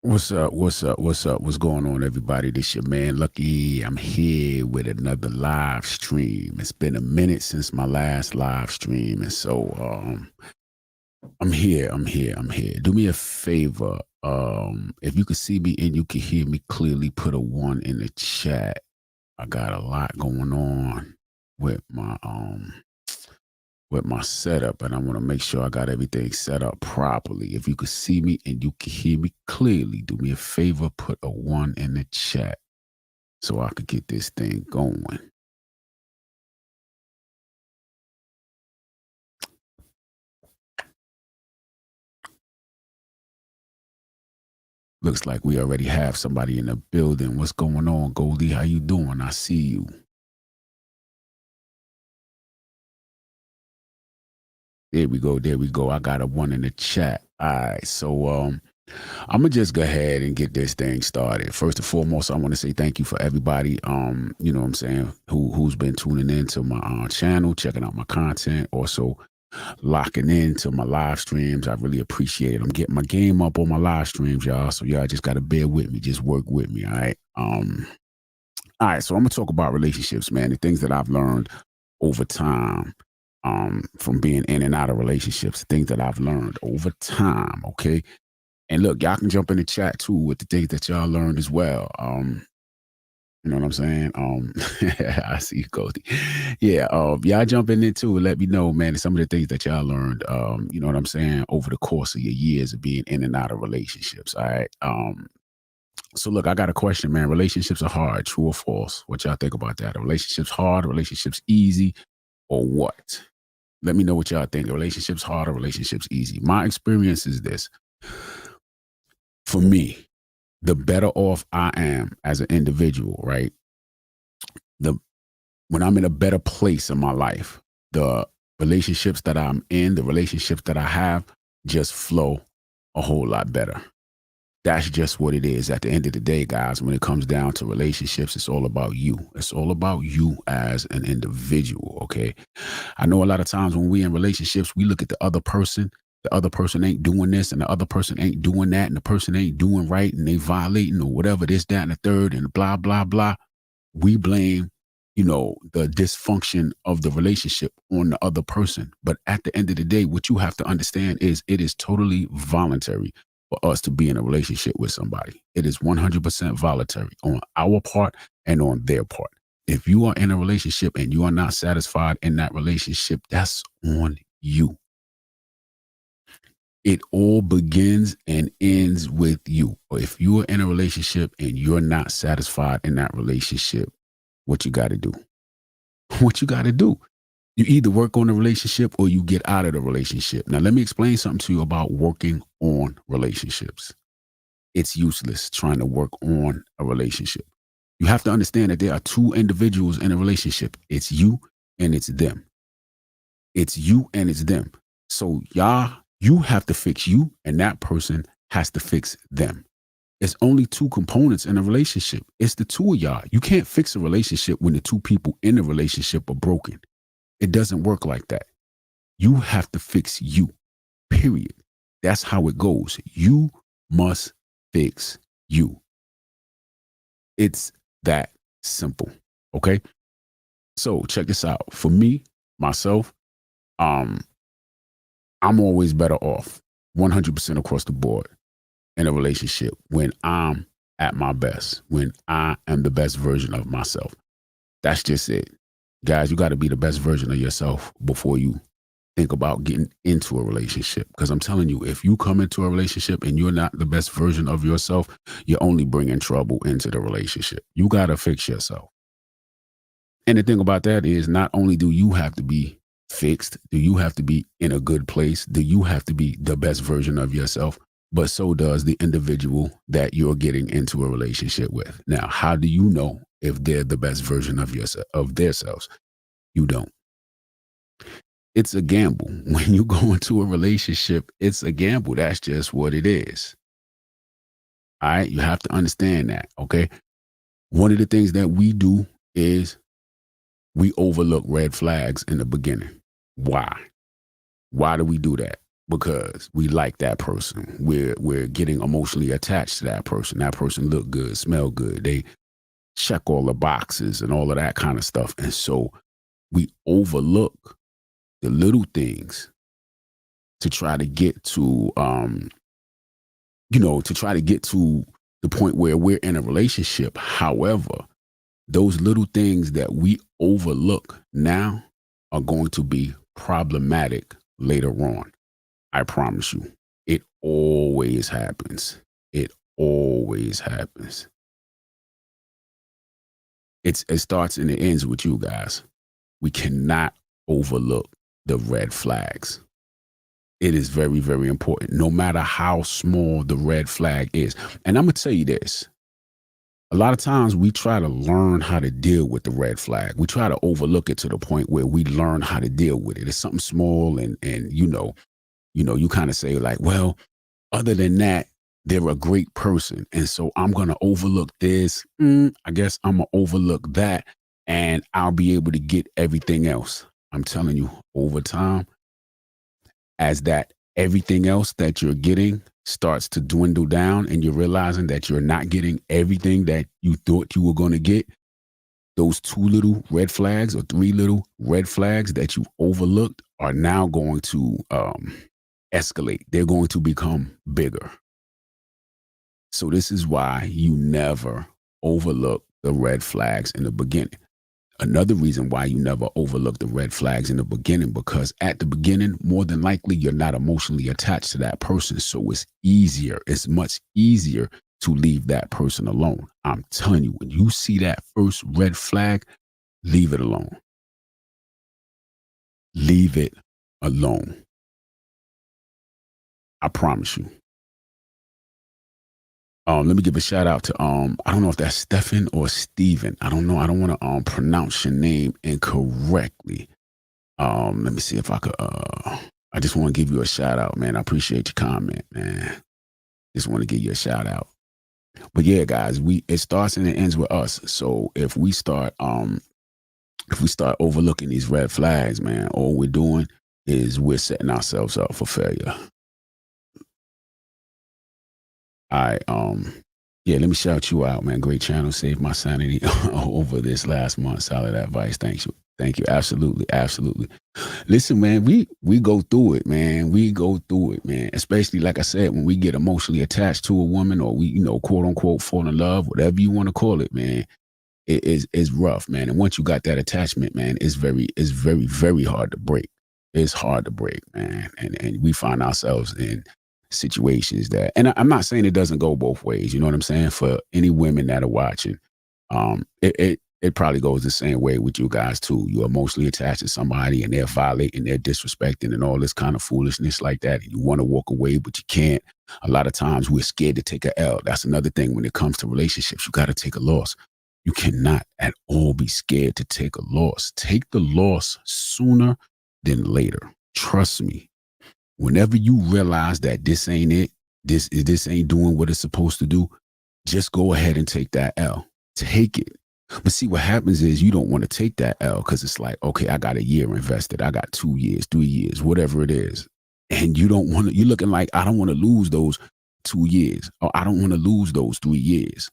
What's up? What's up? What's up? What's going on, everybody? This your man Lucky. I'm here with another live stream. It's been a minute since my last live stream, and so I'm here. I'm here. Do me a favor. If you can see me and you can hear me clearly, put a 1 in the chat. I got a lot going on with my setup, and I want to make sure I got everything set up properly. If you could see me and you can hear me clearly, do me a favor, put a 1 in the chat so I could get this thing going. Looks like we already have somebody in the building. What's going on, Goldie? How you doing? I see you. There we go. There we go. I got a 1 in the chat. All right. So I'm gonna just go ahead and get this thing started. First and foremost, I want to say thank you for everybody, you know what I'm saying, who's been tuning into my channel, checking out my content, also locking into my live streams. I really appreciate it. I'm getting my game up on my live streams, y'all. So y'all just gotta bear with me, just work with me, all right? All right, so I'm gonna talk about relationships, man, the things that I've learned over time. From being in and out of relationships, things that I've learned over time, okay? And look, y'all can jump in the chat too with the things that y'all learned as well. You know what I'm saying? I see you, Cody. Yeah, y'all jump in there too and let me know, man, some of the things that y'all learned, you know what I'm saying, over the course of your years of being in and out of relationships. All right. So look, I got a question, man. Relationships are hard, true or false? What y'all think about that? Are relationships hard, relationships easy, or what? Let me know what y'all think. Are relationships hard or relationships easy? My experience is this. For me, the better off I am as an individual, right? When I'm in a better place in my life, the relationships that I'm in, the relationships that I have just flow a whole lot better. That's just what it is. At the end of the day, guys, when it comes down to relationships, it's all about you. It's all about you as an individual, okay? I know a lot of times when we in relationships, we look at the other person ain't doing this and the other person ain't doing that and the person ain't doing right and they violating or whatever, this, that, and the third and blah, blah, blah. We blame, the dysfunction of the relationship on the other person. But at the end of the day, what you have to understand is it is totally voluntary for us to be in a relationship with somebody. It is 100% voluntary on our part and on their part. If you are in a relationship and you are not satisfied in that relationship, that's on you. It all begins and ends with you. Or if you are in a relationship and you're not satisfied in that relationship, what you got to do? What you got to do? You either work on the relationship or you get out of the relationship. Now, let me explain something to you about working on relationships. It's useless trying to work on a relationship. You have to understand that there are two individuals in a relationship. It's you and it's them. It's you and it's them. So you have to fix you and that person has to fix them. It's only two components in a relationship. It's the two of y'all. You can't fix a relationship when the two people in the relationship are broken. It doesn't work like that. You have to fix you, period. That's how it goes. You must fix you. It's that simple. Okay. So check this out. For me, myself, I'm always better off 100% across the board in a relationship when I'm at my best, when I am the best version of myself. That's just it. Guys, you got to be the best version of yourself before you think about getting into a relationship. Because I'm telling you, if you come into a relationship and you're not the best version of yourself, you're only bringing trouble into the relationship. You got to fix yourself. And the thing about that is not only do you have to be fixed, do you have to be in a good place, do you have to be the best version of yourself, but so does the individual that you're getting into a relationship with. Now, how do you know if they're the best version of yourself, of themselves? You don't. It's a gamble. When you go into a relationship, it's a gamble. That's just what it is. All right. You have to understand that. Okay. One of the things that we do is we overlook red flags in the beginning. Why? Why do we do that? because we like that person. We're getting emotionally attached to that person. That person look good, smell good. They check all the boxes and all of that kind of stuff. And so we overlook the little things to try to get to to try to get to the point where we're in a relationship. However, those little things that we overlook now are going to be problematic later on. I promise you. It always happens. It always happens. It starts and it ends with you guys. We cannot overlook the red flags. It is very, very important, no matter how small the red flag is. And I'm going to tell you this. A lot of times we try to learn how to deal with the red flag. We try to overlook it to the point where we learn how to deal with it. It's something small and you kind of say like, well, other than that, they're a great person. And so I'm going to overlook this. I guess I'm going to overlook that and I'll be able to get everything else. I'm telling you, over time, as that everything else that you're getting starts to dwindle down and you're realizing that you're not getting everything that you thought you were going to get, those 2 little red flags or 3 little red flags that you overlooked are now going to escalate. They're going to become bigger. So this is why you never overlook the red flags in the beginning. Another reason why you never overlook the red flags in the beginning, because at the beginning, more than likely, you're not emotionally attached to that person. So it's much easier to leave that person alone. I'm telling you, when you see that first red flag, leave it alone. Leave it alone. I promise you. Let me give a shout out to I don't know if that's Stefan or Steven. I don't know. I don't want to pronounce your name incorrectly. Let me see if I could I just want to give you a shout out, man. I appreciate your comment, man. Just want to give you a shout out. But yeah, guys, it starts and it ends with us. So if we start overlooking these red flags, man, all we're doing is we're setting ourselves up for failure. Yeah, let me shout you out, man. Great channel, saved my sanity over this last month. Solid advice. Thank you. Thank you. Absolutely. Absolutely. Listen, man, we go through it, man. We go through it, man. Especially, like I said, when we get emotionally attached to a woman or we, quote unquote, fall in love, whatever you want to call it, man. It's rough, man. And once you got that attachment, man, it's very, very hard to break. It's hard to break, man. And we find ourselves in situations that, and I'm not saying it doesn't go both ways. You know what I'm saying? For any women that are watching, it probably goes the same way with you guys too. You're emotionally attached to somebody and they're violating, they're disrespecting and all this kind of foolishness like that. And you want to walk away, but you can't. A lot of times we're scared to take a L. That's another thing when it comes to relationships. You got to take a loss. You cannot at all be scared to take a loss. Take the loss sooner than later. Trust me. Whenever you realize that this ain't it, this ain't doing what it's supposed to do, just go ahead and take that L. Take it. But see, what happens is you don't want to take that L because it's like, okay, I got a year invested. I got 2 years, 3 years, whatever it is. And you don't want to, you're looking like, I don't want to lose those 2 years or I don't want to lose those 3 years.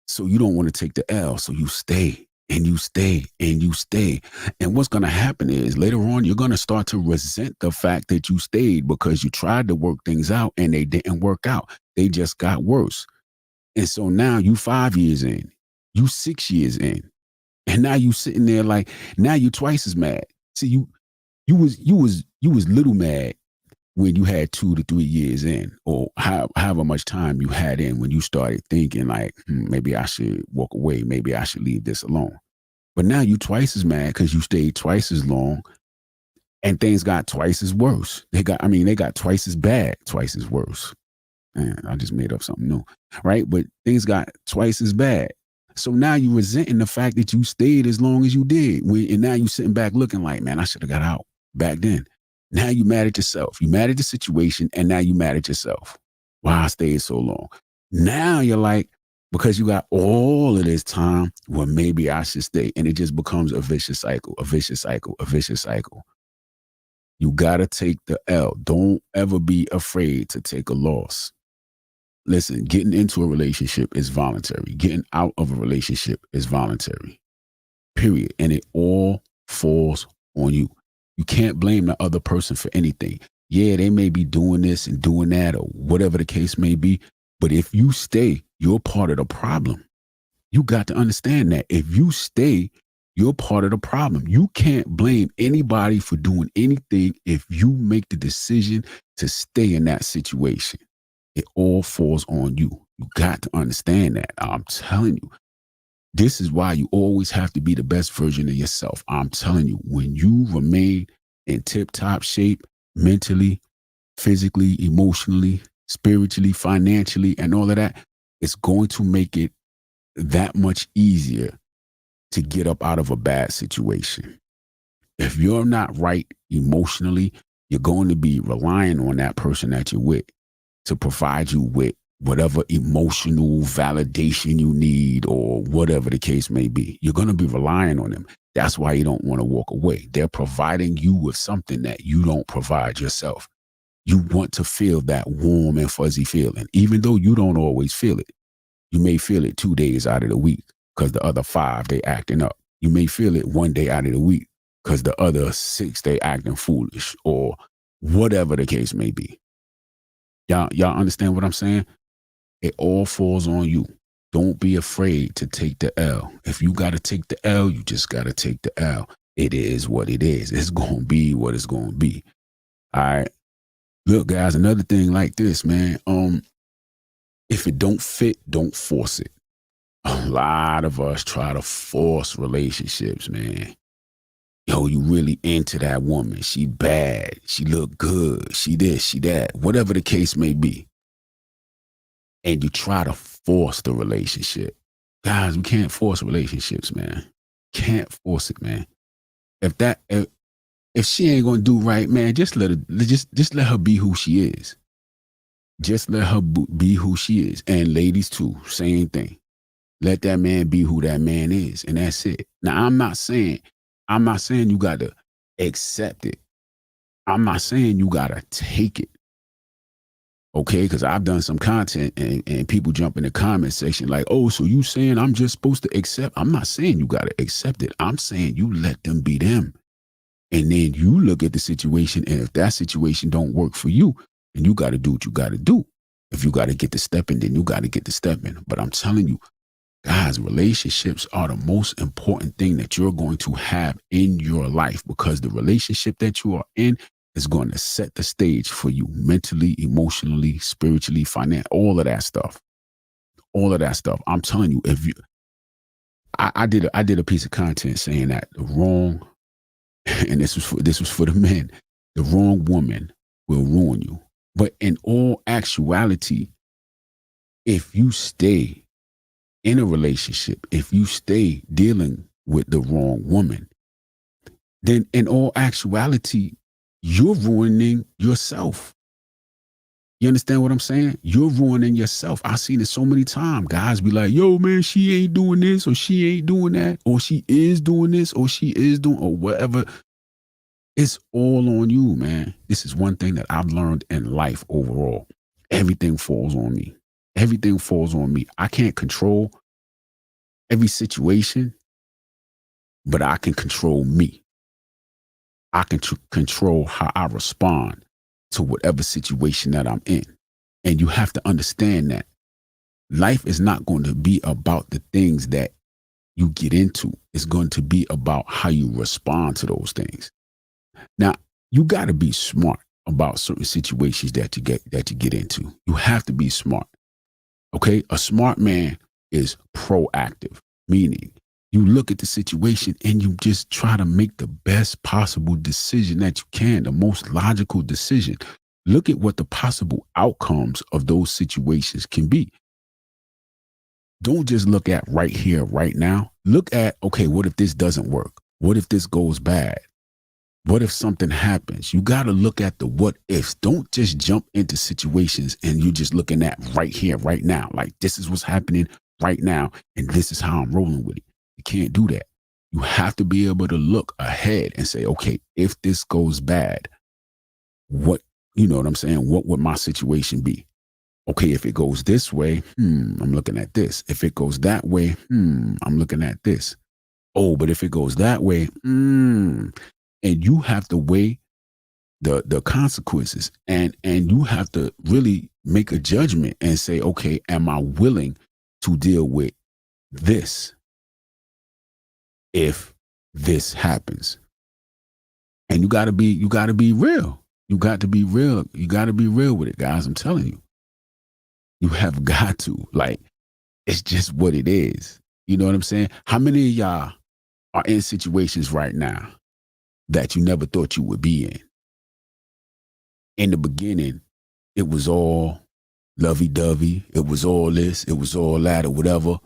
So you don't want to take the L. So you stay and you stay and you stay. And what's going to happen is later on, you're going to start to resent the fact that you stayed because you tried to work things out and they didn't work out. They just got worse. And so now you 5 years in, you 6 years in, and now you sitting there like, now you twice as mad. See, you was little mad when you had 2 to 3 years in, or however much time you had in when you started thinking like, maybe I should walk away. Maybe I should leave this alone. But now you twice as mad because you stayed twice as long and things got twice as worse. They got twice as bad, twice as worse. Man, I just made up something new, right? But things got twice as bad. So now you resenting the fact that you stayed as long as you did. And now you sitting back looking like, man, I should have got out back then. Now you mad at yourself. You mad at the situation, and now you mad at yourself. Why I stayed so long. Now you're like, because you got all of this time, well, maybe I should stay. And it just becomes a vicious cycle, a vicious cycle, a vicious cycle. You got to take the L. Don't ever be afraid to take a loss. Listen, getting into a relationship is voluntary. Getting out of a relationship is voluntary. Period. And it all falls on you. You can't blame the other person for anything. Yeah, they may be doing this and doing that or whatever the case may be. But if you stay, you're part of the problem. You got to understand that. If you stay, you're part of the problem. You can't blame anybody for doing anything if you make the decision to stay in that situation. It all falls on you. You got to understand that. I'm telling you. This is why you always have to be the best version of yourself. I'm telling you, when you remain in tip-top shape, mentally, physically, emotionally, spiritually, financially, and all of that, it's going to make it that much easier to get up out of a bad situation. If you're not right emotionally, you're going to be relying on that person that you're with to provide you with whatever emotional validation you need or whatever the case may be. You're going to be relying on them. That's why you don't want to walk away. They're providing you with something that you don't provide yourself. You want to feel that warm and fuzzy feeling, even though you don't always feel it. You may feel it 2 days out of the week because the other 5, they acting up. You may feel it 1 day out of the week because the other 6, they acting foolish or whatever the case may be. Y'all understand what I'm saying? It all falls on you. Don't be afraid to take the L. If you got to take the L, you just got to take the L. It is what it is. It's going to be what it's going to be. All right. Look, guys, another thing like this, man. If it don't fit, don't force it. A lot of us try to force relationships, man. Yo, you really into that woman. She bad. She look good. She this, she that. Whatever the case may be. And you try to force the relationship. Guys, we can't force relationships, man. Can't force it, man. If she ain't gonna do right, man, just let her be who she is. Just let her be who she is. And ladies too, same thing. Let that man be who that man is, and that's it. Now, I'm not saying you got to accept it. I'm not saying you got to take it. Okay, because I've done some content and people jump in the comment section like, oh, so you saying I'm just supposed to accept? I'm not saying you got to accept it. I'm saying you let them be them. And then you look at the situation, and if that situation don't work for you, then you got to do what you got to do. If you got to get the step in, then you got to get the step in. But I'm telling you, guys, relationships are the most important thing that you're going to have in your life, because the relationship that you are in is going to set the stage for you mentally, emotionally, spiritually, financially, all of that stuff. All of that stuff. I'm telling you, I did a piece of content saying that the wrong, and this was for the men, the wrong woman will ruin you. But in all actuality, if you stay in a relationship, if you stay dealing with the wrong woman, then in all actuality, you're ruining yourself. You understand what I'm saying? You're ruining yourself. I've seen it so many times. Guys be like, yo, man, she ain't doing this, or she ain't doing that, or she is doing this, or she is doing, or whatever. It's all on you, man. This is one thing that I've learned in life overall. Everything falls on me. Everything falls on me. I can't control every situation, but I can control me. I can control how I respond to whatever situation that I'm in. And you have to understand that life is not going to be about the things that you get into. It's going to be about how you respond to those things. Now, you got to be smart about certain situations that you get into. You have to be smart. Okay? A smart man is proactive, meaning you look at the situation and you just try to make the best possible decision that you can, the most logical decision. Look at what the possible outcomes of those situations can be. Don't just look at right here, right now. Look at, okay, what if this doesn't work? What if this goes bad? What if something happens? You got to look at the what ifs. Don't just jump into situations and you're just looking at right here, right now. Like, this is what's happening right now, and this is how I'm rolling with it. You can't do that. You have to be able to look ahead and say, okay, if this goes bad, what, you know what I'm saying? What would my situation be? Okay, if it goes this way, I'm looking at this. If it goes that way, I'm looking at this. Oh, but if it goes that way, and you have to weigh the consequences, and you have to really make a judgment and say, okay, am I willing to deal with this if this happens? And you gotta be real. You got to be real. You got to be real with it, guys. I'm telling you, you have got to. Like, it's just what it is. You know what I'm saying? How many of y'all are in situations right now that you never thought you would be in? In the beginning, it was all lovey-dovey. It was all this. It was all that, or whatever.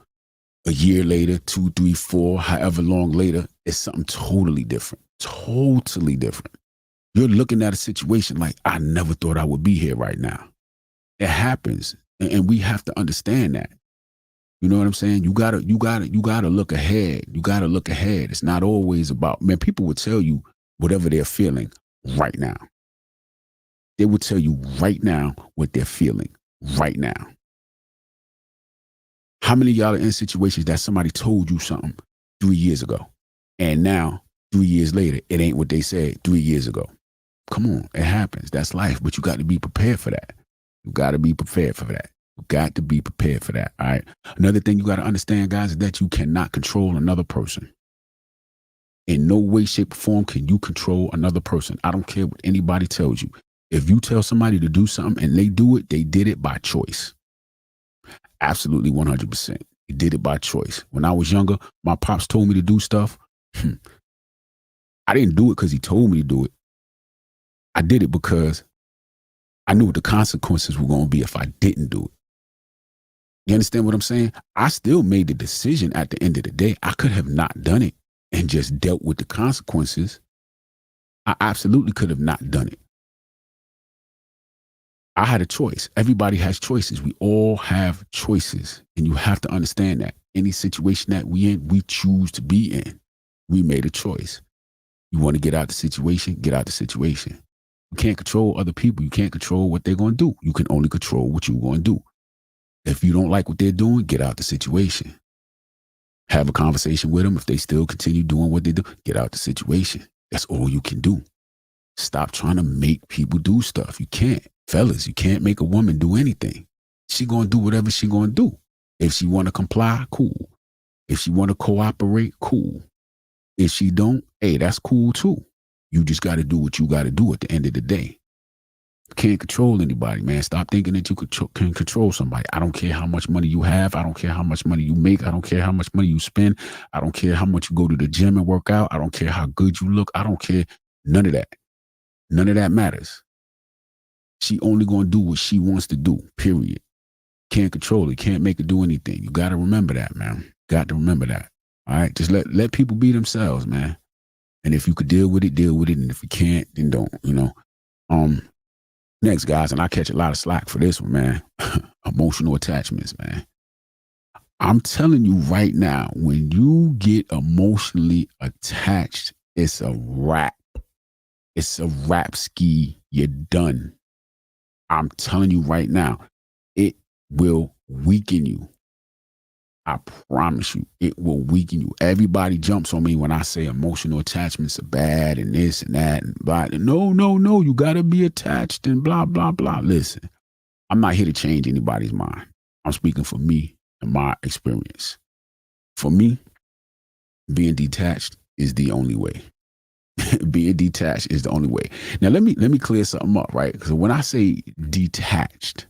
A year later, 2, 3, 4, however long later, it's something totally different. Totally different. You're looking at a situation like, I never thought I would be here right now. It happens, and we have to understand that. You know what I'm saying? You gotta look ahead. You gotta look ahead. It's not always about, man, people will tell you whatever they're feeling right now. They will tell you right now what they're feeling right now. How many of y'all are in situations that somebody told you something 3 years ago, and now 3 years later, it ain't what they said 3 years ago? Come on, it happens. That's life, but you got to be prepared for that. You got to be prepared for that. You got to be prepared for that. All right. Another thing you got to understand, guys, is that you cannot control another person. In no way, shape, or form can you control another person. I don't care what anybody tells you. If you tell somebody to do something and they do it, they did it by choice. Absolutely 100%. He did it by choice. When I was younger, my pops told me to do stuff. I didn't do it because he told me to do it. I did it because I knew what the consequences were going to be if I didn't do it. You understand what I'm saying? I still made the decision at the end of the day. I could have not done it and just dealt with the consequences. I absolutely could have not done it. I had a choice. Everybody has choices. We all have choices. And you have to understand that any situation that we in, we choose to be in. We made a choice. You want to get out the situation, get out the situation. You can't control other people. You can't control what they're going to do. You can only control what you're going to do. If you don't like what they're doing, get out the situation. Have a conversation with them. If they still continue doing what they do, get out the situation. That's all you can do. Stop trying to make people do stuff. You can't. Fellas, you can't make a woman do anything. She going to do whatever she going to do. If she want to comply, cool. If she want to cooperate, cool. If she don't, hey, that's cool too. You just got to do what you got to do at the end of the day. You can't control anybody, man. Stop thinking that you can control somebody. I don't care how much money you have. I don't care how much money you make. I don't care how much money you spend. I don't care how much you go to the gym and work out. I don't care how good you look. I don't care. None of that. None of that matters. She only going to do what she wants to do, period. Can't control it. Can't make her do anything. You got to remember that, man. Got to remember that. All right? Just let people be themselves, man. And if you could deal with it, deal with it. And if you can't, then don't, you know. Next, guys, and I catch a lot of slack for this one, man. Emotional attachments, man. I'm telling you right now, when you get emotionally attached, it's a wrap. It's a wrap ski. You're done. I'm telling you right now, it will weaken you. I promise you, it will weaken you. Everybody jumps on me when I say emotional attachments are bad and this and that and blah. No, you got to be attached and blah, blah, blah. Listen, I'm not here to change anybody's mind. I'm speaking for me and my experience. For me, being detached is the only way. Being detached is the only way. Now, let me clear something up, right? Because when I say detached,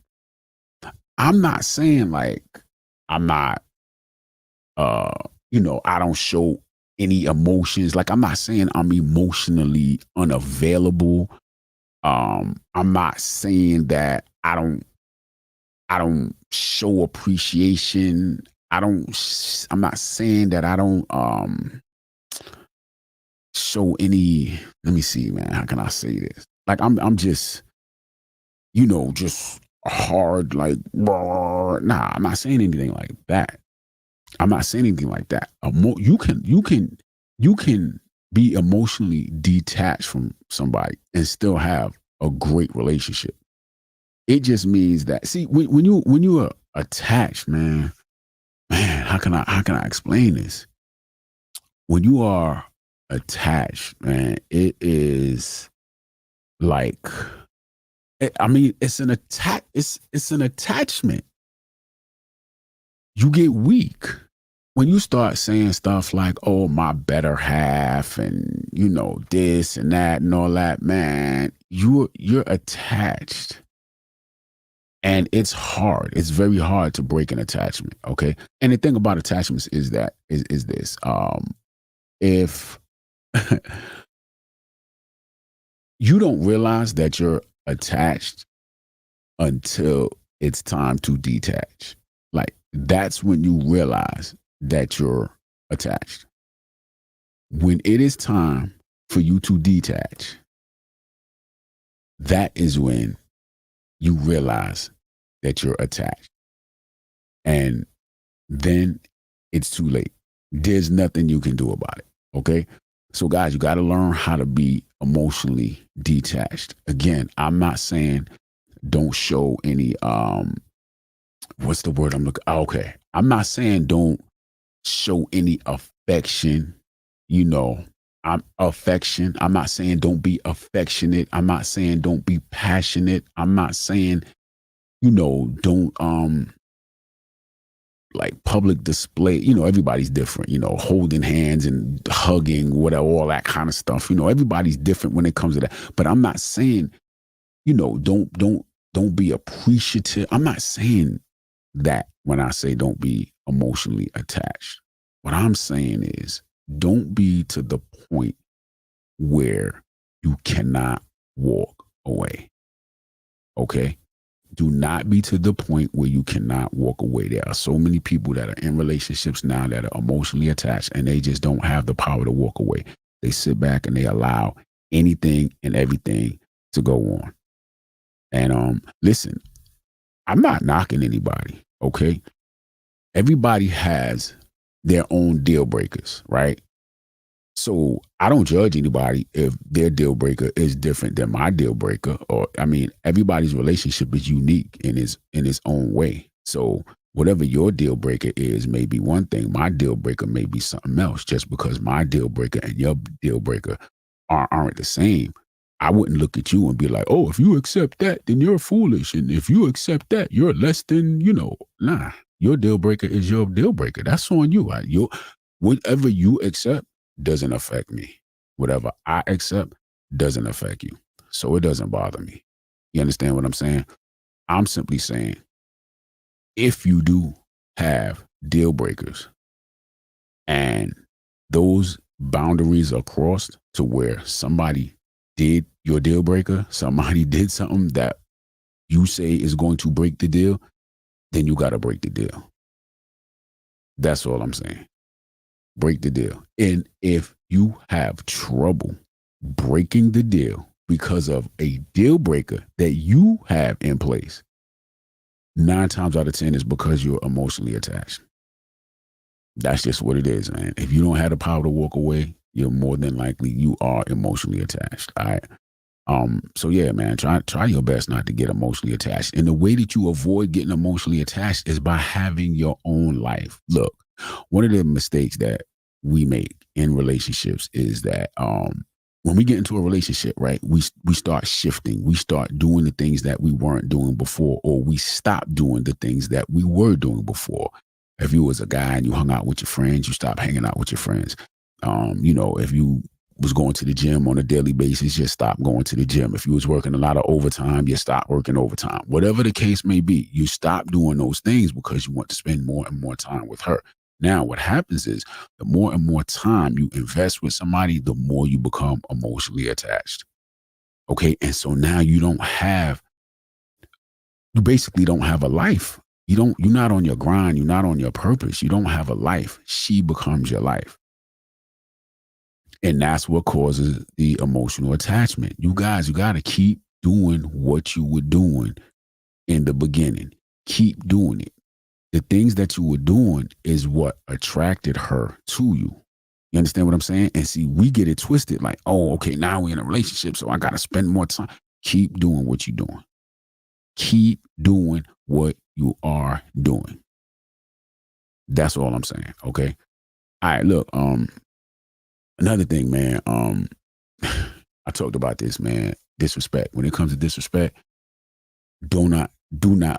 I'm not saying like I'm not, I don't show any emotions. Like, I'm not saying I'm emotionally unavailable. I'm not saying that I don't show appreciation. I'm not saying that I don't show any, let me see, man, how can I say this? Like, I'm just, just hard, like, nah, I'm not saying anything like that. I'm not saying anything like that. You can be emotionally detached from somebody and still have a great relationship. It just means that, see, when you are attached, man, how can I explain this? When you are attached, man, it is like, I mean, it's an attack. It's an attachment. You get weak when you start saying stuff like, "Oh, my better half," and this and that and all that. Man, you're attached, and it's hard. It's very hard to break an attachment. Okay, and the thing about attachments is that is this: if you don't realize that you're attached until it's time to detach. Like, that's when you realize that you're attached. When it is time for you to detach, that is when you realize that you're attached. And then it's too late. There's nothing you can do about it. Okay? So guys, you got to learn how to be emotionally detached. Again, I'm not saying don't show any what's the word I'm looking. Okay. I'm not saying don't show any affection, I'm affection. I'm not saying don't be affectionate. I'm not saying don't be passionate. I'm not saying, don't like public display, everybody's different, holding hands and hugging, whatever, all that kind of stuff. Everybody's different when it comes to that. But I'm not saying, don't be appreciative. I'm not saying that when I say don't be emotionally attached. What I'm saying is don't be to the point where you cannot walk away. Okay? Do not be to the point where you cannot walk away. There are so many people that are in relationships now that are emotionally attached, and they just don't have the power to walk away. They sit back and they allow anything and everything to go on. And listen, I'm not knocking anybody, okay? Everybody has their own deal breakers, right? So I don't judge anybody if their deal breaker is different than my deal breaker. Or, I mean, everybody's relationship is unique in its own way. So whatever your deal breaker is may be one thing. My deal breaker may be something else. Just because my deal breaker and your deal breaker aren't the same, I wouldn't look at you and be like, "Oh, if you accept that, then you're foolish. And if you accept that, you're less than, nah, your deal breaker is your deal breaker. That's on you. Whatever you accept doesn't affect me. Whatever I accept doesn't affect you. So it doesn't bother me." You understand what I'm saying? I'm simply saying, if you do have deal breakers and those boundaries are crossed to where somebody did your deal breaker, somebody did something that you say is going to break the deal, then you got to break the deal. That's all I'm saying. Break the deal. And if you have trouble breaking the deal because of a deal breaker that you have in place, 9 times out of 10 is because you're emotionally attached. That's just what it is, man. If you don't have the power to walk away, you're more than likely you are emotionally attached. All right. So yeah, man, try your best not to get emotionally attached. And the way that you avoid getting emotionally attached is by having your own life. Look, one of the mistakes that we make in relationships is that when we get into a relationship, right, we start shifting. We start doing the things that we weren't doing before, or we stop doing the things that we were doing before. If you was a guy and you hung out with your friends, you stop hanging out with your friends. If you was going to the gym on a daily basis, you stop going to the gym. If you was working a lot of overtime, you stop working overtime. Whatever the case may be, you stop doing those things because you want to spend more and more time with her. Now, what happens is the more and more time you invest with somebody, the more you become emotionally attached. Okay. And so now you basically don't have a life. You're not on your grind. You're not on your purpose. You don't have a life. She becomes your life. And that's what causes the emotional attachment. You guys, you got to keep doing what you were doing in the beginning. Keep doing it. The things that you were doing is what attracted her to you. You understand what I'm saying? And see, we get it twisted like, oh, okay, now we're in a relationship, so I got to spend more time. Keep doing what you're doing. Keep doing what you are doing. That's all I'm saying. Okay. All right. Look, another thing, man. I talked about this, man. Disrespect. When it comes to disrespect, do not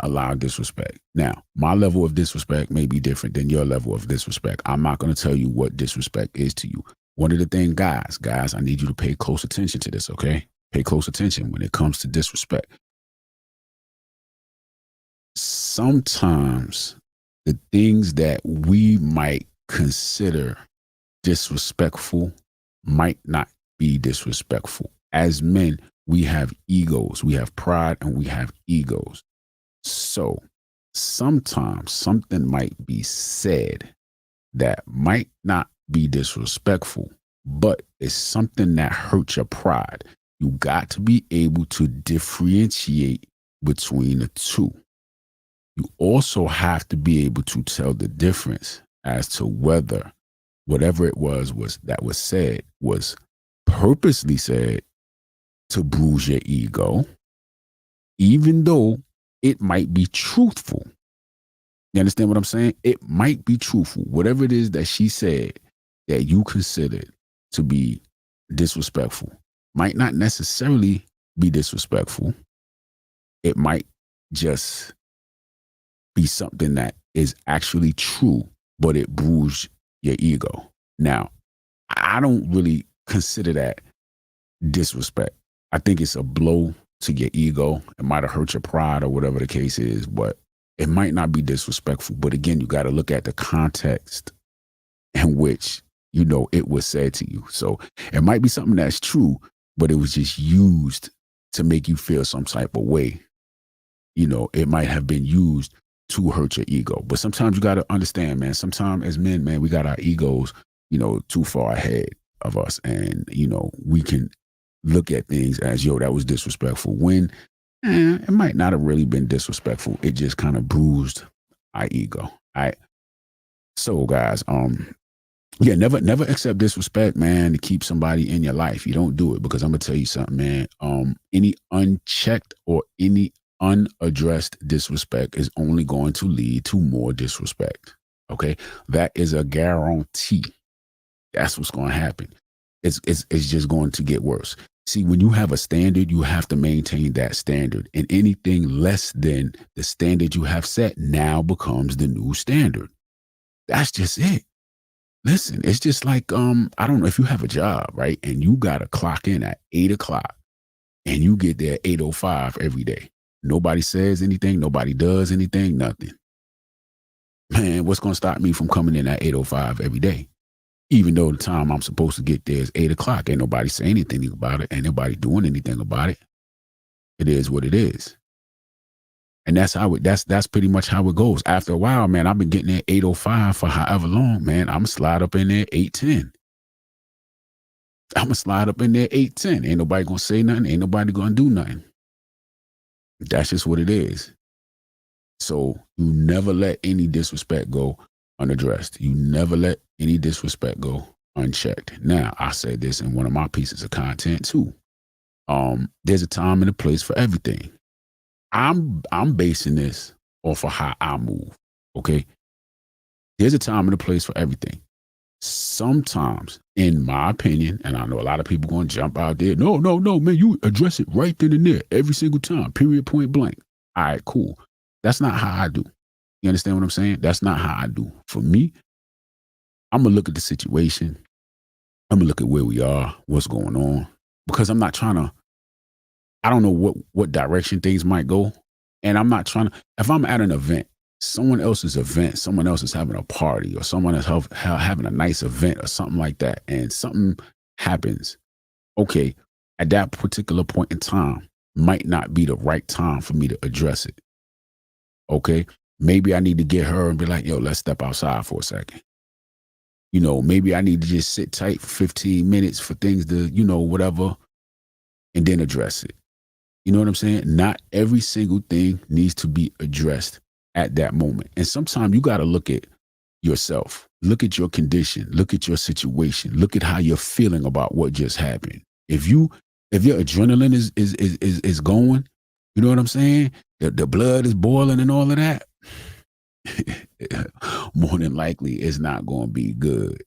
allow disrespect. Now, my level of disrespect may be different than your level of disrespect. I'm not going to tell you what disrespect is to you. One of the things, guys, I need you to pay close attention to this, okay? Pay close attention when it comes to disrespect. Sometimes the things that we might consider disrespectful might not be disrespectful. As men, we have egos, we have pride, and we have egos. So sometimes something might be said that might not be disrespectful, but it's something that hurts your pride. You got to be able to differentiate between the two. You also have to be able to tell the difference as to whether whatever it was that was said was purposely said to bruise your ego, even though it might be truthful. You understand what I'm saying? It might be truthful. Whatever it is that she said that you considered to be disrespectful might not necessarily be disrespectful. It might just be something that is actually true, but it bruised your ego. Now, I don't really consider that disrespect. I think it's a blow to your ego. It might have hurt your pride or whatever the case is, but it might not be disrespectful. But again, you got to look at the context in which, it was said to you. So it might be something that's true, but it was just used to make you feel some type of way. It might have been used to hurt your ego. But sometimes you got to understand, man, sometimes as men, man, we got our egos, too far ahead of us. And, we can look at things as, that was disrespectful, when it might not have really been disrespectful. It just kind of bruised our ego. All right. So guys, never accept disrespect, man, to keep somebody in your life. You don't do it, because I'm gonna tell you something, man. Any unchecked or any unaddressed disrespect is only going to lead to more disrespect. Okay. That is a guarantee. That's what's going to happen. It's just going to get worse. See, when you have a standard, you have to maintain that standard. And anything less than the standard you have set now becomes the new standard. That's just it. Listen, it's just like, I don't know, if you have a job, right? And you got to clock in at 8:00 and you get there at 8:05 every day. Nobody says anything. Nobody does anything, nothing. Man, what's going to stop me from coming in at 8:05 every day? Even though the time I'm supposed to get there is 8:00, ain't nobody say anything about it. Ain't nobody doing anything about it. It is what it is. And that's how that's pretty much how it goes. After a while, man, I've been getting there 8:05 for however long, man. I'm going to slide up in there 8:10. I'm going to slide up in there 8:10. Ain't nobody going to say nothing. Ain't nobody going to do nothing. That's just what it is. So you never let any disrespect go unaddressed. You never let any disrespect go unchecked. Now, I said this in one of my pieces of content too. There's a time and a place for everything. I'm basing this off of how I move. Okay. There's a time and a place for everything. Sometimes, in my opinion, and I know a lot of people going to jump out there. No, man, you address it right then and there every single time, period, point blank. All right, cool. That's not how I do. You understand what I'm saying? That's not how I do. For me, I'm going to look at the situation. I'm going to look at where we are, what's going on, because I'm not trying to, I don't know what direction things might go. And I'm not trying to, if I'm at an event, someone else's event, someone else is having a party, or someone is having a nice event or something like that, and something happens, okay, at that particular point in time might not be the right time for me to address it. Okay, maybe I need to get her and be like, yo, let's step outside for a second. Maybe I need to just sit tight for 15 minutes for things to, whatever, and then address it. You know what I'm saying? Not every single thing needs to be addressed at that moment. And sometimes you got to look at yourself, look at your condition, look at your situation, look at how you're feeling about what just happened. If if your adrenaline is going, you know what I'm saying? The blood is boiling and all of that. More than likely, it's not going to be good.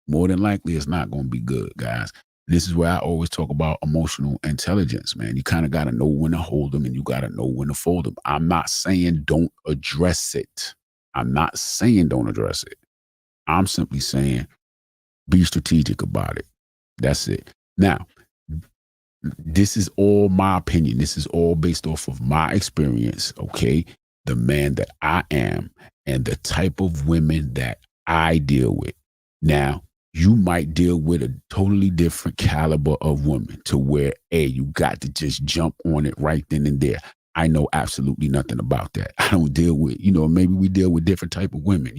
More than likely, it's not going to be good, guys. This is where I always talk about emotional intelligence, man. You kind of got to know when to hold them and you got to know when to fold them. I'm not saying don't address it. I'm not saying don't address it. I'm simply saying be strategic about it. That's it. Now, this is all my opinion. This is all based off of my experience, okay? The man that I am and the type of women that I deal with. Now, you might deal with a totally different caliber of women to where, hey, you got to just jump on it right then and there. I know absolutely nothing about that. I don't deal with, maybe we deal with different type of women,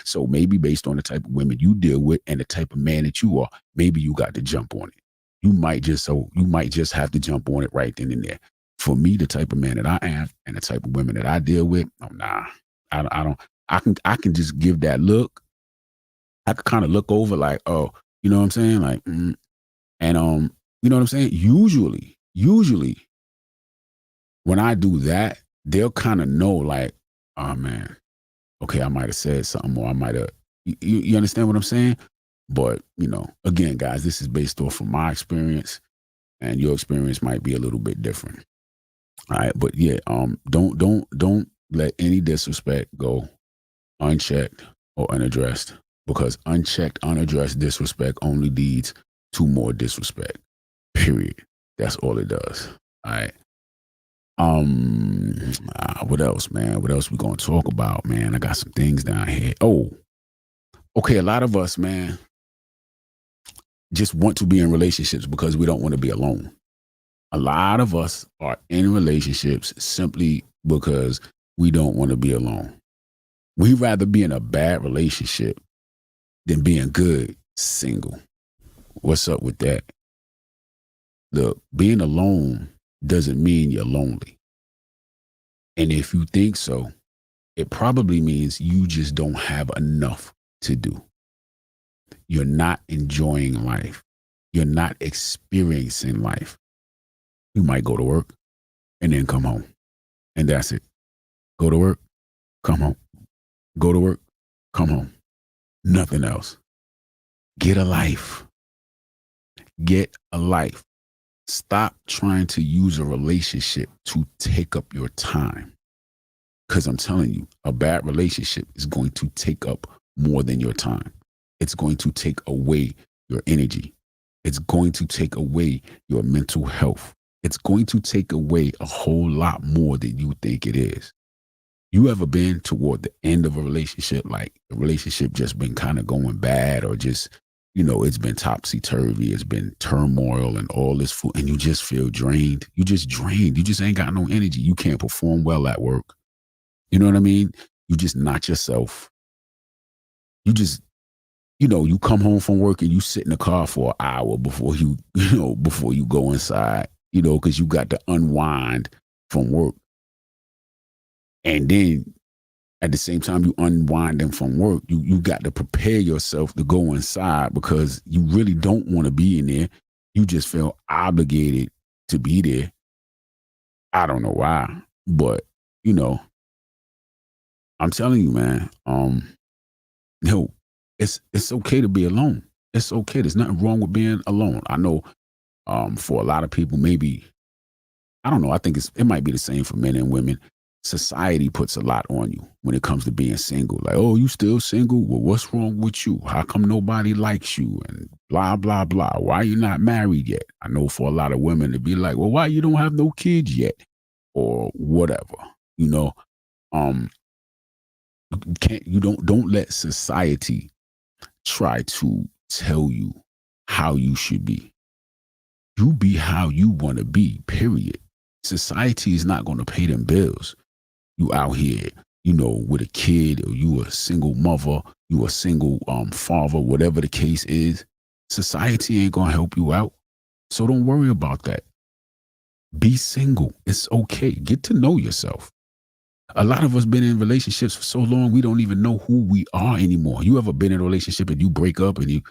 So maybe based on the type of women you deal with and the type of man that you are, maybe you got to jump on it. You might just have to jump on it right then and there. For me, the type of man that I am and the type of women that I deal with, oh, nah, I don't. I can just give that look. I can kind of look over like, oh, you know what I'm saying, like, and you know what I'm saying. Usually, when I do that, they'll kind of know like, oh man, okay, I might have said something, or I might have. You understand what I'm saying? But again, guys, this is based off of my experience, and your experience might be a little bit different. All right, but yeah, don't let any disrespect go unchecked or unaddressed, because unchecked, unaddressed disrespect only leads to more disrespect. Period. That's all it does. All right. What else, man? What else we gonna talk about, man? I got some things down here. Oh, okay. A lot of us, man, just want to be in relationships because we don't want to be alone. A lot of us are in relationships simply because we don't want to be alone. We'd rather be in a bad relationship than being good single. What's up with that? Look, being alone doesn't mean you're lonely. And if you think so, it probably means you just don't have enough to do. You're not enjoying life. You're not experiencing life. You might go to work and then come home. And that's it. Go to work, come home. Go to work, come home. Nothing else. Get a life. Get a life. Stop trying to use a relationship to take up your time. Because I'm telling you, a bad relationship is going to take up more than your time. It's going to take away your energy. It's going to take away your mental health. It's going to take away a whole lot more than you think it is. You ever been toward the end of a relationship, like the relationship just been kind of going bad, or just, it's been topsy-turvy, it's been turmoil and all this food, and you just feel drained. You just drained. You just ain't got no energy. You can't perform well at work. You know what I mean? You just not yourself. You just, you come home from work and you sit in the car for an hour before before you go inside, because you got to unwind from work. And then at the same time you unwinding from work, you got to prepare yourself to go inside because you really don't want to be in there. You just feel obligated to be there. I don't know why, but I'm telling you, man, it's okay to be alone. It's okay. There's nothing wrong with being alone. I know for a lot of people, maybe, I don't know, I think it might be the same for men and women. Society puts a lot on you when it comes to being single. Like, oh, you still single? Well, what's wrong with you? How come nobody likes you? And blah, blah, blah. Why you not married yet? I know for a lot of women to be like, well, why you don't have no kids yet? Or whatever. Don't let society try to tell you how you should be. You be how you want to be, period. Society is not going to pay them bills. You out here, with a kid, or you a single mother, you a single father, whatever the case is. Society ain't going to help you out. So don't worry about that. Be single. It's okay. Get to know yourself. A lot of us been in relationships for so long, we don't even know who we are anymore. You ever been in a relationship and you break up and you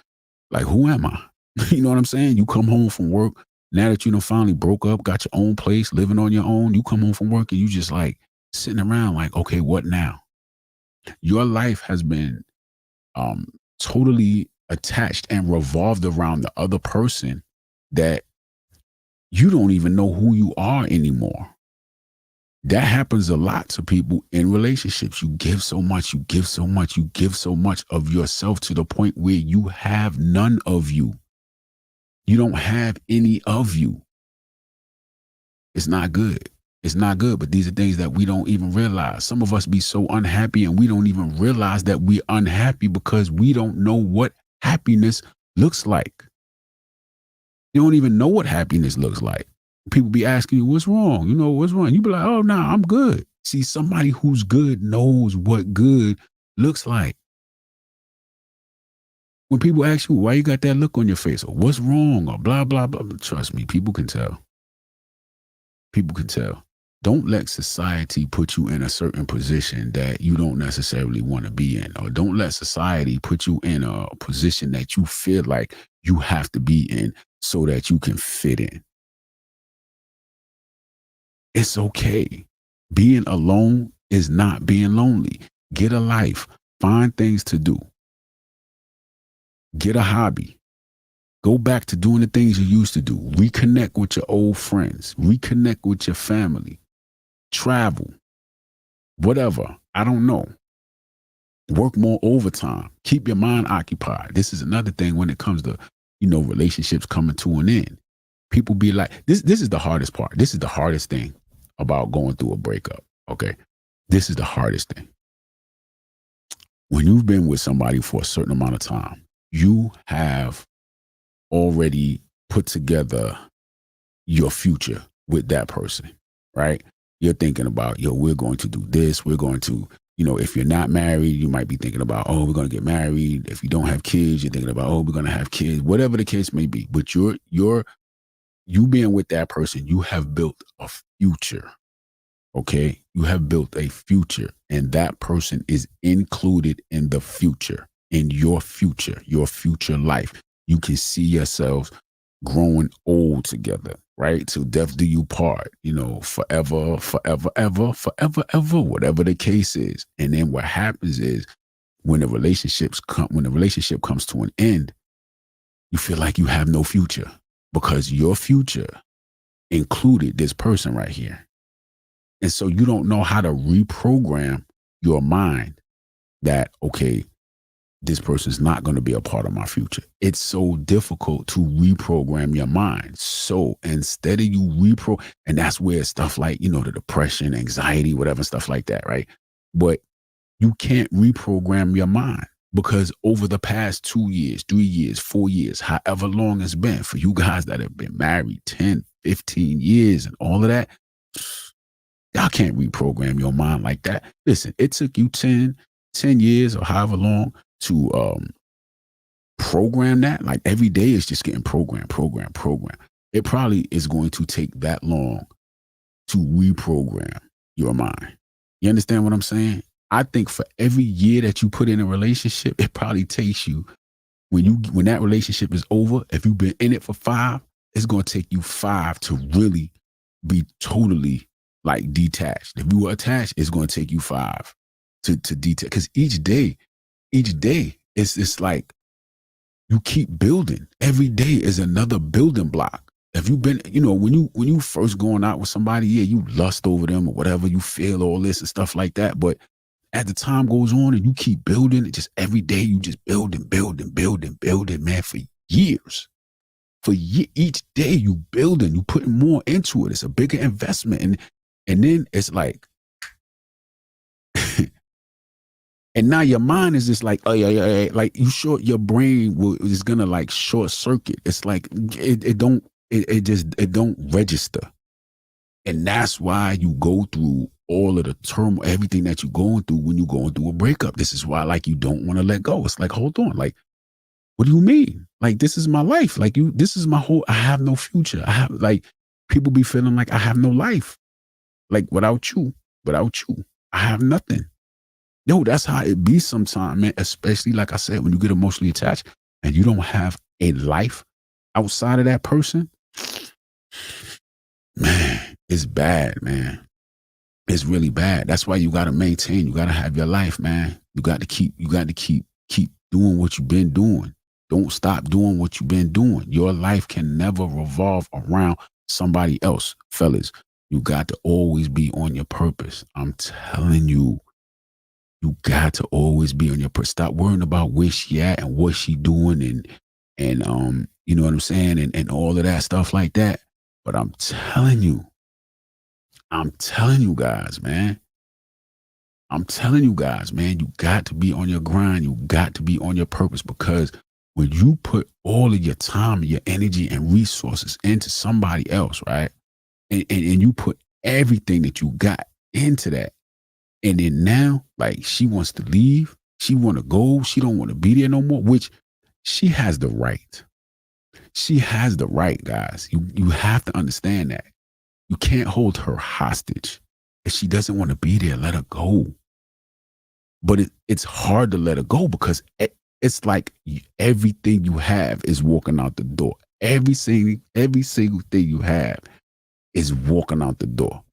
like, who am I? You know what I'm saying? You come home from work Now that you done finally broke up, got your own place, living on your own, you come home from work and you just like sitting around like, okay, what now? Your life has been um, totally attached and revolved around the other person that you don't even know who you are anymore. That happens a lot to people in relationships. You give so much, you give so much, you give so much of yourself to the point where you have none of you. You don't have any of you. It's not good. It's not good, but these are things that we don't even realize. Some of us be so unhappy and we don't even realize that we're unhappy because we don't know what happiness looks like. You don't even know what happiness looks like. People be asking you, what's wrong? You know, what's wrong? You be like, oh, no, I'm good. See, somebody who's good knows what good looks like. When people ask you, why you got that look on your face? Or what's wrong? Or blah, blah, blah. Trust me, people can tell. People can tell. Don't let society put you in a certain position that you don't necessarily want to be in. Or don't let society put you in a position that you feel like you have to be in so that you can fit in. It's okay. Being alone is not being lonely. Get a life. Find things to do. Get a hobby. Go back to doing the things you used to do. Reconnect with your old friends. Reconnect with your family. Travel. Whatever. I don't know. Work more overtime. Keep your mind occupied. This is another thing when it comes to, relationships coming to an end. People be like, this is the hardest part. This is the hardest thing about going through a breakup. Okay. This is the hardest thing. When you've been with somebody for a certain amount of time, you have already put together your future with that person, right? You're thinking about, we're going to do this. We're going to, if you're not married, you might be thinking about, oh, we're going to get married. If you don't have kids, you're thinking about, oh, we're going to have kids, whatever the case may be. But you being with that person, you have built a future. Okay. You have built a future, and that person is included in the future, in your future life. You can see yourselves growing old together, right? Till death do you part, forever, forever, ever, forever, ever, whatever the case is. And then what happens is when the relationship comes to an end, you feel like you have no future because your future included this person right here. And so you don't know how to reprogram your mind that, okay, this person's not going to be a part of my future. It's so difficult to reprogram your mind. So instead of you and that's where stuff like, the depression, anxiety, whatever, stuff like that, right? But you can't reprogram your mind because over the past 2 years, 3 years, 4 years, however long it's been for you guys that have been married 10, 15 years and all of that, y'all can't reprogram your mind like that. Listen, it took you 10 years or however long to program that. Like every day is just getting program. It probably is going to take that long to reprogram your mind. You understand what I'm saying? I think for every year that you put in a relationship, it probably takes you, when that relationship is over, if you've been in it for 5, it's going to take you 5 to really be totally like detached. If you were attached, it's going to take you 5 to detach. Because each day, it's like you keep building. Every day is another building block. If you've been, when you first going out with somebody, you lust over them or whatever, you feel all this and stuff like that. But as the time goes on and you keep building, it just every day you just building, man, for years. Each day you building, you putting more into it. It's a bigger investment. And then it's like, and now your mind is just like, oh yeah, like your brain is gonna like short circuit. It's like it don't register, and that's why you go through all of the turmoil, everything that you're going through when you're going through a breakup. This is why, like, you don't want to let go. It's like, hold on, like, what do you mean? Like, this is my life. Like, this is my whole. I have no future. I have people be feeling like I have no life. Like without you, I have nothing. Yo, that's how it be sometimes, man. Especially, like I said, when you get emotionally attached and you don't have a life outside of that person, Man, it's bad, man. It's really bad. That's why you got to maintain. You got to have your life, man. You got to keep doing what you've been doing. Don't stop doing what you've been doing. Your life can never revolve around somebody else, fellas. You got to always be on your purpose. I'm telling you, you got to always be on your purpose. Stop worrying about where she at and what she doing and you know what I'm saying, and all of that stuff like that. But I'm telling you guys, man. I'm telling you guys, man, you got to be on your grind. You got to be on your purpose, because when you put all of your time, your energy, and resources into somebody else, right? And you put everything that you got into that. And then now, like, she wants to leave. She want to go. She don't want to be there no more, which she has the right. She has the right, guys. You have to understand that. You can't hold her hostage. If she doesn't want to be there, let her go. But it's hard to let her go, because it's like everything you have is walking out the door. Every single thing you have is walking out the door.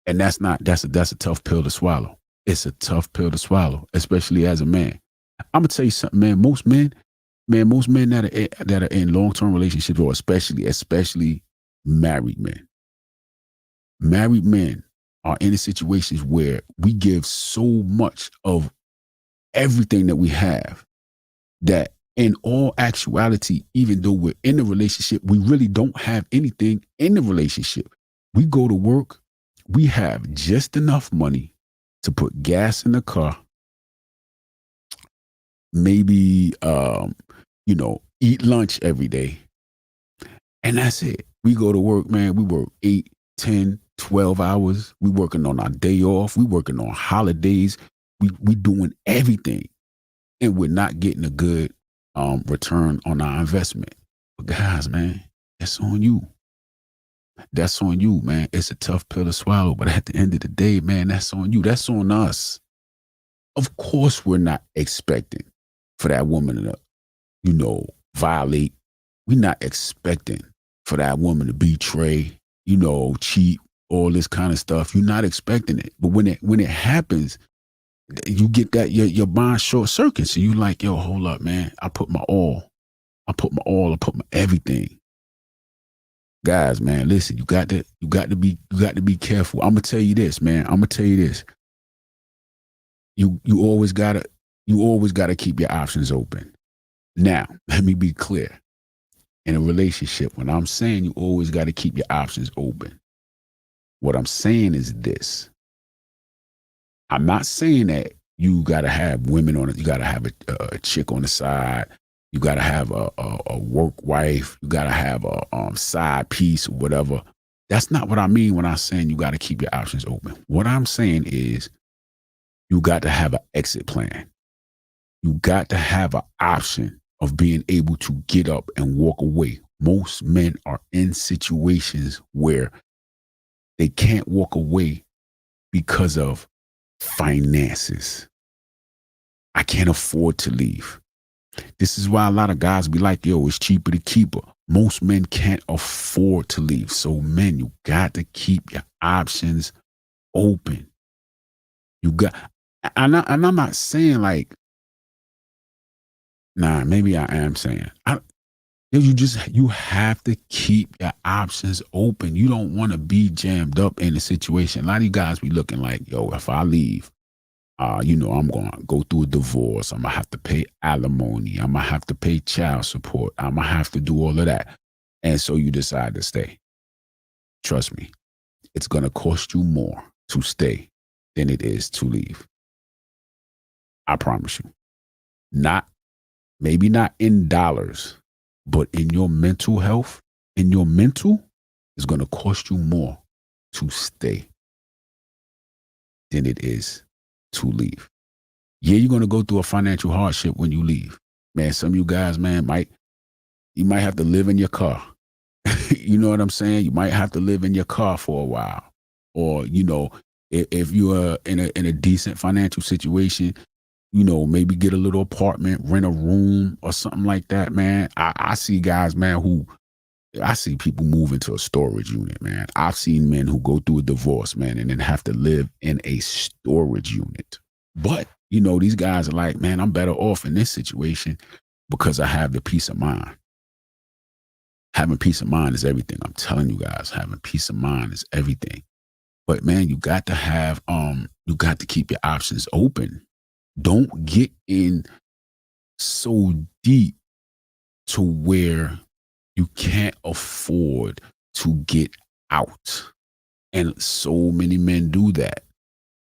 And that's a tough pill to swallow. It's a tough pill to swallow, especially as a man. I'm gonna tell you something, man. Most men that are in long-term relationships, or especially married men. Married men are in situations where we give so much of everything that we have that in all actuality, even though we're in a relationship, we really don't have anything in the relationship. We go to work, we have just enough money to put gas in the car, maybe eat lunch every day, and that's it. We go to work, man. We work 8, 10, 12 hours. We working on our day off. We working on holidays. We doing everything, and we're not getting a good return on our investment. But guys, man, that's on you. That's on you, man. It's a tough pill to swallow, but at the end of the day, man, that's on you. That's on us. Of course, we're not expecting for that woman to, violate. We're not expecting for that woman to betray, cheat, all this kind of stuff. You're not expecting it. But when it happens, you get that your mind short circuit. So you like, yo, hold up, man. I put my all. I put my everything. Guys, man, listen, you got to be careful. I'm gonna tell you this, man. I'm gonna tell you this. You always gotta keep your options open. Now, let me be clear. In a relationship, when I'm saying you always got to keep your options open, what I'm saying is this. I'm not saying that you got to have women on it. You got to have a chick on the side. You got to have a work wife. You got to have a side piece or whatever. That's not what I mean when I'm saying you got to keep your options open. What I'm saying is you got to have an exit plan. You got to have an option of being able to get up and walk away. Most men are in situations where they can't walk away because of finances. I can't afford to leave. This is why a lot of guys be like, yo, it's cheaper to keep her. Most men can't afford to leave. So men, you got to keep your options open. You got, and I'm not saying like, nah, maybe I am saying, you have to keep your options open. You don't want to be jammed up in a situation. A lot of you guys be looking like, yo, if I leave, I'm going to go through a divorce. I'm going to have to pay alimony. I'm going to have to pay child support. I'm going to have to do all of that. And so you decide to stay. Trust me, it's going to cost you more to stay than it is to leave. I promise you. Maybe not in dollars, but in your mental health, in your mental, it's going to cost you more to stay than it is to leave. Yeah, you're going to go through a financial hardship when you leave. Man, some of you guys, man, you might have to live in your car. You know what I'm saying? You might have to live in your car for a while. Or, if you are in a decent financial situation, maybe get a little apartment, rent a room or something like that, man. I see guys, man, who I see people move into a storage unit, man. I've seen men who go through a divorce, man, and then have to live in a storage unit. But, these guys are like, man, I'm better off in this situation because I have the peace of mind. Having peace of mind is everything. I'm telling you guys, having peace of mind is everything. But man, you got to keep your options open. Don't get in so deep to where you can't afford to get out. And so many men do that.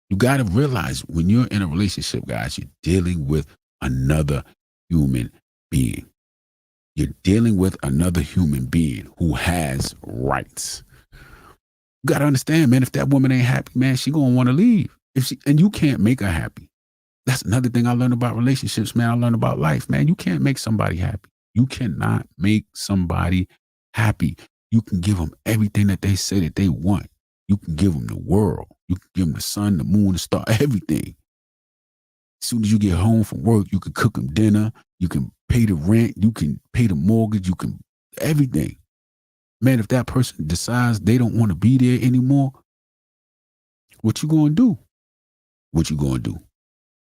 You got to realize when you're in a relationship, guys, you're dealing with another human being. You're dealing with another human being who has rights. You got to understand, man, if that woman ain't happy, man, she going to want to leave. And you can't make her happy. That's another thing I learned about relationships, man. I learned about life, man. You can't make somebody happy. You cannot make somebody happy. You can give them everything that they say that they want. You can give them the world. You can give them the sun, the moon, the star, everything. As soon as you get home from work, you can cook them dinner. You can pay the rent. You can pay the mortgage. You can everything. Man, if that person decides they don't want to be there anymore, what you going to do? What you going to do?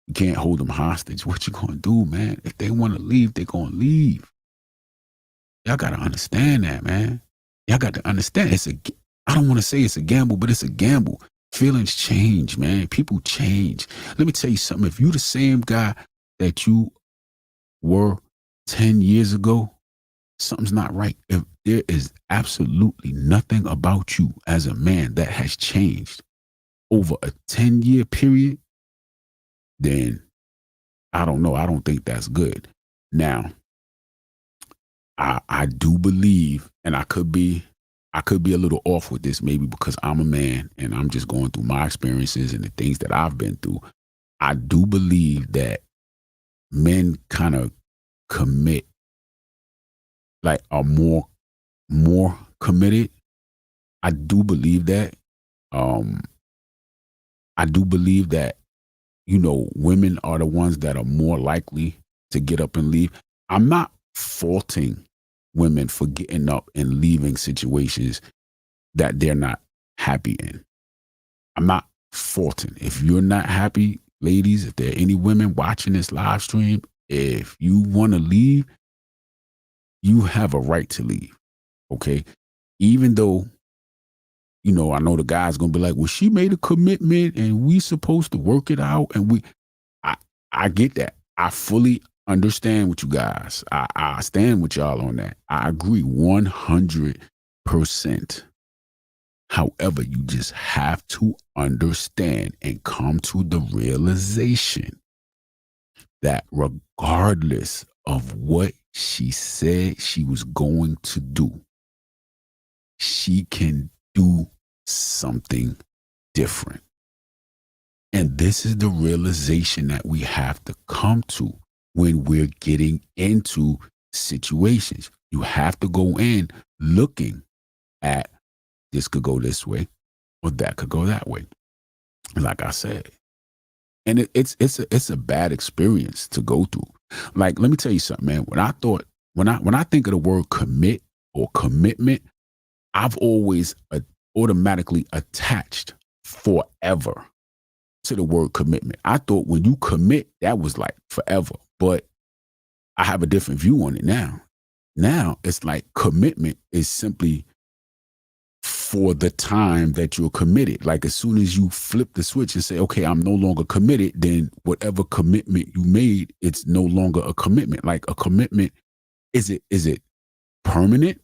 You can't hold them hostage. What you going to do, man? If they want to leave, they going to leave. Y'all got to understand that, man. Y'all got to understand. I don't want to say it's a gamble, but it's a gamble. Feelings change, man. People change. Let me tell you something. If you the same guy that you were 10 years ago, something's not right. If there is absolutely nothing about you as a man that has changed over a 10-year period, then I don't know. I don't think that's good. Now, I do believe, and I could be a little off with this, maybe because I'm a man and I'm just going through my experiences and the things that I've been through. I do believe that men kind of commit, like are more committed. I do believe that. I do believe that, women are the ones that are more likely to get up and leave. I'm not faulting women for getting up and leaving situations that they're not happy in. I'm not faulting. If you're not happy, ladies, if there are any women watching this live stream, if you want to leave, you have a right to leave. Okay. Even though, I know the guy's going to be like, well, she made a commitment and we supposed to work it out. And I get that. I fully understand with you guys. I stand with y'all on that. I agree 100%. However, you just have to understand and come to the realization that regardless of what she said she was going to do, she can do something different. And this is the realization that we have to come to when we're getting into situations. You have to go in looking at this could go this way or that could go that way. Like I said. And it's a bad experience to go through. Like, let me tell you something, man. When I think of the word commit or commitment, I've always automatically attached forever to the word commitment. I thought when you commit, that was like forever. But I have a different view on it now. Now it's like commitment is simply for the time that you're committed. Like as soon as you flip the switch and say, okay, I'm no longer committed, then whatever commitment you made, it's no longer a commitment. Like a commitment, is it permanent?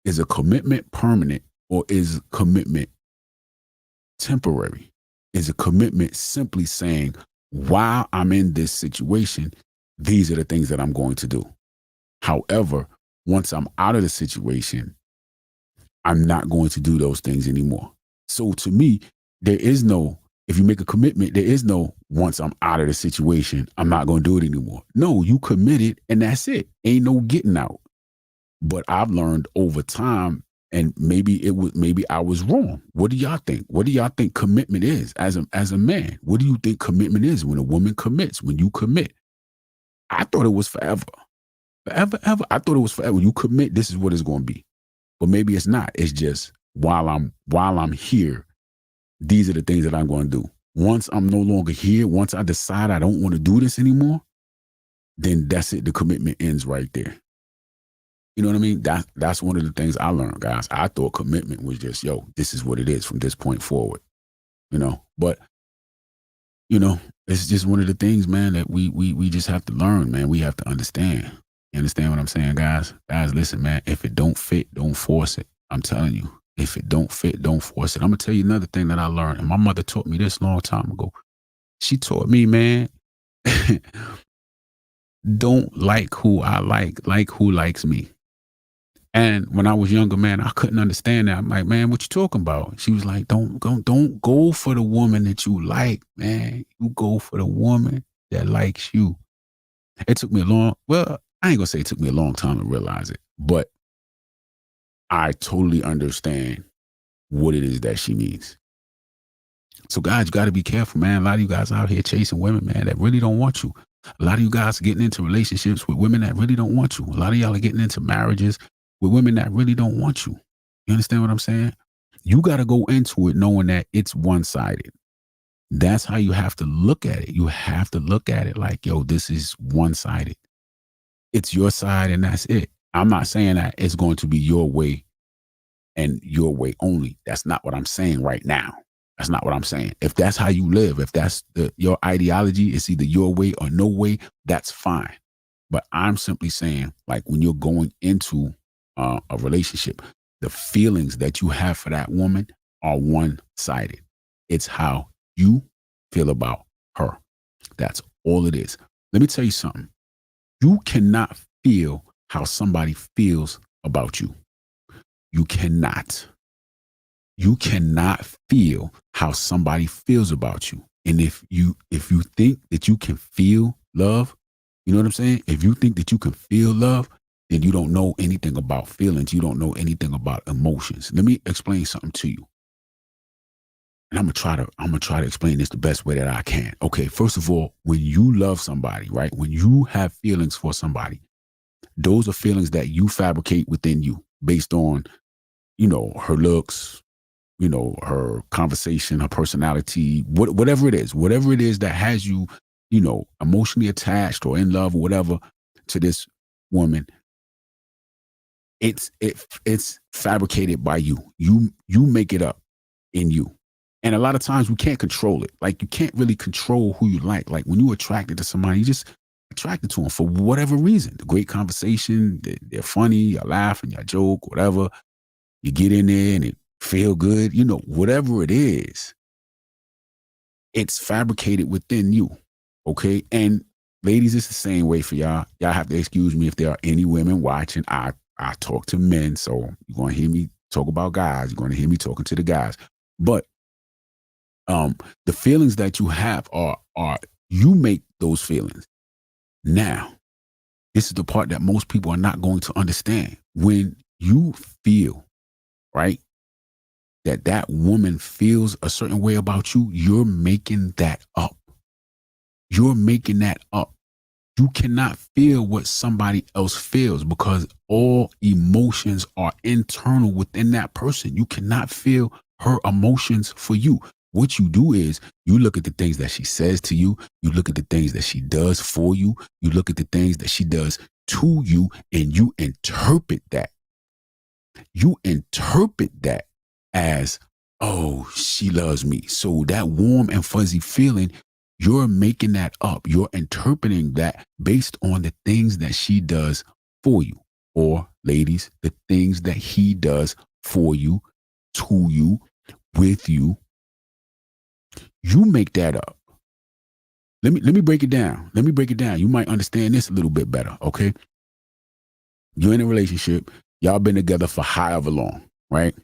Is a commitment permanent or is commitment temporary? Is a commitment simply saying, while I'm in this situation, these are the things that I'm going to do. However, once I'm out of the situation, I'm not going to do those things anymore. So to me, there is no, if you make a commitment, there is no, once I'm out of the situation, I'm not going to do it anymore. No, you committed and that's it. Ain't no getting out. But I've learned over time, and maybe I was wrong. What do y'all think? What do y'all think commitment is as a man? What do you think commitment is when a woman commits, when you commit? I thought it was forever. Forever, ever. I thought it was forever. When you commit, this is what it's going to be. But maybe it's not. It's just while I'm here, these are the things that I'm going to do. Once I'm no longer here, once I decide I don't want to do this anymore, then that's it. The commitment ends right there. You know what I mean? That's one of the things I learned, guys. I thought commitment was just, yo, this is what it is from this point forward. But it's just one of the things, man, that we just have to learn, man. We have to understand. You understand what I'm saying, guys? Guys, listen, man. If it don't fit, don't force it. I'm telling you. If it don't fit, don't force it. I'm gonna tell you another thing that I learned, and my mother taught me this a long time ago. She taught me, man, don't like who I like who likes me. And when I was younger, man, I couldn't understand that. I'm like, man, what you talking about? She was like, don't go for the woman that you like, man. You go for the woman that likes you. It took me I ain't gonna say it took me a long time to realize it, but I totally understand what it is that she means. So guys, you got to be careful, man. A lot of you guys out here chasing women, man, that really don't want you. A lot of you guys are getting into relationships with women that really don't want you. A lot of y'all are getting into marriages with women that really don't want you. You understand what I'm saying? You got to go into it knowing that it's one-sided. That's how you have to look at it. You have to look at it like, yo, this is one-sided. It's your side and that's it. I'm not saying that it's going to be your way and your way only. That's not what I'm saying right now. That's not what I'm saying. If that's how you live, if that's your ideology, it's either your way or no way, that's fine. But I'm simply saying, like, when you're going into a relationship, the feelings that you have for that woman are one-sided. It's how you feel about her. That's all it is. Let me tell you something. You cannot feel how somebody feels about you. You cannot. You cannot feel how somebody feels about you. And if you think that you can feel love, you know what I'm saying? If you think that you can feel love, then you don't know anything about feelings. You don't know anything about emotions. Let me explain something to you. And I'm gonna try to explain this the best way that I can. Okay, first of all, when you love somebody, right? When you have feelings for somebody, those are feelings that you fabricate within you based on, her looks, her conversation, her personality, whatever it is that has you, emotionally attached or in love or whatever to this woman. It's fabricated by you. You make it up in you. And a lot of times we can't control it. Like, you can't really control who you like. Like, when you're attracted to somebody, you just attracted to them for whatever reason. The great conversation, they're funny, you laugh and you joke, whatever. You get in there and it feel good, whatever it is, it's fabricated within you. Okay. And ladies, it's the same way for y'all. Y'all have to excuse me if there are any women watching. I talk to men, so you're going to hear me talk about guys. You're going to hear me talking to the guys. But the feelings that you have are you make those feelings. Now, this is the part that most people are not going to understand. When you feel, right, that woman feels a certain way about you, you're making that up. You're making that up. You cannot feel what somebody else feels because all emotions are internal within that person. You cannot feel her emotions for you. What you do is you look at the things that she says to you. You look at the things that she does for you. You look at the things that she does to you, and you interpret that. You interpret that as, oh, she loves me. So that warm and fuzzy feeling, you're making that up. You're interpreting that based on the things that she does for you. Or, ladies, the things that he does for you, to you, with you. You make that up. Let me break it down. You might understand this a little bit better, okay? You're in a relationship. Y'all been together for however long, right?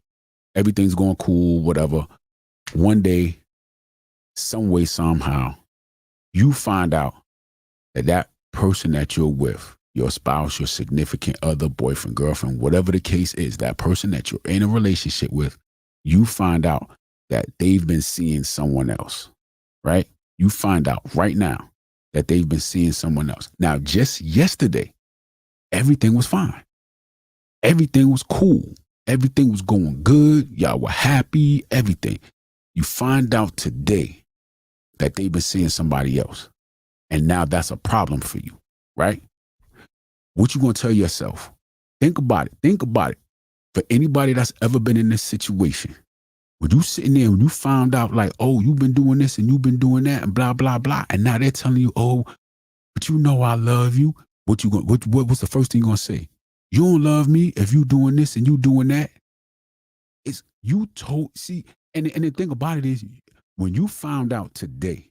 Everything's going cool, whatever. One day, some way, somehow, you find out that person that you're with, your spouse, your significant other, boyfriend, girlfriend, whatever the case is, that person that you're in a relationship with, you find out that they've been seeing someone else, right? You find out right now that they've been seeing someone else. Now, just yesterday, everything was fine. Everything was cool. Everything was going good. Y'all were happy, everything. You find out today that they've been seeing somebody else. And now that's a problem for you, right? What you gonna tell yourself? Think about it. Think about it. For anybody that's ever been in this situation, when you sitting there, when you found out like, oh, you've been doing this and you've been doing that and blah, blah, blah. And now they're telling you, oh, but you know I love you. What's the first thing you're gonna say? You don't love me if you doing this and you doing that. It's you told, see, and the thing about it is when you found out today,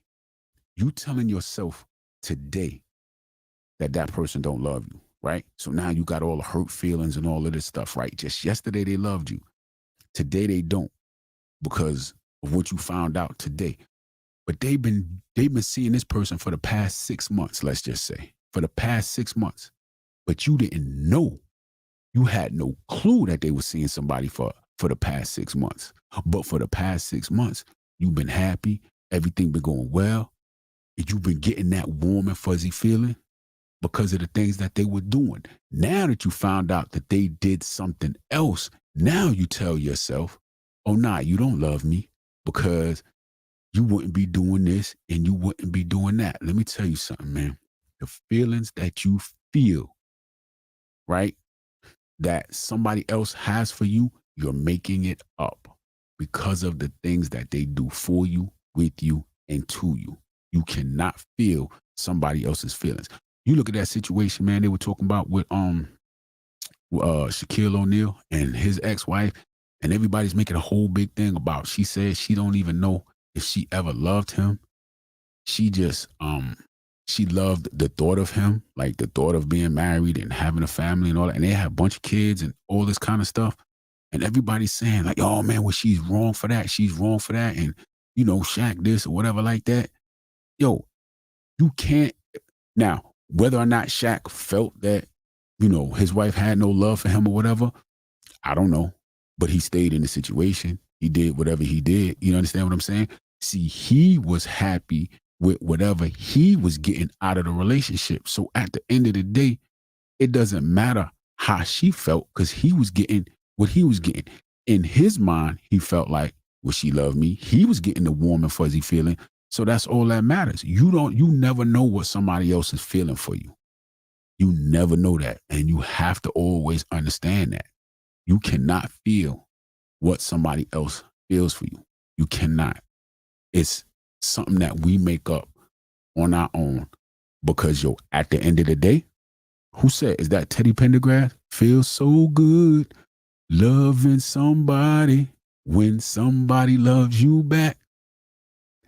you telling yourself today that person don't love you, right? So now you got all the hurt feelings and all of this stuff, right? Just yesterday they loved you. Today they don't because of what you found out today. But they've been seeing this person for the past 6 months, let's just say, for the past 6 months. But you didn't know. You had no clue that they were seeing somebody for the past 6 months. But for the past 6 months, you've been happy, everything been going well, and you've been getting that warm and fuzzy feeling because of the things that they were doing. Now that you found out that they did something else, now you tell yourself, oh, nah, you don't love me because you wouldn't be doing this and you wouldn't be doing that. Let me tell you something, man. The feelings that you feel, right, that somebody else has for you, you're making it up because of the things that they do for you, with you, and to you. You cannot feel somebody else's feelings. You look at that situation, man, they were talking about with Shaquille O'Neal and his ex-wife, and everybody's making a whole big thing about, she said she don't even know if she ever loved him. She just she loved the thought of him, like the thought of being married and having a family and all that. And they have a bunch of kids and all this kind of stuff. And everybody's saying like, oh man, well, she's wrong for that. She's wrong for that. And, you know, Shaq this or whatever like that. Yo, you can't. Now, whether or not Shaq felt that, you know, his wife had no love for him or whatever, I don't know. But he stayed in the situation. He did whatever he did. You understand what I'm saying? See, he was happy with whatever he was getting out of the relationship. So at the end of the day, it doesn't matter how she felt because he was getting what he was getting. In his mind, he felt like, well, she loved me. He was getting the warm and fuzzy feeling. So that's all that matters. You never know what somebody else is feeling for you. You never know that. And you have to always understand that. You cannot feel what somebody else feels for you. You cannot. It's something that we make up on our own because, yo, at the end of the day, who said, is that Teddy Pendergrass? Feels so good loving somebody when somebody loves you back.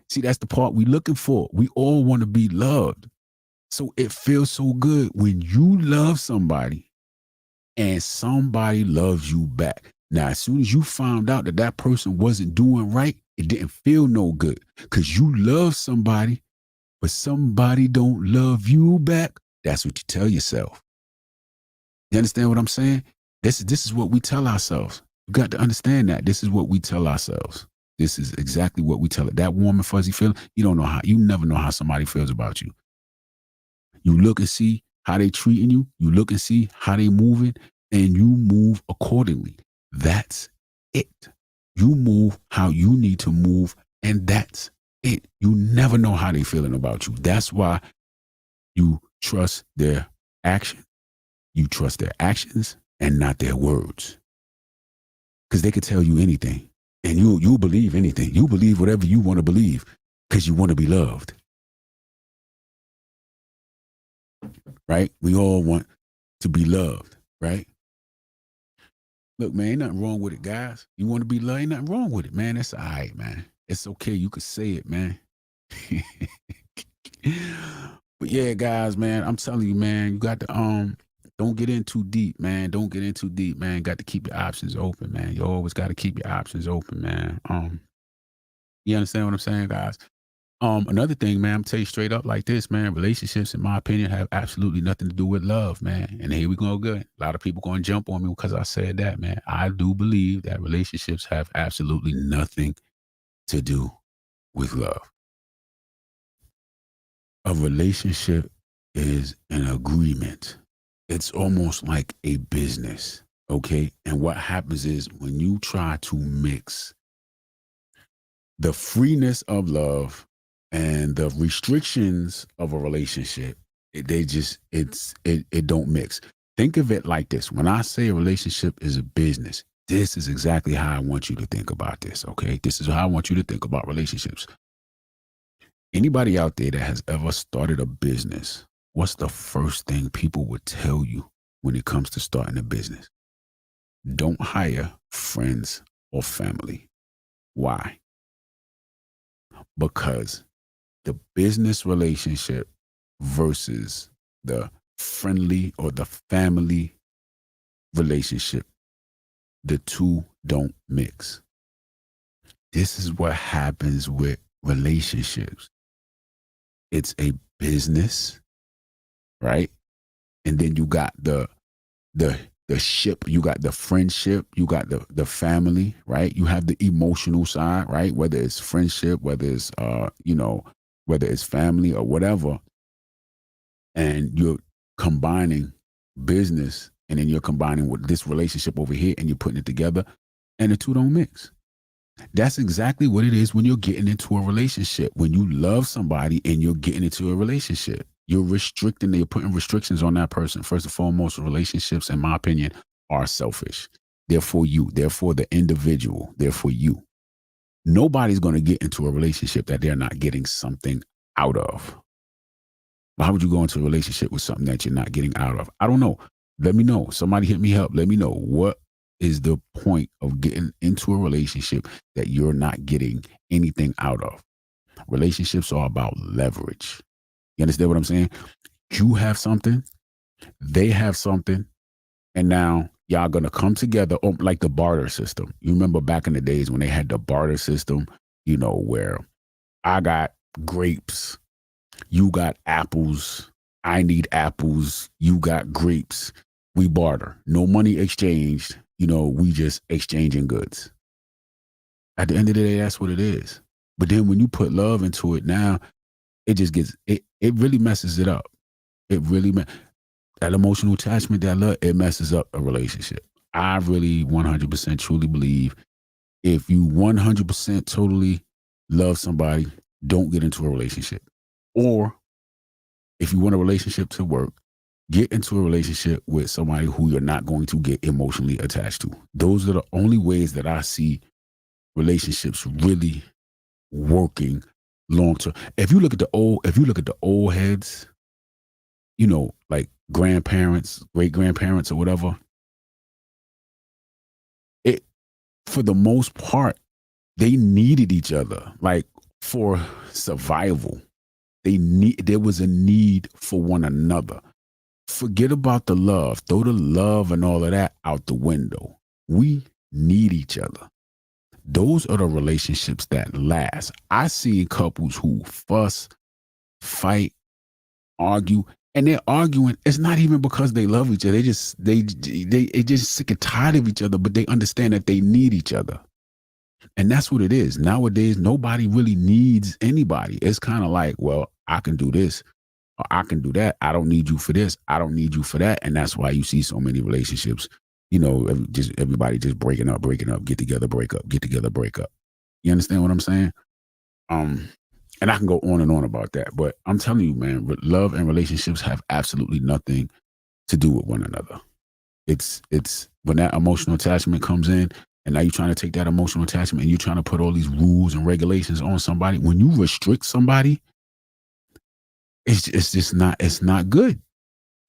See, that's the part we looking for. We all want to be loved. So it feels so good when you love somebody and somebody loves you back. Now, as soon as you found out that that person wasn't doing right, it didn't feel no good because you love somebody, but somebody don't love you back. That's what you tell yourself. You understand what I'm saying? This is what we tell ourselves. You got to understand that. This is what we tell ourselves. This is exactly what we tell it. That warm and fuzzy feeling, you never know how somebody feels about you. You look and see how they treating you. You look and see how they moving, and you move accordingly. That's it. You move how you need to move, and that's it. You never know how they feeling about you. That's why you trust their action. You trust their actions and not their words. Because they could tell you anything, and you believe anything. You believe whatever you want to believe because you want to be loved. Right? We all want to be loved, right? Look, man, ain't nothing wrong with it, guys. You want to be loved, ain't nothing wrong with it, man. That's all right, man. It's okay. You could say it, man. But yeah, guys, man, I'm telling you, man, you got to don't get in too deep, man. Don't get in too deep, man. Got to keep your options open, man. You always got to keep your options open, man. You understand what I'm saying, guys? Another thing, man, I'm tell you straight up like this, man. Relationships, in my opinion, have absolutely nothing to do with love, man. And here we go again. A lot of people going to jump on me because I said that, man. I do believe that relationships have absolutely nothing to do with love. A relationship is an agreement. It's almost like a business. Okay. And what happens is when you try to mix the freeness of love and the restrictions of a relationship, it don't mix. Think of it like this. When I say a relationship is a business, this is exactly how I want you to think about this. Okay. This is how I want you to think about relationships. Anybody out there that has ever started a business, what's the first thing people would tell you when it comes to starting a business? Don't hire friends or family. Why? Because the business relationship versus the friendly or the family relationship, the two don't mix. This is what happens with relationships. It's a business, right? And then you got the ship, you got the friendship, you got the family, right? You have the emotional side, right? Whether it's friendship, whether it's whether it's family or whatever, and you're combining business and then you're combining with this relationship over here and you're putting it together and the two don't mix. That's exactly what it is when you're getting into a relationship. When you love somebody and you're getting into a relationship, you're putting restrictions on that person. First and foremost, relationships, in my opinion, are selfish. They're for you. They're for the individual. They're for you. Nobody's going to get into a relationship that they're not getting something out of. Why would you go into a relationship with something that you're not getting out of? I don't know. Let me know. Somebody hit me up. Let me know. What is the point of getting into a relationship that you're not getting anything out of? Relationships are about leverage. You understand what I'm saying? You have something, they have something, and now y'all gonna come together, like the barter system. You remember back in the days when they had the barter system, where I got grapes, you got apples, I need apples, you got grapes. We barter. No money exchanged. We just exchanging goods. At the end of the day, that's what it is. But then when you put love into it, now it just gets it really messes it up. It really that emotional attachment, that love, it messes up a relationship. I really 100% truly believe if you 100% totally love somebody, don't get into a relationship. Or if you want a relationship to work, get into a relationship with somebody who you're not going to get emotionally attached to. Those are the only ways that I see relationships really working long term. If you look at the old heads, like grandparents, great grandparents, or whatever, it for the most part, they needed each other, like for survival. There was a need for one another. Forget about the love. Throw the love and all of that out the window. We need each other. Those are the relationships that last. I see couples who fuss, fight, argue, and they're arguing. It's not even because they love each other. They just sick and tired of each other, but they understand that they need each other. And that's what it is. Nowadays, nobody really needs anybody. It's kind of like, well, I can do this or I can do that. I don't need you for this. I don't need you for that. And that's why you see so many relationships, just everybody just breaking up, get together, break up, get together, break up. You understand what I'm saying? And I can go on and on about that. But I'm telling you, man, love and relationships have absolutely nothing to do with one another. It's when that emotional attachment comes in, and now you're trying to take that emotional attachment and you're trying to put all these rules and regulations on somebody. When you restrict somebody, it's not good.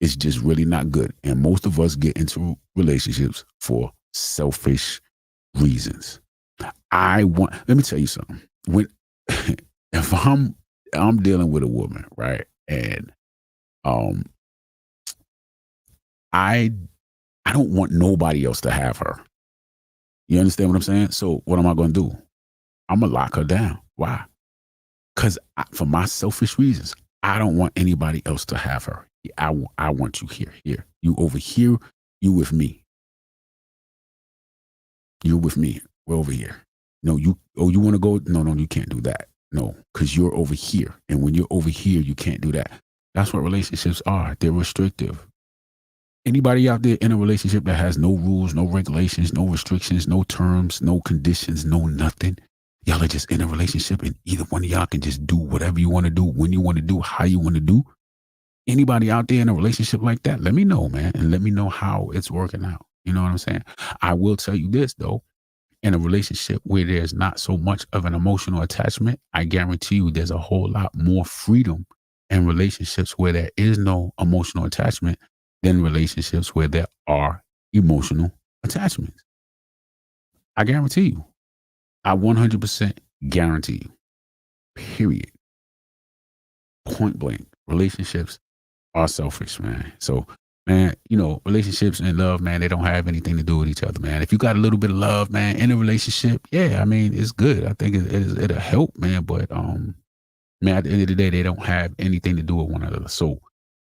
It's just really not good. And most of us get into relationships for selfish reasons. Let me tell you something. When if I'm dealing with a woman, right? And I don't want nobody else to have her. You understand what I'm saying? So what am I going to do? I'm going to lock her down. Why? Because for my selfish reasons, I don't want anybody else to have her. I want you here. You over here, you with me. You're with me. We're over here. No, you want to go? No, you can't do that. No, because you're over here. And when you're over here, you can't do that. That's what relationships are. They're restrictive. Anybody out there in a relationship that has no rules, no regulations, no restrictions, no terms, no conditions, no nothing? Y'all are just in a relationship and either one of y'all can just do whatever you want to do, when you want to do, how you want to do. Anybody out there in a relationship like that, let me know, man, and let me know how it's working out. You know what I'm saying? I will tell you this, though. In a relationship where there's not so much of an emotional attachment, I guarantee you there's a whole lot more freedom in relationships where there is no emotional attachment than relationships where there are emotional attachments. I guarantee you. I 100% guarantee you. Period. Point blank. Relationships are selfish, man. So, man, relationships and love, man, they don't have anything to do with each other, man. If you got a little bit of love, man, in a relationship, yeah, I mean, it's good. I think it'll help, man. But, man, at the end of the day, they don't have anything to do with one another. So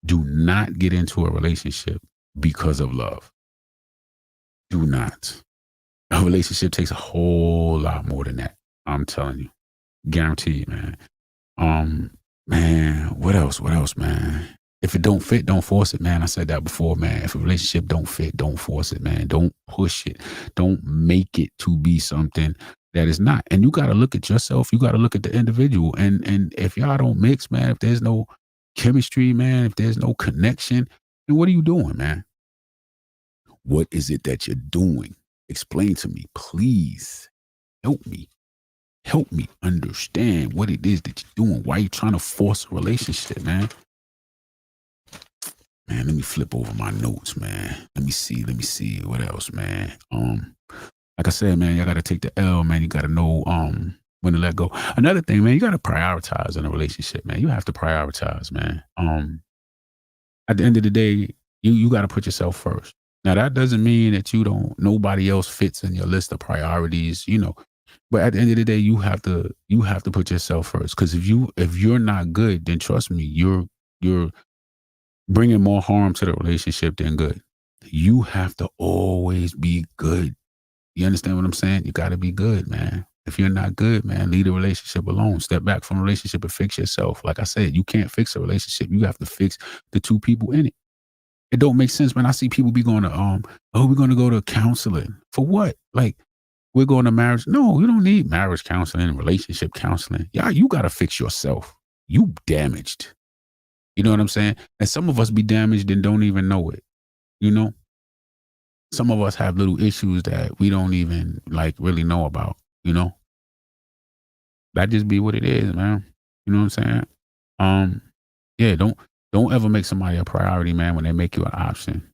do not get into a relationship because of love. Do not. A relationship takes a whole lot more than that. I'm telling you. Guaranteed, man. Man, what else? What else, man? If it don't fit, don't force it, man. I said that before, man. If a relationship don't fit, don't force it, man. Don't push it. Don't make it to be something that is not. And you got to look at yourself. You got to look at the individual. And if y'all don't mix, man, if there's no chemistry, man, if there's no connection, then what are you doing, man? What is it that you're doing? Explain to me, please. Help me. Help me understand what it is that you're doing. Why are you trying to force a relationship, man? Man, let me flip over my notes, man. Let me see. What else, man? Like I said, man, you gotta take the L, man. You gotta know when to let go. Another thing, man, you gotta prioritize in a relationship, man. You have to prioritize, man. At the end of the day, you gotta put yourself first. Now that doesn't mean that nobody else fits in your list of priorities, But at the end of the day, you have to put yourself first. Because if you're not good, then trust me, you're bringing more harm to the relationship than good. You have to always be good. You understand what I'm saying? You got to be good, man. If you're not good, man, leave the relationship alone. Step back from the relationship and fix yourself. Like I said, you can't fix a relationship. You have to fix the two people in it. It don't make sense, man. I see people be going to, we're going to go to counseling. For what? Like, we're going to marriage. No, you don't need marriage counseling, relationship counseling. Yeah, you got to fix yourself. You damaged. You know what I'm saying? And some of us be damaged and don't even know it. Some of us have little issues that we don't even really know about, That just be what it is, man. You know what I'm saying? Yeah, don't ever make somebody a priority, man, when they make you an option.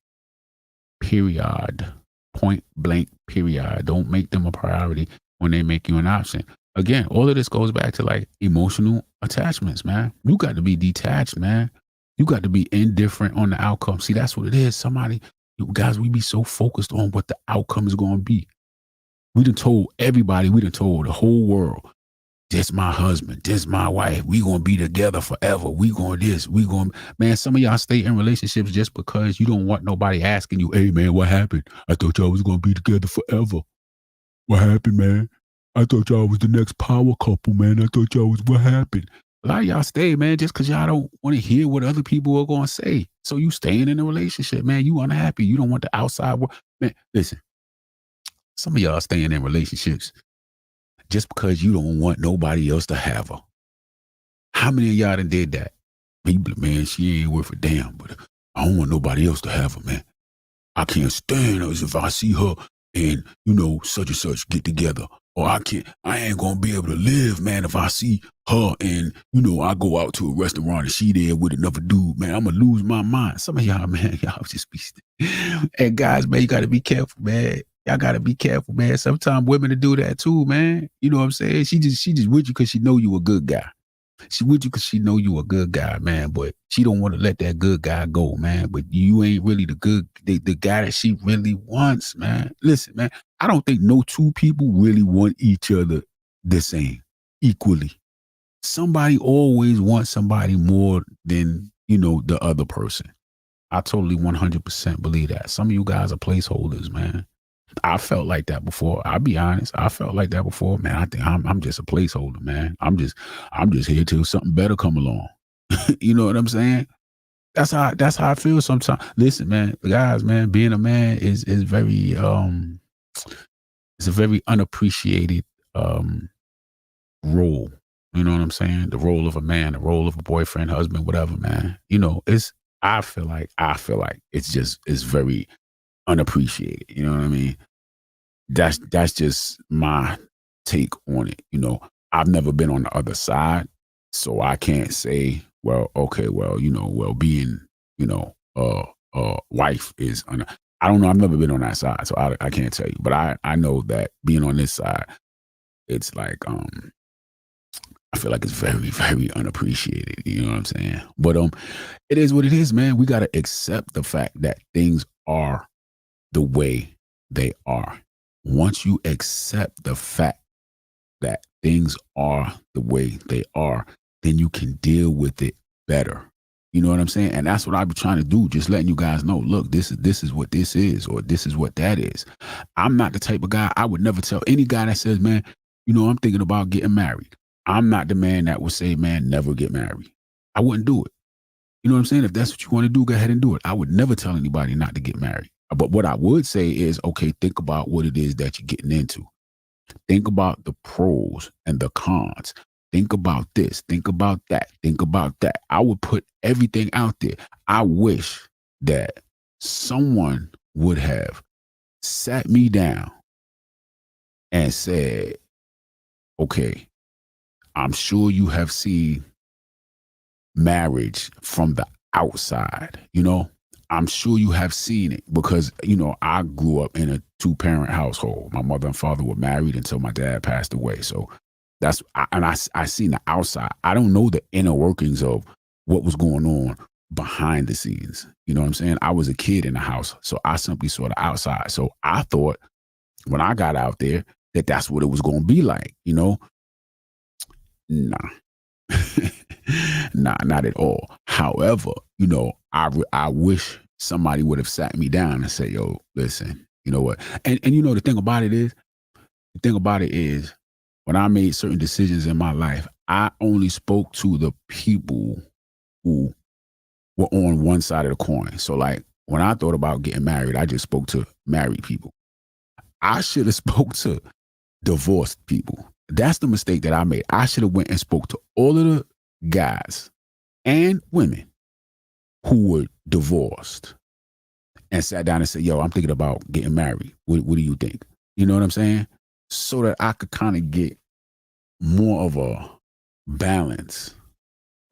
Period. Point blank, period. Don't make them a priority when they make you an option. Again, all of this goes back to emotional attachments, man. You got to be detached, man. You got to be indifferent on the outcome. See, that's what it is. Guys, we be so focused on what the outcome is going to be. We done told everybody, we done told the whole world, this my husband, this my wife. We going to be together forever. We going this, man, some of y'all stay in relationships just because you don't want nobody asking you, hey, man, what happened? I thought y'all was going to be together forever. What happened, man? I thought y'all was the next power couple, man. I thought y'all was, what happened? A lot of y'all stay, man, just because y'all don't want to hear what other people are going to say. So you staying in a relationship, man. You unhappy. You don't want the outside world. Man, listen, some of y'all staying in relationships just because you don't want nobody else to have her. How many of y'all done did that? People, man, she ain't worth a damn, but I don't want nobody else to have her, man. I can't stand her if I see her and, such and such get together. Or I ain't going to be able to live, man, if I see her and, I go out to a restaurant and she there with another dude, man, I'm going to lose my mind. Some of y'all, man, y'all just be, and guys, man, you got to be careful, man. Y'all got to be careful, man. Sometimes women to do that too, man. You know what I'm saying? She just with you because she know you a good guy. She with you because she know you a good guy, man. But she don't want to let that good guy go, man. But you ain't really the guy that she really wants, man. Listen, man, I don't think no two people really want each other the same, equally. Somebody always wants somebody more than, the other person. I totally 100% believe that. Some of you guys are placeholders, man. I felt like that before. I'll be honest. I felt like that before, man. I think I'm just a placeholder, man. I'm just here till something better come along. You know what I'm saying? That's how I feel sometimes. Listen, man, guys, man, being a man is very it's a very unappreciated um role. You know what I'm saying? The role of a man, the role of a boyfriend, husband, whatever, man. It's I feel like it's very unappreciated. You know what I mean? That's just my take on it. I've never been on the other side, so I can't say, well, okay, well, being, wife is. I don't know. I've never been on that side, so I can't tell you. But I know that being on this side, it's like I feel like it's very very unappreciated. You know what I'm saying? But it is what it is, man. We gotta accept the fact that things are the way they are. Once you accept the fact that things are the way they are, then you can deal with it better. You know what I'm saying? And that's what I be trying to do, just letting you guys know, look, this is what this is, or this is what that is. I'm not the type of guy, I would never tell any guy that says, man, I'm thinking about getting married. I'm not the man that would say, man, never get married. I wouldn't do it. You know what I'm saying? If that's what you want to do, go ahead and do it. I would never tell anybody not to get married. But what I would say is, okay, think about what it is that you're getting into. Think about the pros and the cons. Think about this. Think about that. Think about that. I would put everything out there. I wish that someone would have sat me down and said, okay, I'm sure you have seen marriage from the outside. I'm sure you have seen it because, I grew up in a two-parent household. My mother and father were married until my dad passed away. So I seen the outside. I don't know the inner workings of what was going on behind the scenes. You know what I'm saying? I was a kid in the house, so I simply saw the outside. So I thought when I got out there that that's what it was going to be like, Nah. Nah, not at all. However, I wish somebody would have sat me down and said, yo, listen, you know what? And the thing about it is when I made certain decisions in my life, I only spoke to the people who were on one side of the coin. So like when I thought about getting married, I just spoke to married people. I should have spoke to divorced people. That's the mistake that I made. I should have went and spoke to all of the guys and women who were divorced and sat down and said, yo, I'm thinking about getting married. What do you think? You know what I'm saying? So that I could kind of get more of a balance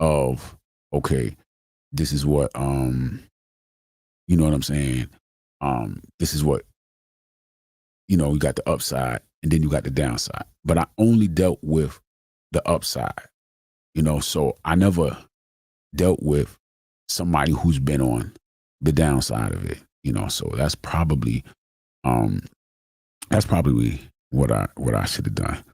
of, okay, this is what, you know what I'm saying? This is what, you got the upside and then you got the downside. But I only dealt with the upside, so I never dealt with somebody who's been on the downside of it, so um that's probably what I should have done.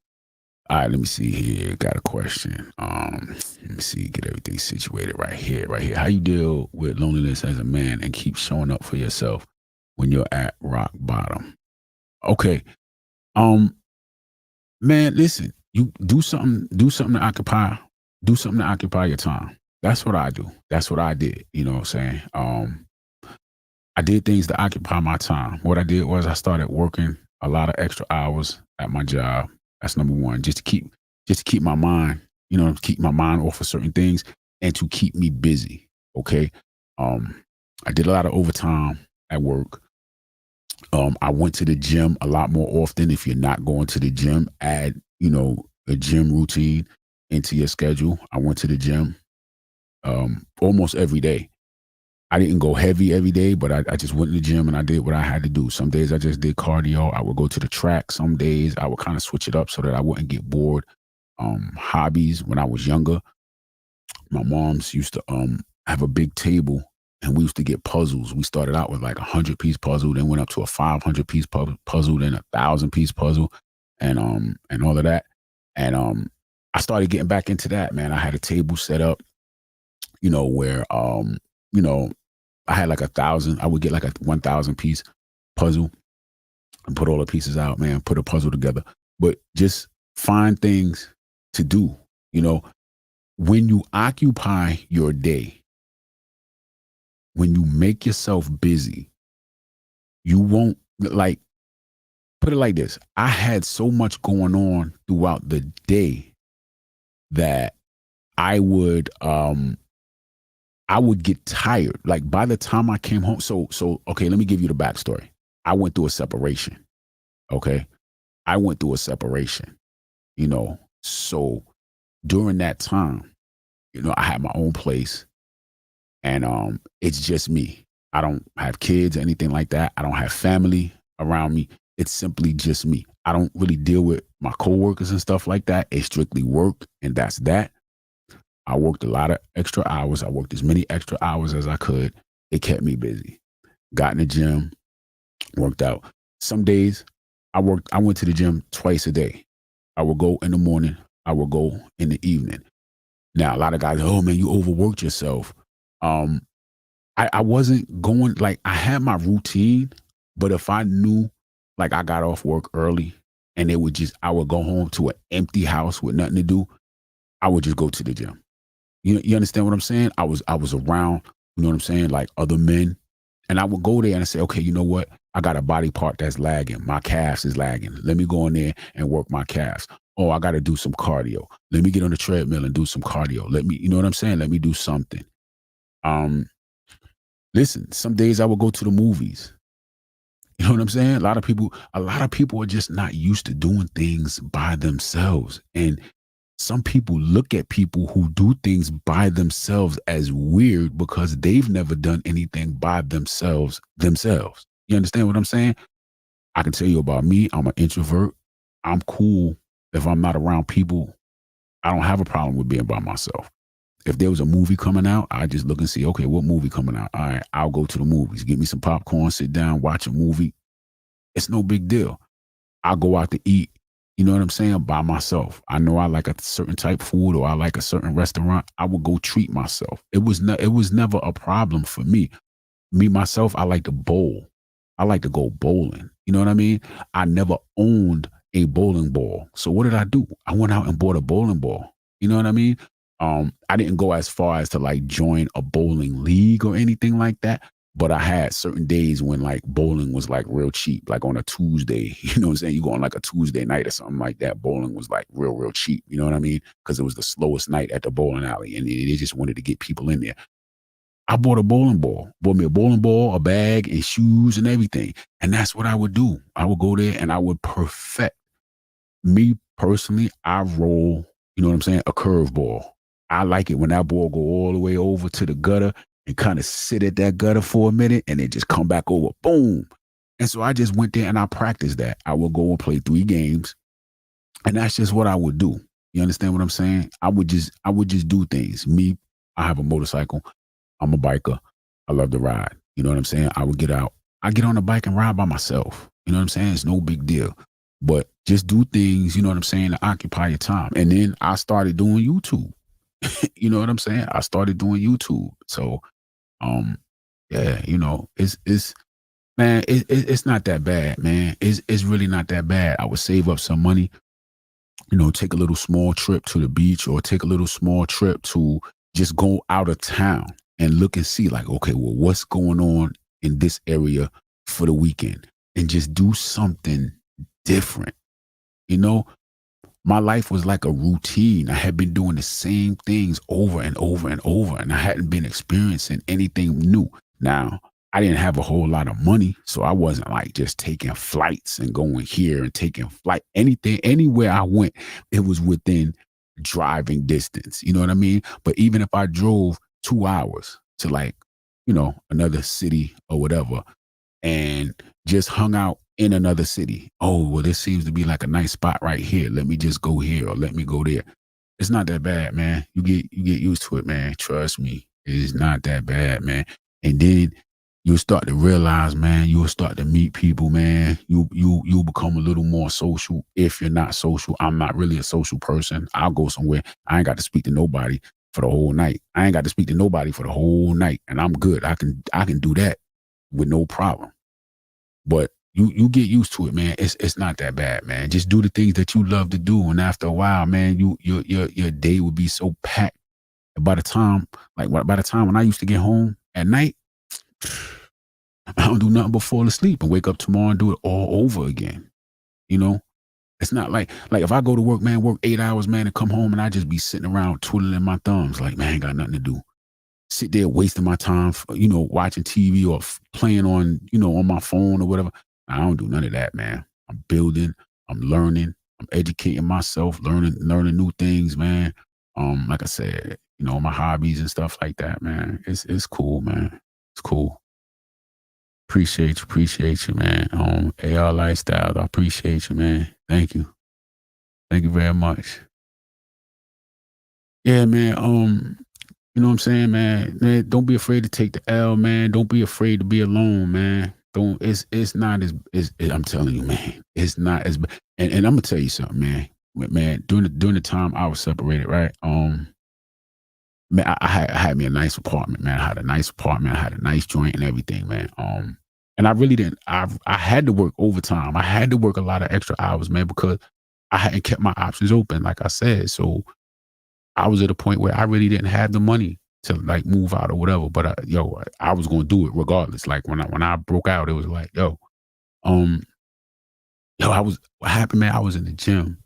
All right, let me see here. Got a question. Let me see, get everything situated right here, right here. How you deal with loneliness as a man and keep showing up for yourself when you're at rock bottom? Okay. Um, Man, listen, you do something to occupy your time. That's what I do. That's what I did. You know what I'm saying? I did things to occupy my time. What I did was I started working a lot of extra hours at my job. That's number one, just to keep my mind, keep my mind off of certain things and to keep me busy. Okay. Um, I did a lot of overtime at work. I went to the gym a lot more often. If you're not going to the gym, add, a gym routine into your schedule. I went to the gym almost every day. I didn't go heavy every day, but I just went to the gym and I did what I had to do. Some days I just did cardio. I would go to the track. Some days I would kind of switch it up so that I wouldn't get bored. Hobbies when I was younger, my mom's used to have a big table and we used to get puzzles. We started out with like 100-piece puzzle, then went up to a 500-piece puzzle, then 1,000-piece puzzle, and all of that. And I started getting back into that, man. I had a table set up, where you know, I had like 1,000. I would get like a 1,000-piece puzzle and put all the pieces out, man. Put a puzzle together, but just find things to do. When you occupy your day, when you make yourself busy, you won't, like, put it like this. I had so much going on throughout the day that I would get tired. Like by the time I came home, so okay, let me give you the backstory. I went through a separation. Okay. I went through a separation, you know. So during that time, you know, I had my own place, and it's just me. I don't have kids or anything like that. I don't have family around me. It's simply just me. I don't really deal with my coworkers and stuff like that. It's strictly work, and that's that. I worked a lot of extra hours. I worked as many extra hours as I could. It kept me busy. Got in the gym, worked out. Some days I went to the gym twice a day. I would go in the morning, I would go in the evening. Now a lot of guys, oh man, you overworked yourself. Um, I wasn't going, like, I had my routine, but if I knew, like, I got off work early and I would go home to an empty house with nothing to do, I would just go to the gym. You understand what I'm saying? I was around, you know what I'm saying, like other men. And I would go there and say, okay, you know what? I got a body part that's lagging. My calves is lagging. Let me go in there and work my calves. Oh, I got to do some cardio. Let me get on the treadmill and do some cardio. Let me, you know what I'm saying? Let me do something. Um, Listen, some days I would go to the movies. You know what I'm saying? A lot of people are just not used to doing things by themselves. And some people look at people who do things by themselves as weird because they've never done anything by themselves. You understand what I'm saying? I can tell you about me. I'm an introvert. I'm cool if I'm not around people. I don't have a problem with being by myself. If there was a movie coming out, I just look and see, okay, what movie coming out? All right, I'll go to the movies. Get me some popcorn, sit down, watch a movie. It's no big deal. I'll go out to eat, you know what I'm saying, by myself. I know I like a certain type of food or I like a certain restaurant. I would go treat myself. It was never a problem for me. Me, myself, I like to bowl. I like to go bowling. You know what I mean? I never owned a bowling ball. So what did I do? I went out and bought a bowling ball. You know what I mean? I didn't go as far as to like join a bowling league or anything like that. But I had certain days when like bowling was like real cheap, like on a Tuesday. You know what I'm saying? You go on like a Tuesday night or something like that. Bowling was like real cheap. You know what I mean? Because it was the slowest night at the bowling alley, and they just wanted to get people in there. I bought a bowling ball, bought me a bowling ball, a bag, and shoes and everything. And that's what I would do. I would go there and I would perfect. Me personally, I roll, you know what I'm saying, a curveball. I like it when that ball go all the way over to the gutter and kind of sit at that gutter for a minute and then just come back over, boom. And so I just went there and I practiced that. I would go and play 3 games, and that's just what I would do. You understand what I'm saying? I would just do things. Me, I have a motorcycle. I'm a biker. I love to ride. You know what I'm saying? I would get out. I get on the bike and ride by myself. You know what I'm saying? It's no big deal. But just do things, you know what I'm saying, to occupy your time. And then I started doing YouTube. You know what I'm saying? I started doing YouTube. So um yeah, you know, it's man, it's not that bad, man. It's really not that bad. I would save up some money, you know, take a little small trip to the beach or take a little small trip to just go out of town and look and see, like, okay, well, what's going on in this area for the weekend, and just do something different. You know, my life was like a routine. I had been doing the same things over and over and over, and I hadn't been experiencing anything new. Now, I didn't have a whole lot of money, so I wasn't like just taking flights and going here and taking flight. Anything, anywhere I went, it was within driving distance. You know what I mean? But even if I drove 2 hours to, like, you know, another city or whatever, and just hung out in another city. Oh, well, this seems to be like a nice spot right here. Let me just go here or let me go there. It's not that bad, man. You get used to it, man. Trust me. It's not that bad, man. And then you'll start to realize, man, you'll start to meet people, man. You'll become a little more social if you're not social. I'm not really a social person. I'll go somewhere. I ain't got to speak to nobody for the whole night. I ain't got to speak to nobody for the whole night. And I'm good. I can do that with no problem. But you get used to it, man. It's not that bad, man. Just do the things that you love to do, and after a while, man, your day will be so packed. By the time when I used to get home at night, I don't do nothing but fall asleep and wake up tomorrow and do it all over again. You know, it's not like if I go to work, man, work 8 hours, man, and come home and I just be sitting around twiddling my thumbs, like, man, I ain't got nothing to do. Sit there wasting my time, watching TV or playing on, on my phone or whatever. I don't do none of that, man. I'm building, I'm learning, I'm educating myself, learning new things, man. Like I said, my hobbies and stuff like that, man. It's cool, man. It's cool. Appreciate you, man. AR Lifestyle, I appreciate you, man. Thank you. Thank you very much. Yeah, man. You know what I'm saying, man? Man, don't be afraid to take the L, man. Don't be afraid to be alone, man. Don't it's not I'm telling you, man. It's not as and I'm gonna tell you something, man. Man, during the time I was separated, right? Man, I had me a nice apartment, man. I had a nice apartment, I had a nice joint and everything, man. And I really didn't I had to work overtime. I had to work a lot of extra hours, man, because I hadn't kept my options open, like I said. So I was at a point where I really didn't have the money to like move out or whatever. But I was gonna do it regardless. Like when I broke out, it was like, um, what happened, man? I was in the gym,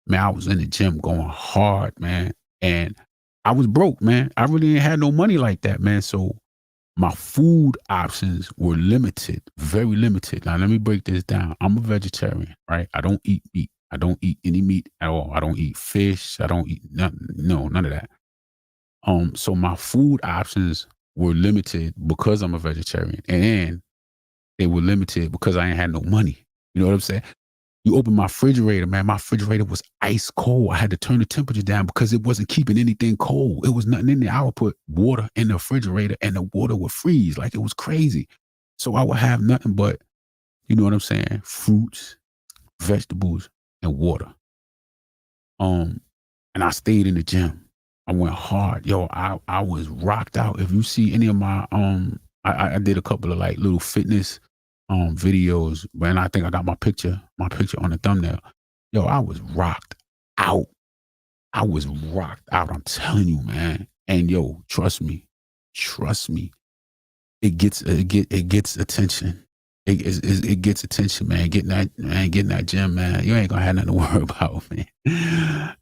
man. I was in the gym going hard, man, and I was broke, man. I really ain't had no money like that, man. So my food options were limited, very limited. Now let me break this down. I'm a vegetarian, right? I don't eat meat. I don't eat any meat at all. I don't eat fish. I don't eat nothing. No, none of that. So my food options were limited because I'm a vegetarian, and they were limited because I ain't had no money. You know what I'm saying? You open my refrigerator, man. My refrigerator was ice cold. I had to turn the temperature down because it wasn't keeping anything cold. It was nothing in there. I would put water in the refrigerator, and the water would freeze. Like it was crazy. So I would have nothing but, you know what I'm saying, fruits, vegetables, and water. Um, and I stayed in the gym. I went hard. Yo, I was rocked out. If you see any of my I did a couple of like little fitness videos, and I think I got my picture on the thumbnail. Yo, I was rocked out. I was rocked out. I'm telling you, man. And yo, trust me. It gets attention. It gets attention, man. Getting that gym, man. You ain't gonna have nothing to worry about, man.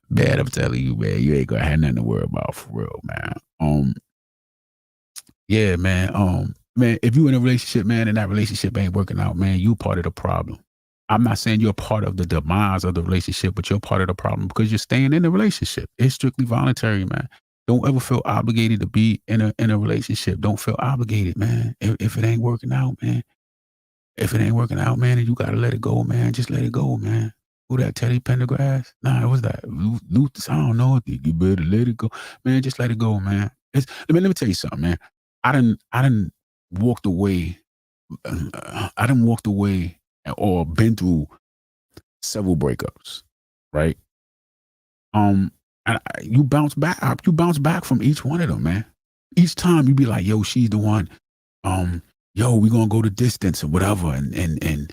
Man, I'm telling you, man. You ain't gonna have nothing to worry about for real, man. Yeah, man. Man, if you in a relationship, man, and that relationship ain't working out, man, you part of the problem. I'm not saying you're part of the demise of the relationship, but you're part of the problem because you're staying in the relationship. It's strictly voluntary, man. Don't ever feel obligated to be in a relationship. Don't feel obligated, man. If it ain't working out, man. If it ain't working out, man, and you gotta let it go, man, just let it go, man. Who that Teddy Pendergrass? Nah, it was that Luther. I don't know. I think you better let it go, man. Just let it go, man. Let me tell you something, man. I didn't walked away. I didn't walked away or been through several breakups, right? And you bounce back. You bounce back from each one of them, man. Each time you be like, "Yo, she's the one." Um, Yo, we gonna go the distance or whatever, and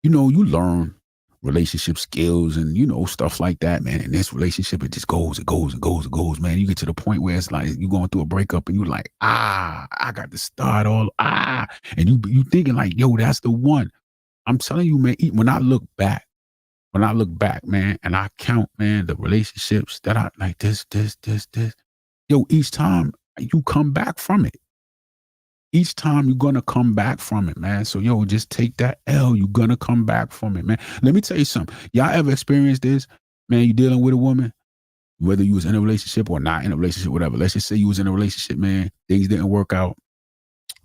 you learn relationship skills and stuff like that, man. In this relationship, it just goes, it goes, it goes, it goes, man. You get to the point where it's like you going through a breakup and you like, I got to start all, and you thinking like, yo, that's the one. I'm telling you, man. When I look back, man, and I count, man, the relationships that I like, this, yo, each time you come back from it. Each time you're gonna come back from it, man. So yo, just take that L. You're gonna come back from it, man. Let me tell you something. Y'all ever experienced this? Man, you dealing with a woman, whether you was in a relationship or not in a relationship, whatever. Let's just say you was in a relationship, man. Things didn't work out.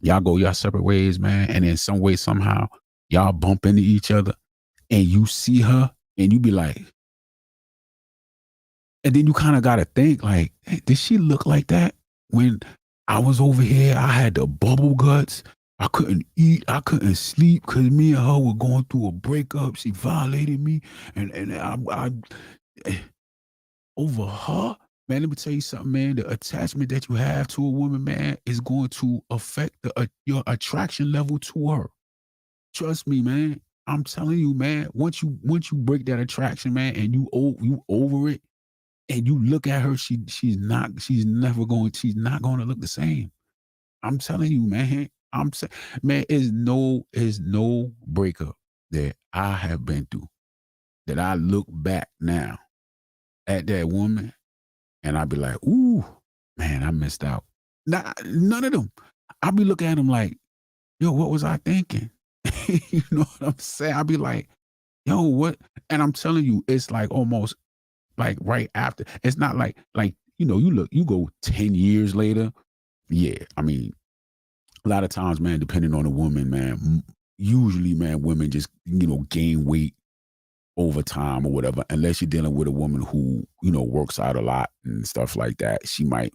Y'all go y'all separate ways, man. And in some way, somehow, y'all bump into each other and you see her and you be like, and then you kind of gotta think like, hey, did she look like that when I was over here? I had the bubble guts. I couldn't eat. I couldn't sleep because me and her were going through a breakup. She violated me, and I over her. Man, let me tell you something, man. The attachment that you have to a woman, man, is going to affect your attraction level to her. Trust me, man. I'm telling you, man. Once you break that attraction, man, and you over it, and you look at her, she's not going to look the same. I'm telling you, man. I'm saying, man, is no breakup that I have been through that I look back now at that woman and I be like, ooh, man, I missed out. Nah, none of them. I be looking at them like, yo, what was I thinking? You know what I'm saying? I be like, yo, what? And I'm telling you, it's like almost like right after. It's not like you go 10 years later. Yeah, I mean, a lot of times, man, depending on the woman, man, usually, man, women just gain weight over time or whatever. Unless you're dealing with a woman who works out a lot and stuff like that, she might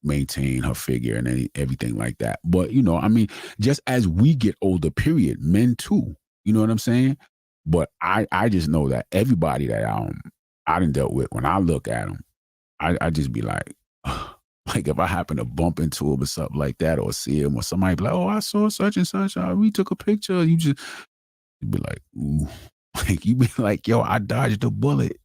maintain her figure and everything like that. But I mean, just as we get older, period, men too. You know what I'm saying? But I just know that everybody that I done dealt with, when I look at them, I just be like, like if I happen to bump into him or something like that, or see him, or somebody be like, oh, I saw such and such. We took a picture. You'd be like, ooh, like you be like, yo, I dodged a bullet.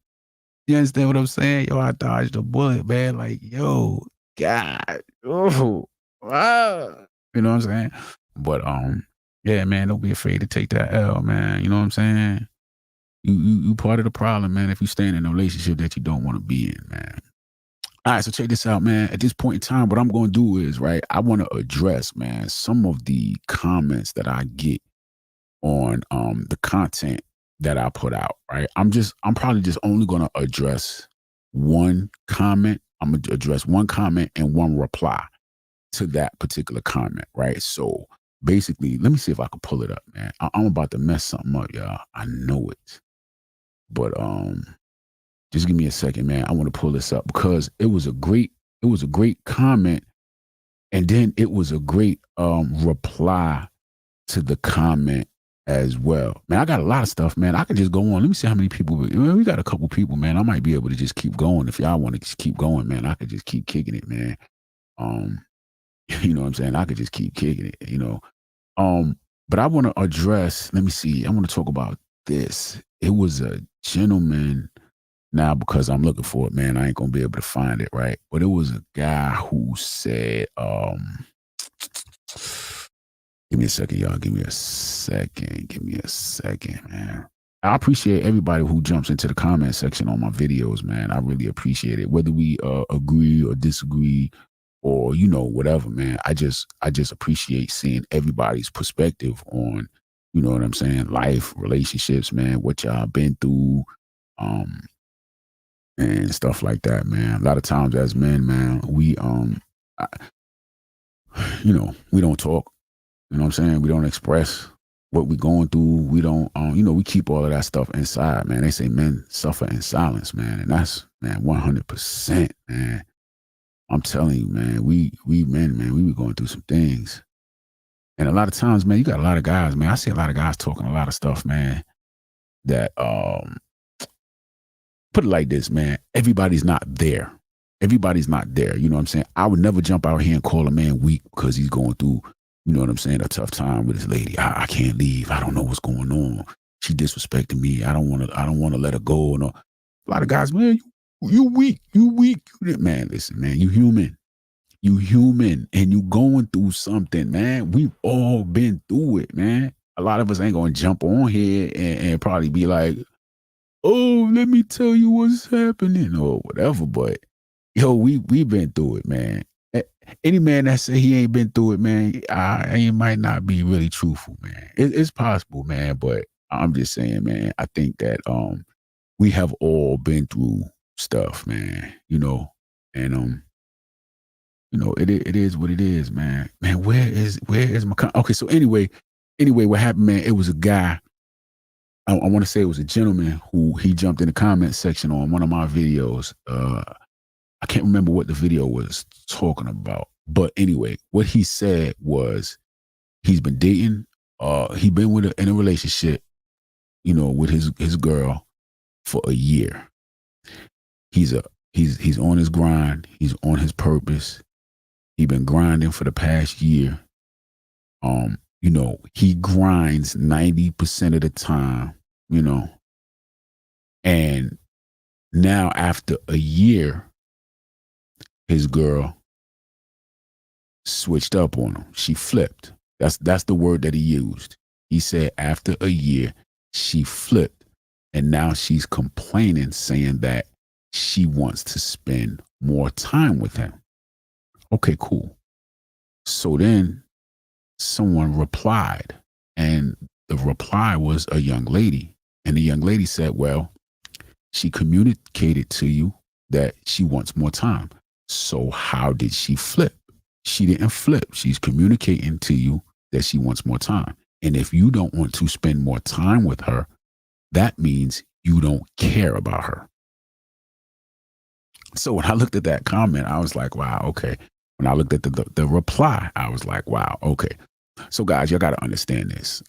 You understand what I'm saying? Yo, I dodged a bullet, man. Like, yo, God, oh, ah. You know what I'm saying? But yeah, man, don't be afraid to take that L, man. You know what I'm saying? You part of the problem, man. If you stay in a relationship that you don't want to be in, man. All right, so check this out, man. At this point in time, what I'm going to do is, right, I want to address, man, some of the comments that I get on the content that I put out, right? I'm probably just only going to address one comment. I'm going to address one comment and one reply to that particular comment, right? So basically, let me see if I can pull it up, man. I'm about to mess something up, y'all. I know it. But just give me a second, man. I want to pull this up because it was a great comment, and then it was a great reply to the comment as well. Man, I got a lot of stuff, man. I could just go on. Let me see how many people. We got a couple people, man. I might be able to just keep going. If y'all want to just keep going, man, I could just keep kicking it, man. You know what I'm saying? I could just keep kicking it, But I want to address, let me see. I want to talk about this. It was a gentleman. Now, because I'm looking for it, man, I ain't gonna be able to find it, right? But it was a guy who said, give me a second, y'all. Give me a second. Give me a second, man. I appreciate everybody who jumps into the comment section on my videos, man. I really appreciate it. Whether we agree or disagree or, whatever, man. I just appreciate seeing everybody's perspective on, you know what I'm saying, life, relationships, man, what y'all been through. And stuff like that, man. A lot of times as men, man, we I, we don't talk. You know what I'm saying? We don't express what we're going through. We don't we keep all of that stuff inside, man. They say men suffer in silence, man. And that's, man, 100%, man. I'm telling you, man, we men, man, we be going through some things. And a lot of times, man, you got a lot of guys, man. I see a lot of guys talking a lot of stuff, man, that put it like this, man. Everybody's not there. Everybody's not there. You know what I'm saying? I would never jump out here and call a man weak because he's going through, you know what I'm saying, a tough time with his lady. I can't leave. I don't know what's going on. She disrespected me. I don't want to let her go. And a lot of guys, man, you weak. You weak. Man, listen, man, you human. You human and you going through something, man. We've all been through it, man. A lot of us ain't going to jump on here and probably be like, oh, let me tell you what's happening or whatever. But yo, we've been through it, man. Any man that say he ain't been through it, man, he might not be really truthful, man. It's possible, man, but I'm just saying, man, I think that we have all been through stuff, man, and it is what it is, man. Man, where is my okay, so anyway, what happened, man, it was a guy. I want to say it was a gentleman who he jumped in the comment section on one of my videos. I can't remember what the video was talking about, but anyway, what he said was he's been dating. He been in a relationship, with his girl for a year. He's on his grind. He's on his purpose. He been grinding for the past year. He grinds 90% of the time, and now after a year, his girl switched up on him. She flipped. That's the word that he used. He said after a year, she flipped, and now she's complaining, saying that she wants to spend more time with him. Okay, cool. So then someone replied, and the reply was a young lady. And the young lady said, well, she communicated to you that she wants more time. So how did she flip? She didn't flip. She's communicating to you that she wants more time. And if you don't want to spend more time with her, that means you don't care about her. So when I looked at that comment, I was like, wow, okay. When I looked at the reply, I was like, wow, okay. So guys, y'all got to understand this.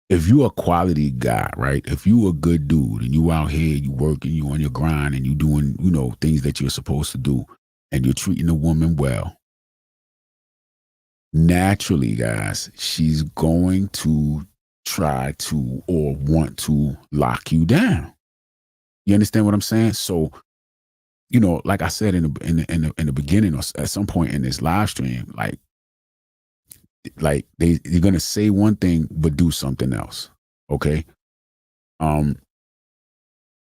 If you a quality guy, right? If you a good dude and you out here, you working, you on your grind and you doing, things that you're supposed to do and you're treating a woman well, naturally, guys, she's going to try to or want to lock you down. You understand what I'm saying? So, like I said in the beginning or at some point in this live stream, like you're gonna say one thing but do something else. Okay.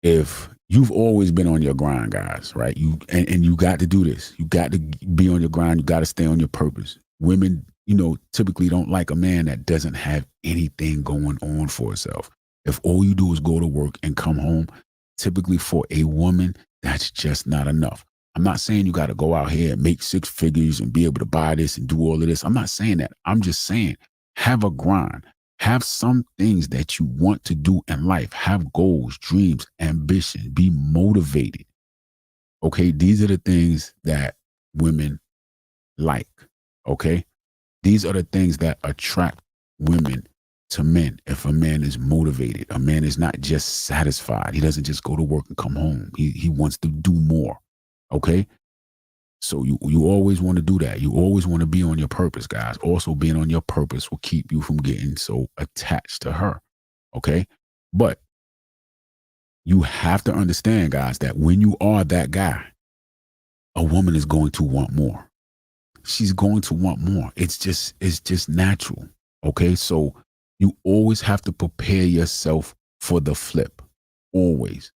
If you've always been on your grind, guys, right? And you got to do this. You got to be on your grind. You got to stay on your purpose. Women, typically don't like a man that doesn't have anything going on for herself. If all you do is go to work and come home, typically for a woman, that's just not enough. I'm not saying you got to go out here and make six figures and be able to buy this and do all of this. I'm not saying that. I'm just saying have a grind. Have some things that you want to do in life. Have goals, dreams, ambition. Be motivated. Okay, these are the things that women like. Okay, these are the things that attract women to men. If a man is motivated, a man is not just satisfied. He doesn't just go to work and come home. He wants to do more. Okay. So you always want to do that. You always want to be on your purpose, guys. Also, being on your purpose will keep you from getting so attached to her. Okay. But you have to understand, guys, that when you are that guy, a woman is going to want more. She's going to want more. It's just natural. Okay. So you always have to prepare yourself for the flip. Always.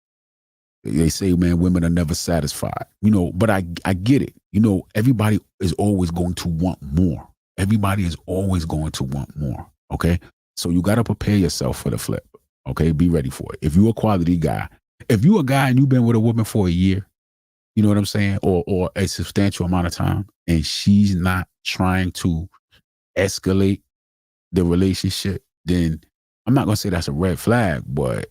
They say, man, women are never satisfied, but I get it. Everybody is always going to want more. Everybody is always going to want more. Okay. So you got to prepare yourself for the flip. Okay. Be ready for it. If you're a quality guy, if you're a guy and you've been with a woman for a year, you know what I'm saying? Or a substantial amount of time and she's not trying to escalate the relationship, then I'm not going to say that's a red flag, but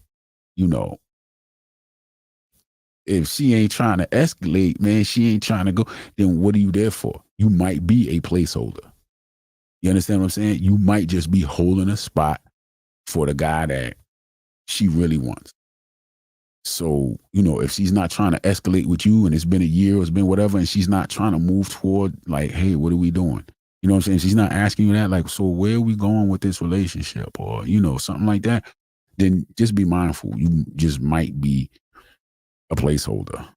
if she ain't trying to escalate, man, she ain't trying to go, then what are you there for? You might be a placeholder. You understand what I'm saying? You might just be holding a spot for the guy that she really wants. So, if she's not trying to escalate with you and it's been a year or it's been whatever, and she's not trying to move toward like, hey, what are we doing? You know what I'm saying? She's not asking you that, like, so where are we going with this relationship or, something like that. Then just be mindful. You just might be a placeholder,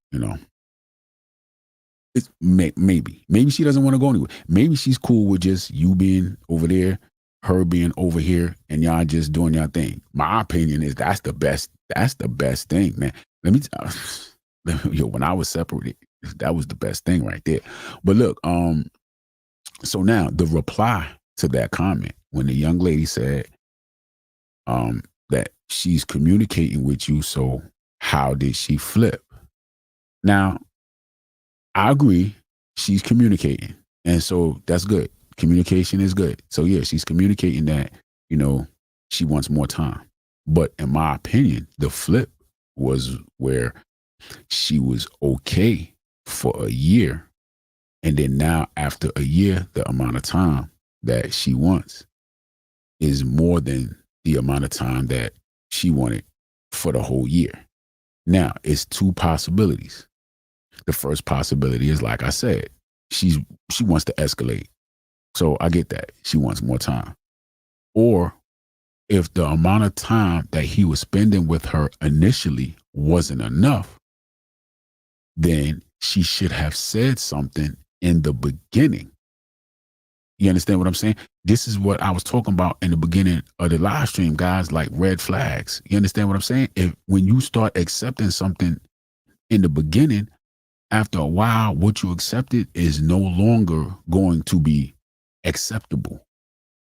It's maybe she doesn't want to go anywhere. Maybe she's cool with just you being over there, her being over here, and y'all just doing your thing. My opinion is that's the best thing, man. Let me yo, when I was separated, that was the best thing right there. But look, so now the reply to that comment when the young lady said that she's communicating with you, so how did she flip? Now, I agree. She's communicating. And so that's good. Communication is good. So yeah, she's communicating that, she wants more time. But in my opinion, the flip was where she was okay for a year. And then now after a year, the amount of time that she wants is more than the amount of time that she wanted for the whole year. Now, it's two possibilities. The first possibility is, like I said, she wants to escalate. So I get that. She wants more time. Or if the amount of time that he was spending with her initially wasn't enough, then she should have said something in the beginning. You understand what I'm saying? This is what I was talking about in the beginning of the live stream, guys, like red flags. You understand what I'm saying? When you start accepting something in the beginning, after a while, what you accepted is no longer going to be acceptable.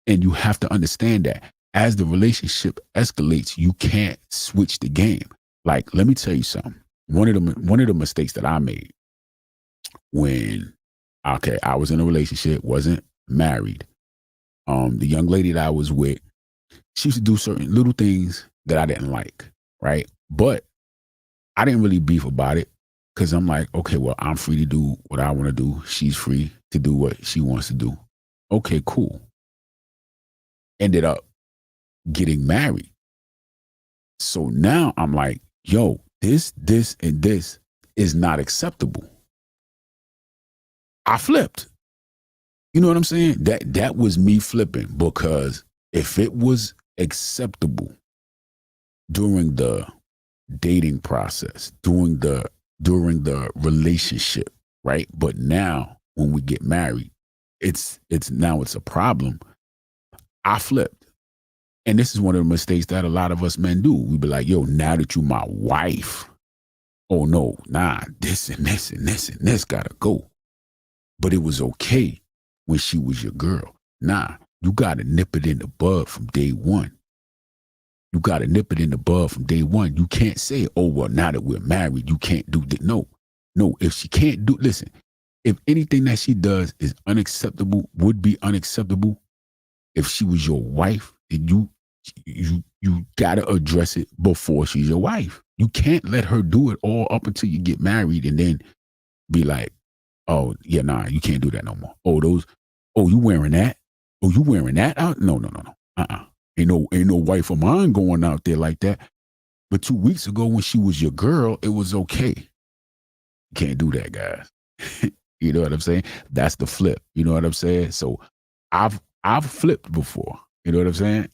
And you have to understand that as the relationship escalates, you can't switch the game. Like, let me tell you something. One of the mistakes that I made when, okay, I was in a relationship, wasn't married. The young lady that I was with, she used to do certain little things that I didn't like, right? But I didn't really beef about it because I'm like, okay, well, I'm free to do what I want to do. She's free to do what she wants to do. Okay, cool. Ended up getting married. So now I'm like, yo, this, and this is not acceptable. I flipped. You know what I'm saying? That was me flipping, because if it was acceptable during the dating process, during the relationship, right? But now when we get married, it's a problem. I flipped. And this is one of the mistakes that a lot of us men do. We be like, yo, now that you my wife, oh no, nah, this and this and this and this gotta go. But it was okay when she was your girl. Nah, you gotta nip it in the bud from day one. You gotta nip it in the bud from day one. You can't say, oh, well, now that we're married, you can't do that. No, if she can't do, listen, if anything that she does is unacceptable, would be unacceptable, if she was your wife, then you gotta address it before she's your wife. You can't let her do it all up until you get married and then be like, oh yeah, nah, you can't do that no more. Oh, you wearing that? Oh, you wearing that out? No. Ain't no wife of mine going out there like that. But 2 weeks ago when she was your girl, it was okay. You can't do that, guys. You know what I'm saying? That's the flip. You know what I'm saying? So I've flipped before. You know what I'm saying?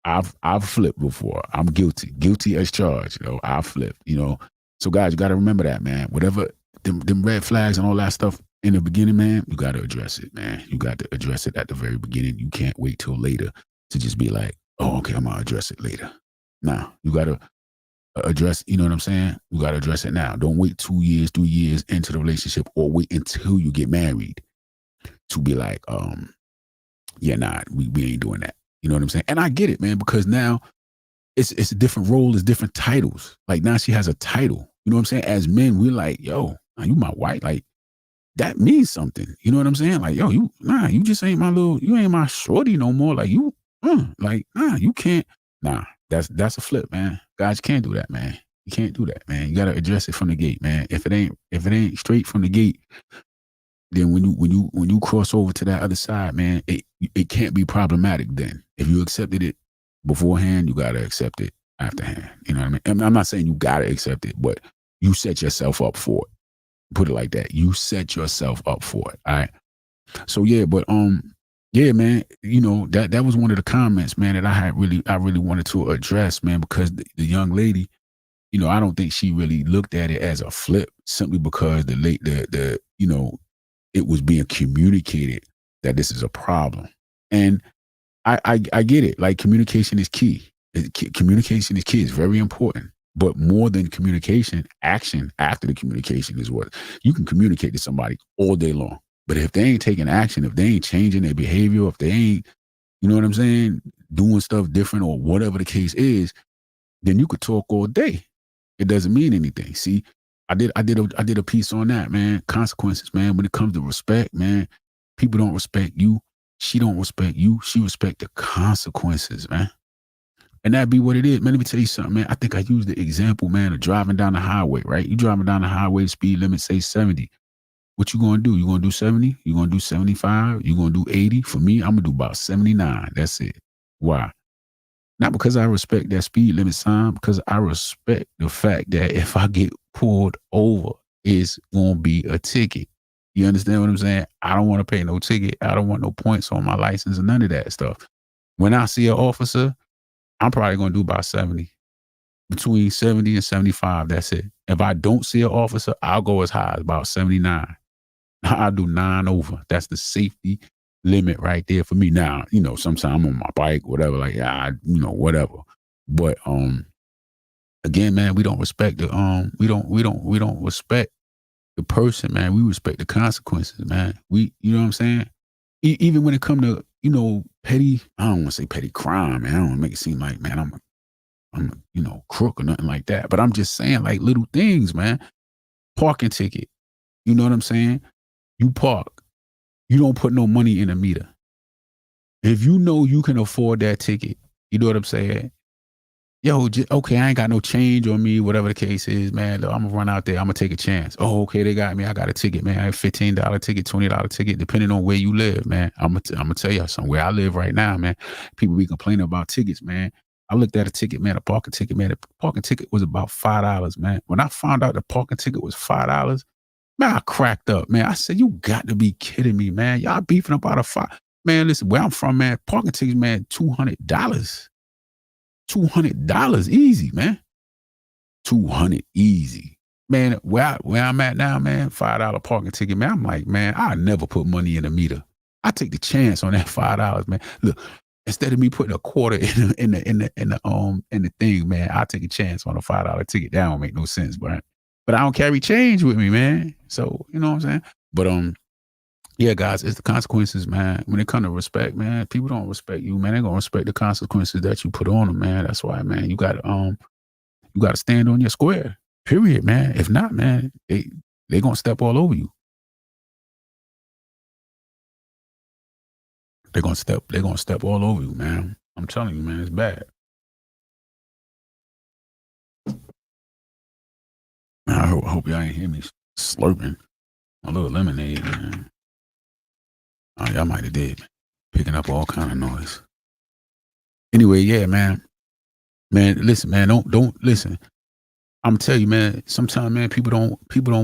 I've flipped before. I'm guilty as charged. You know, I've flipped. You know, so guys, you got to remember that, man. Whatever them red flags and all that stuff in the beginning, man, you got to address it, man. You got to address it at the very beginning. You can't wait till later to just be like, oh, okay, I'm gonna address it later. Nah, you got to address. You know what I'm saying? You got to address it now. Don't wait 2 years, 3 years into the relationship, or wait until you get married to be like, yeah, nah, we ain't doing that. You know what I'm saying? And I get it, man, because now it's a different role, it's different titles. Like now she has a title. You know what I'm saying? As men, we're like, yo, you my wife. Like that means something. You know what I'm saying? Like, yo, you just ain't you ain't my shorty no more. Like you, you can't. Nah, that's a flip, man. Guys, you can't do that, man. You can't do that, man. You gotta address it from the gate, man. If it ain't straight from the gate, then when you cross over to that other side, man, it can't be problematic then. If you accepted it beforehand, you gotta accept it afterhand. You know what I mean? And I'm not saying you gotta accept it, but you set yourself up for it. Put it like that. You set yourself up for it. All right. So yeah, but yeah, man, you know, that was one of the comments, man, that I really wanted to address, man, because the young lady, you know, I don't think she really looked at it as a flip, simply because the you know, it was being communicated that this is a problem. And I get it. Like communication is key. Communication is key. It's very important. But more than communication, action after the communication is what you can communicate to somebody all day long. But if they ain't taking action, if they ain't changing their behavior, if they ain't, you know what I'm saying, doing stuff different or whatever the case is, then you could talk all day. It doesn't mean anything. See, I did a piece on that, man. Consequences, man. When it comes to respect, man, people don't respect you. She don't respect you. She respect the consequences, man. And that be what it is. Man, let me tell you something, man. I think I used the example, man, of driving down the highway, right? You driving down the highway, speed limit, say 70. What you gonna do? You gonna do 70? You gonna do 75? You gonna do 80? For me, I'm gonna do about 79. That's it. Why? Not because I respect that speed limit sign, because I respect the fact that if I get pulled over, it's gonna be a ticket. You understand what I'm saying? I don't want to pay no ticket. I don't want no points on my license and none of that stuff. When I see an officer, I'm probably going to do about 70. Between 70 and 75, that's it. If I don't see an officer, I'll go as high as about 79. I'll do 9 over. That's the safety limit right there for me. Now, sometimes I'm on my bike, whatever, like, whatever. But again, man, we don't respect we don't respect the person, man. We respect the consequences, man. You know what I'm saying? Even when it come to, petty, I don't want to say petty crime, man. I don't want to make it seem like, man, I'm a, crook or nothing like that. But I'm just saying, like, little things, man. Parking ticket. You know what I'm saying? You park. You don't put no money in a meter. If you know you can afford that ticket, you know what I'm saying? Yo, okay, I ain't got no change on me, whatever the case is, man. Look, I'm gonna run out there. I'm gonna take a chance. Oh, okay, they got me. I got a ticket, man. A $15 ticket, $20 ticket, depending on where you live, man. I'm gonna tell you something. Where I live right now, man, people be complaining about tickets, man. I looked at a ticket, man, a parking ticket, man. The parking ticket was about $5, man. When I found out the parking ticket was $5, man, I cracked up, man. I said, you got to be kidding me, man. Y'all beefing about a five. Man, listen, where I'm from, man, parking tickets, man, $200. $200 easy, man. 200 easy. Man, where I'm at now, man, $5 parking ticket, man. I'm like, man, I never put money in a meter. I take the chance on that $5, man. Look, instead of me putting a quarter in the thing, man, I take a chance on a $5 ticket. That don't make no sense, but I don't carry change with me, man. So you know what I'm saying? But yeah, guys, it's the consequences, man. When it comes to respect, man, people don't respect you, man. They're gonna respect the consequences that you put on them, man. That's why, man, you gotta stand on your square. Period, man. If not, man, they gonna step all over you. They're gonna step all over you, man. I'm telling you, man, it's bad. Man, I hope y'all ain't hear me slurping a little lemonade, man. Oh, y'all might have did. Picking up all kind of noise. Anyway, yeah, man. Man, listen, man, don't listen. I'm telling you, man, sometimes, man, people don't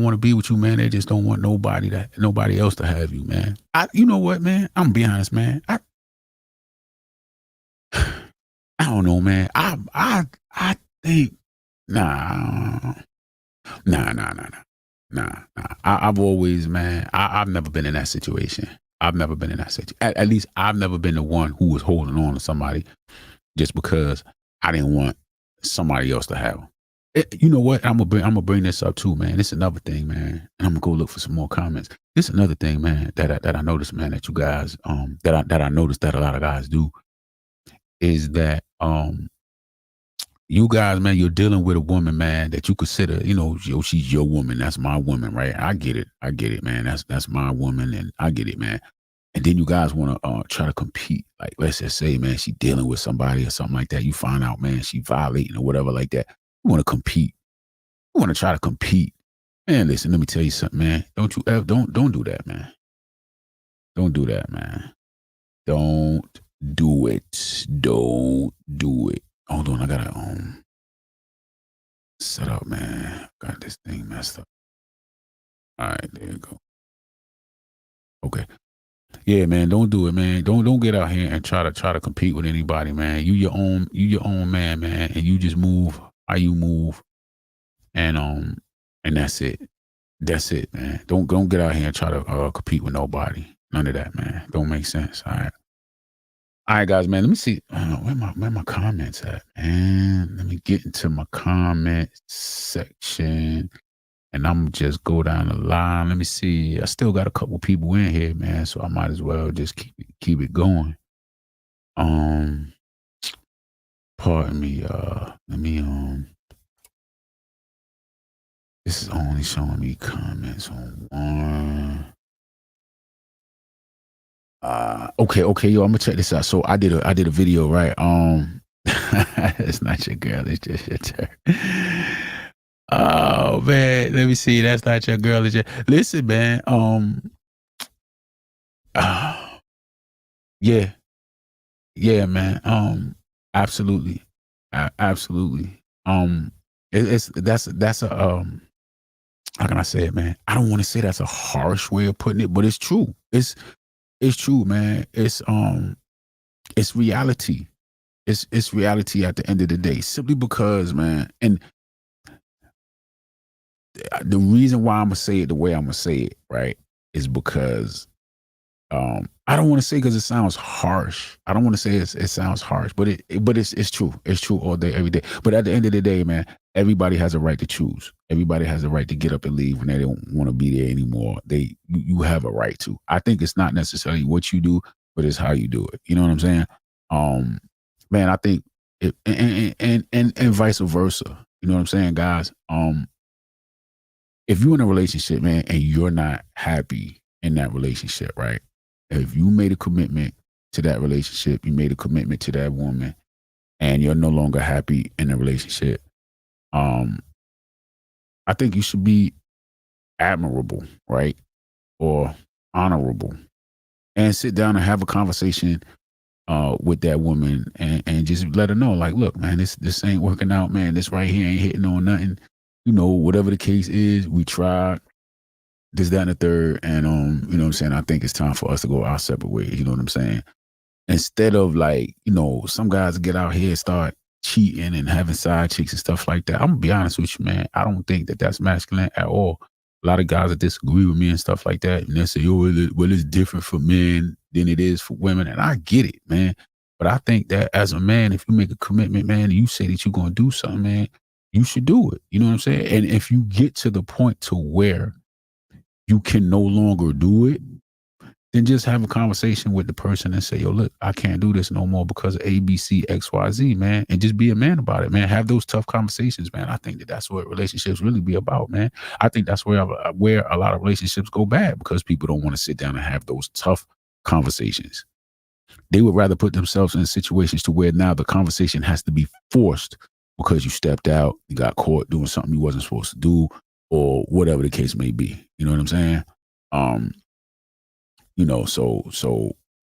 want to be with you, man. They just don't want nobody else to have you, man. You know what, man? I'm gonna be honest, man. I don't know, man. I think nah, nah. I've always, man. I've never been in that situation. I've never been in that situation. At least I've never been the one who was holding on to somebody just because I didn't want somebody else to have them. You know what? I'm gonna bring this up too, man. It's another thing, man. And I'm gonna go look for some more comments. This another thing, man, that I noticed, man, that you guys that I noticed that a lot of guys do is that you guys, man, you're dealing with a woman, man, that you consider, yo, she's your woman. That's my woman, right? I get it, man. That's my woman, and I get it, man. And then you guys want to try to compete. Like, let's just say, man, she dealing with somebody or something like that. You find out, man, she violating or whatever like that. You want to compete. You want to try to compete. Man, listen, let me tell you something, man. Don't do that, man. Don't do that, man. Don't do it. Don't do it. Hold on, I gotta set up, man. Got this thing messed up. All right, there you go. Okay. Yeah, man, don't do it, man. Don't get out here and try to compete with anybody, man. You your own man, man, and you just move how you move, and that's it. That's it, man. Don't get out here and try to compete with nobody. None of that, man. Don't make sense. All right, guys, man. Let me see where my comments at, man. Let me get into my comment section. And I'm just go down the line. Let me see. I still got a couple people in here, man. So I might as well just keep it going. Pardon me. Let me this is only showing me comments on one. Okay, yo, I'm gonna check this out. So I did a video, right? It's not your girl, it's just your turn. Oh man, let me see. That's not your girl. Listen, man. Yeah, man. Absolutely, absolutely. That's a How can I say it, man? I don't want to say that's a harsh way of putting it, but it's true. It's true, man. It's reality. It's reality at the end of the day. Simply because, man, and the reason why I'm gonna say it the way I'm gonna say it, right, is because I don't want to say because it sounds harsh. I don't want to say it sounds harsh, but it's true. It's true all day, every day. But at the end of the day, man, everybody has a right to choose. Everybody has a right to get up and leave when they don't want to be there anymore. You have a right to. I think it's not necessarily what you do, but it's how you do it. You know what I'm saying? Um, man, I think it, and vice versa. You know what I'm saying, guys? If you're in a relationship, man, and you're not happy in that relationship, right? If you made a commitment to that relationship, you made a commitment to that woman, and you're no longer happy in the relationship, um, I think you should be admirable, right? Or honorable, and sit down and have a conversation with that woman and just let her know, like, look, man, this ain't working out, man. This right here ain't hitting on nothing. You know, whatever the case is, we tried this, that, and the third. And you know what I'm saying? I think it's time for us to go our separate ways. You know what I'm saying? Instead of like, you know, some guys get out here and start cheating and having side chicks and stuff like that. I'm gonna be honest with you, man. I don't think that that's masculine at all. A lot of guys that disagree with me and stuff like that, and they say, "Oh, well, it's different for men than it is for women," and I get it, man. But I think that as a man, if you make a commitment, man, and you say that you're gonna do something, man, you should do it. You know what I'm saying? And if you get to the point to where you can no longer do it, then just have a conversation with the person and say, yo, look, I can't do this no more because of A, B, C, X, Y, Z, man. And just be a man about it, man. Have those tough conversations, man. I think that that's what relationships really be about, man. I think that's where a lot of relationships go bad because people don't want to sit down and have those tough conversations. They would rather put themselves in situations to where now the conversation has to be forced because you stepped out, you got caught doing something you wasn't supposed to do, or whatever the case may be. You know what I'm saying? Um, you know, so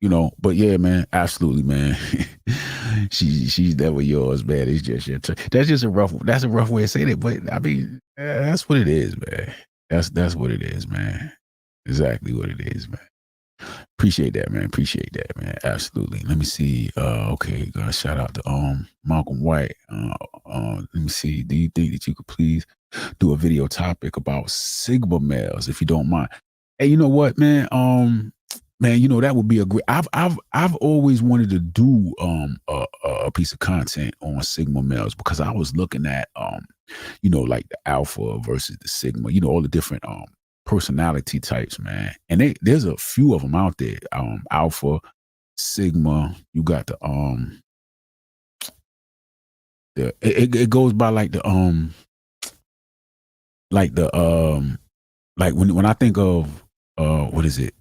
you know, but yeah, man, absolutely, man. She's never yours, man. It's just your turn. That's a rough way to say that, but I mean, that's what it is, man. That's what it is, man. Exactly what it is, man. Appreciate that, man. Appreciate that, man. Absolutely. Let me see. Okay, gotta shout out to Malcolm White. Let me see. Do you think that you could please do a video topic about Sigma males, if you don't mind? Hey, you know what, man? Man, you know that would be a great. I've always wanted to do a piece of content on Sigma males because I was looking at you know, like the alpha versus the sigma, you know, all the different personality types, man. And there's a few of them out there. Alpha, sigma, you got it goes by like the like when I think of what is it?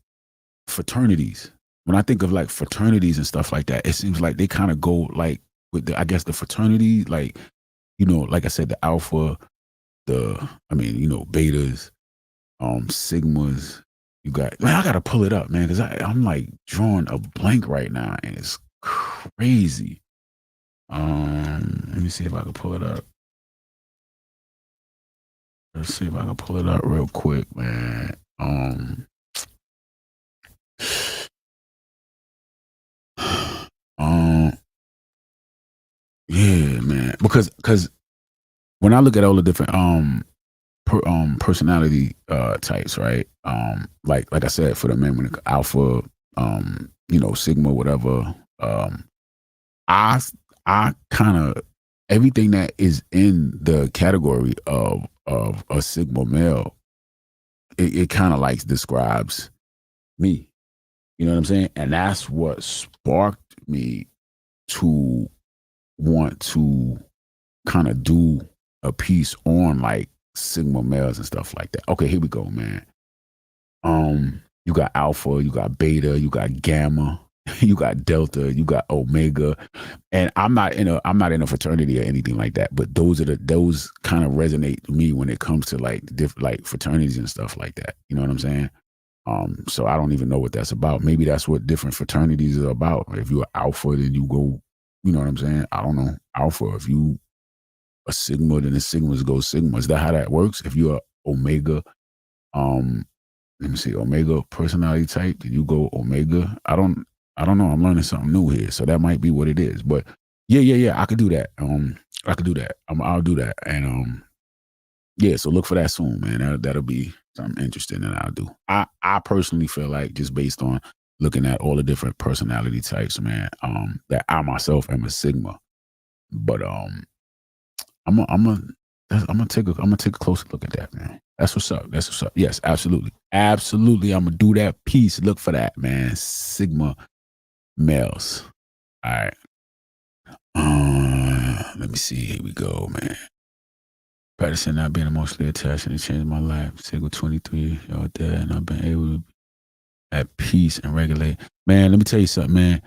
Fraternities. When I think of like fraternities and stuff like that, it seems like they kind of go like with the, I guess the fraternity, like, you know, like I said, the alpha, you know, betas, sigmas. You got, man, I gotta pull it up, man, because I'm like drawing a blank right now, and it's crazy. Let me see if I can pull it up. Let's see if I can pull it up real quick, man. Um, yeah, man, because when I look at all the different personality types, right? Like I said, for the men, when alpha, you know, sigma, whatever, I I kind of everything that is in the category of a sigma male, it kind of like describes me. You know what I'm saying? And that's what sparked me to want to kind of do a piece on like sigma males and stuff like that. Okay, here we go, man. You got alpha, you got beta, you got gamma, you got delta, you got omega. And I'm not in a fraternity or anything like that, but those kind of resonate to me when it comes to like different like fraternities and stuff like that. You know what I'm saying? So I don't even know what that's about. Maybe that's what different fraternities are about. If you're alpha, then you go, you know what I'm saying? I don't know. Alpha, if you a sigma, then the sigmas go sigma. Is that how that works? If you're omega, um, let me see, omega personality type, then you go omega. I don't know. I'm learning something new here. So that might be what it is. But yeah. I could do that. I could do that. I'll do that. And yeah, so look for that soon, man. That'll be something interesting that I'll do. I personally feel like just based on looking at all the different personality types, man. That I myself am a Sigma, but I'm gonna take a closer look at that, man. That's what's up. That's what's up. Yes, absolutely, absolutely. I'm gonna do that piece. Look for that, man. Sigma males. All right. Let me see. Here we go, man. Practicing not being emotionally attached and it changed my life. Single 23 year old dad, and I've been able to be at peace and regulate. Man, let me tell you something, man.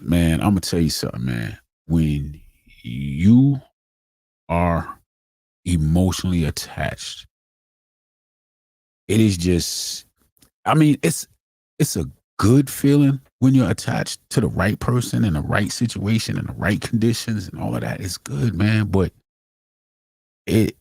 Man, I'm gonna tell you something, man. When you are emotionally attached, it is just, I mean, it's a good feeling when you're attached to the right person in the right situation and the right conditions and all of that. It's good, man. But it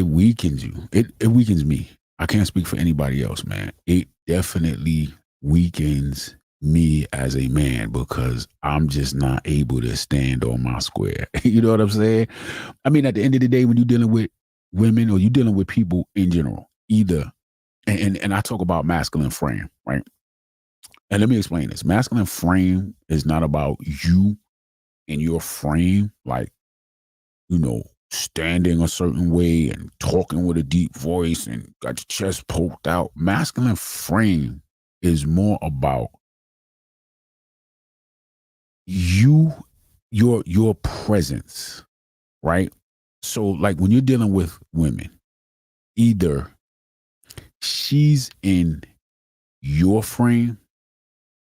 weakens you. It weakens me. I can't speak for anybody else, man. It definitely weakens me as a man because I'm just not able to stand on my square. You know what I'm saying? I mean, at the end of the day, when you're dealing with women or you're dealing with people in general, either and I talk about masculine frame, right? And let me explain this. Masculine frame is not about you and your frame, like, standing a certain way and talking with a deep voice and got your chest poked out. Masculine frame is more about you, your presence, right? So like when you're dealing with women, either she's in your frame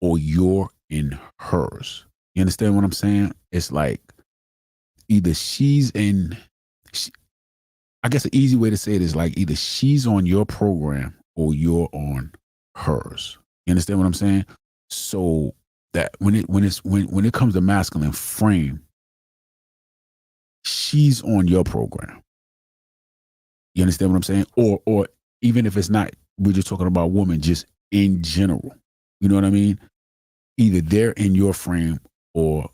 or you're in hers. You understand what I'm saying? It's like either she's in I guess an easy way to say it is like either she's on your program or you're on hers. You understand what I'm saying? So that when it comes to masculine frame, she's on your program. You understand what I'm saying? Or even if it's not, we're just talking about women, just in general. You know what I mean? Either they're in your frame or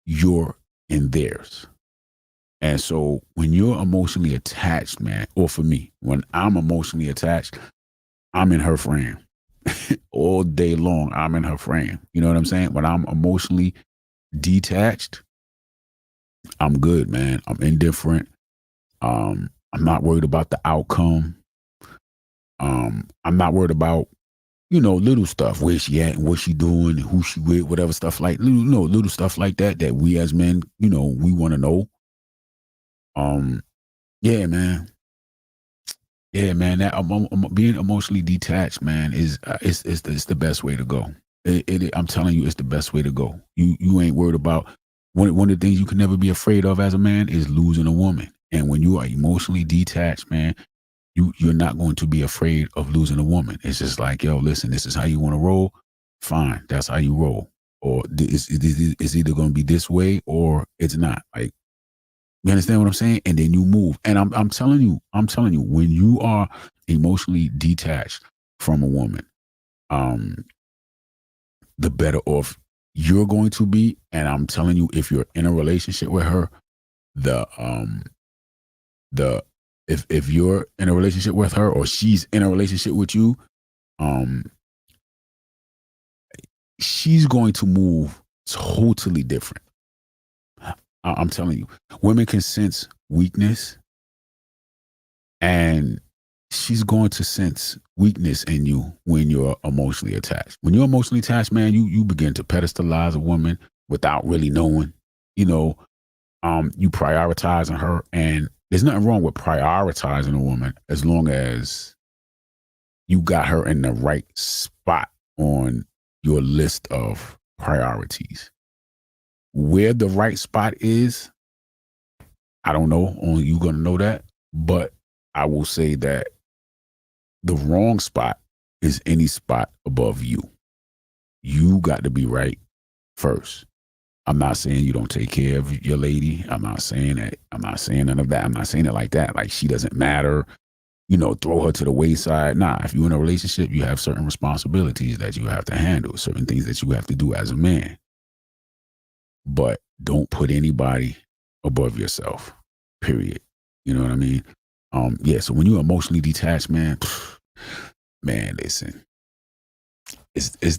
you're in theirs. And so when you're emotionally attached, man, or for me, when I'm emotionally attached, I'm in her frame. All day long, I'm in her frame. You know what I'm saying? When I'm emotionally detached, I'm good, man. I'm indifferent. I'm not worried about the outcome. I'm not worried about, little stuff. Where she at and what she doing, and who she with, whatever stuff like, little stuff like that we as men, we want to know. Yeah, man. Yeah, man. That being emotionally detached, man, is it's the best way to go. I'm telling you, it's the best way to go. You ain't worried about one of the things you can never be afraid of as a man is losing a woman. And when you are emotionally detached, man, you're not going to be afraid of losing a woman. It's just like, yo, listen, this is how you want to roll. Fine, that's how you roll. Or it's either going to be this way or it's not. Like, you understand what I'm saying? And then you move. And I'm telling you, when you are emotionally detached from a woman, the better off you're going to be. And I'm telling you, if you're in a relationship with her, the if you're in a relationship with her or she's in a relationship with you, she's going to move totally different. I'm telling you, women can sense weakness, and she's going to sense weakness in you when you're emotionally attached. When you're emotionally attached, man, you begin to pedestalize a woman without really knowing. You prioritizing her, and there's nothing wrong with prioritizing a woman as long as you got her in the right spot on your list of priorities. Where the right spot is, I don't know. Only you gonna know that. But I will say that the wrong spot is any spot above you. You got to be right first. I'm not saying you don't take care of your lady. I'm not saying that. I'm not saying none of that. I'm not saying it like that. Like she doesn't matter. Throw her to the wayside. Nah, if you're in a relationship, you have certain responsibilities that you have to handle, certain things that you have to do as a man. But don't put anybody above yourself, period. You know what I mean? Yeah, so when you're emotionally detached, man, listen, it's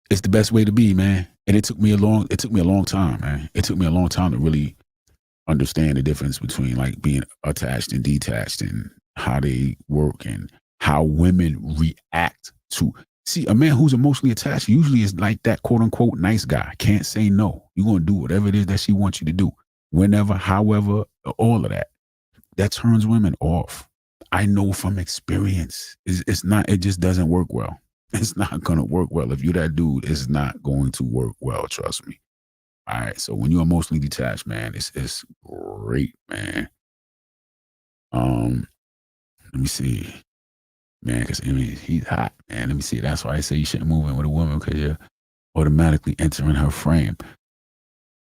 it's the best way to be, man. And it took me a long time, man. It took me a long time to really understand the difference between like being attached and detached and how they work and how women react to. See, a man who's emotionally attached usually is like that quote unquote nice guy. Can't say no. You're gonna do whatever it is that she wants you to do. Whenever, however, all of that. That turns women off. I know from experience. It's not, it just doesn't work well. It's not gonna work well. If you're that dude, it's not going to work well, trust me. All right. So when you're emotionally detached, man, it's great, man. Um, let me see. Man, because I mean he's hot, man. Let me see. That's why I say you shouldn't move in with a woman because you're automatically entering her frame.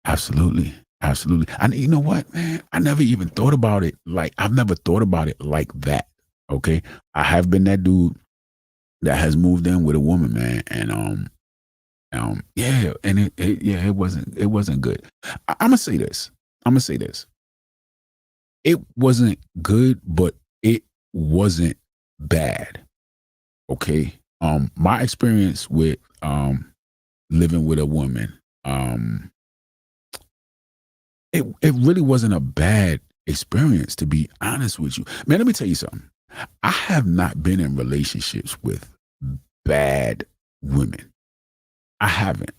Absolutely. Absolutely. And you know what, man? I never even thought about it. Like, I've never thought about it like that. Okay. I have been that dude that has moved in with a woman, man. And yeah, and it wasn't good. I'm gonna say this. I'm gonna say this. It wasn't good, but it wasn't bad. Okay. My experience with living with a woman, it really wasn't a bad experience, to be honest with you. Man, let me tell you something. I have not been in relationships with bad women. I haven't.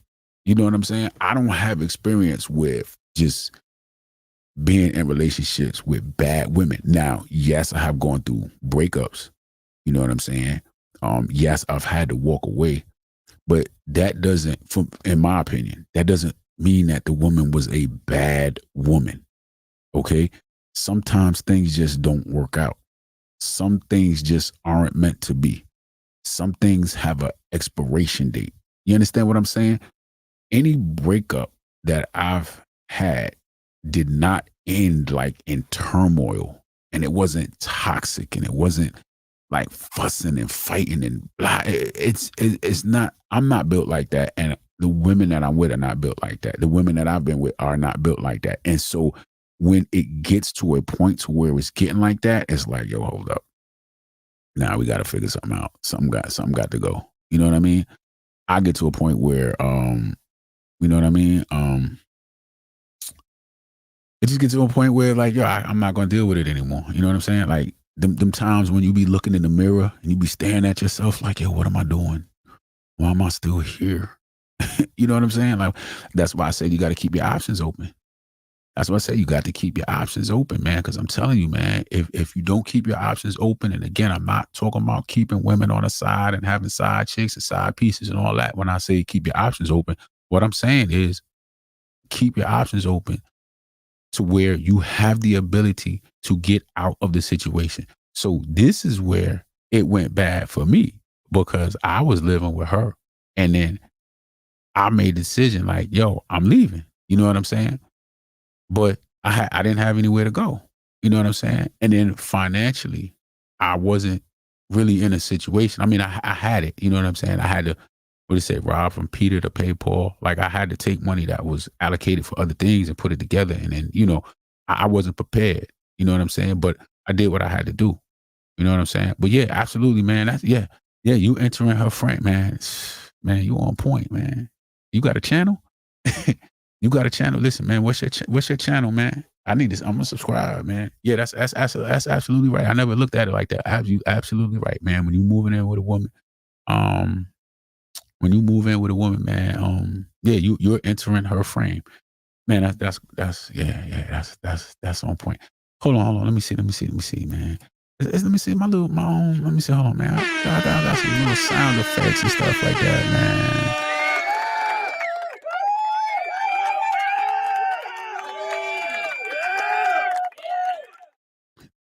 You know what I'm saying? I don't have experience with just being in relationships with bad women. Now, yes, I have gone through breakups. You know what I'm saying? Yes, I've had to walk away, but that doesn't, in my opinion, that doesn't mean that the woman was a bad woman. Okay. Sometimes things just don't work out. Some things just aren't meant to be. Some things have an expiration date. You understand what I'm saying? Any breakup that I've had did not end like in turmoil, and it wasn't toxic, and it wasn't like fussing and fighting and blah. It's not. I'm not built like that, and the women that I'm with are not built like that. The women that I've been with are not built like that. And so when it gets to a point to where it's getting like that, it's like, yo, hold up. Now we got to figure something out. Something got to go. You know what I mean? I get to a point where, you know what I mean? It just gets to a point where like, yo, I'm not going to deal with it anymore. You know what I'm saying? Like them times when you be looking in the mirror and you be staring at yourself like, yo, what am I doing? Why am I still here? You know what I'm saying? Like, that's why I say you got to keep your options open. That's why I say you got to keep your options open, man. Because I'm telling you, man, if you don't keep your options open, and again, I'm not talking about keeping women on the side and having side chicks and side pieces and all that. When I say keep your options open, what I'm saying is keep your options open to where you have the ability to get out of the situation. So this is where it went bad for me because I was living with her, and then I made a decision like, yo, I'm leaving. You know what I'm saying? But I didn't have anywhere to go. You know what I'm saying? And then financially, I wasn't really in a situation. I mean, I had it. You know what I'm saying? I had to, what do you say, rob from Peter to pay Paul. Like I had to take money that was allocated for other things and put it together. And then, you know, I wasn't prepared. You know what I'm saying? But I did what I had to do. You know what I'm saying? But yeah, absolutely, man. That's yeah. You entering her frame, man. Man, you on point, man. You got a channel? You got a channel. Listen, man, what's your channel, man? I need this. I'm gonna subscribe, man. Yeah, that's absolutely right. I never looked at it like that. You absolutely right, man. When you moving in with a woman, um, when you move in with a woman, man, yeah, you're entering her frame, man. That's that's on point. Hold on. Let me see, man. Let me see my own. Let me see. Hold on, man. I got some little sound effects and stuff like that, man.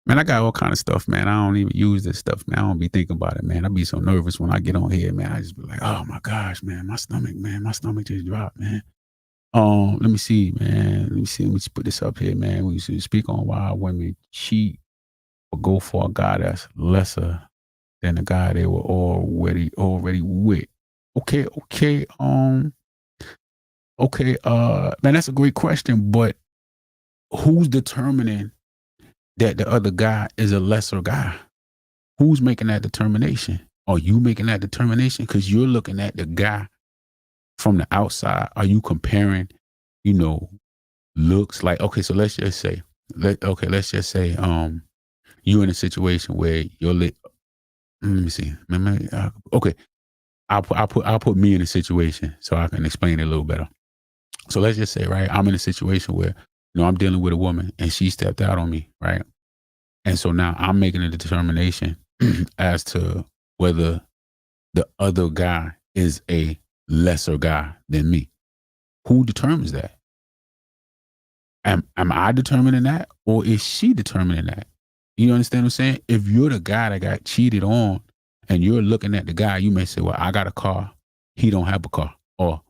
Man, I got all kind of stuff, man. I don't even use this stuff, man. I don't be thinking about it, man. I be so nervous when I get on here, man. I just be like, oh my gosh, man, my stomach just dropped, man. Let me see, man. Let me just put this up here, man. We speak on why women cheat or go for a guy that's lesser than the guy they were already with. Okay, man, that's a great question, but who's determining that the other guy is a lesser guy? Who's making that determination? Are you making that determination? Because you're looking at the guy from the outside. Are you comparing, you know, looks like, okay, so let's just say, let's just say, you're in a situation where let me see. Okay. I'll put me in a situation so I can explain it a little better. So let's just say, right, I'm in a situation where, I'm dealing with a woman and she stepped out on me, right? And so now I'm making a determination as to whether the other guy is a lesser guy than me. Who determines that? Am I determining that, or is she determining that? You understand what I'm saying? If you're the guy that got cheated on and you're looking at the guy, you may say, well, I got a car. He don't have a car. Or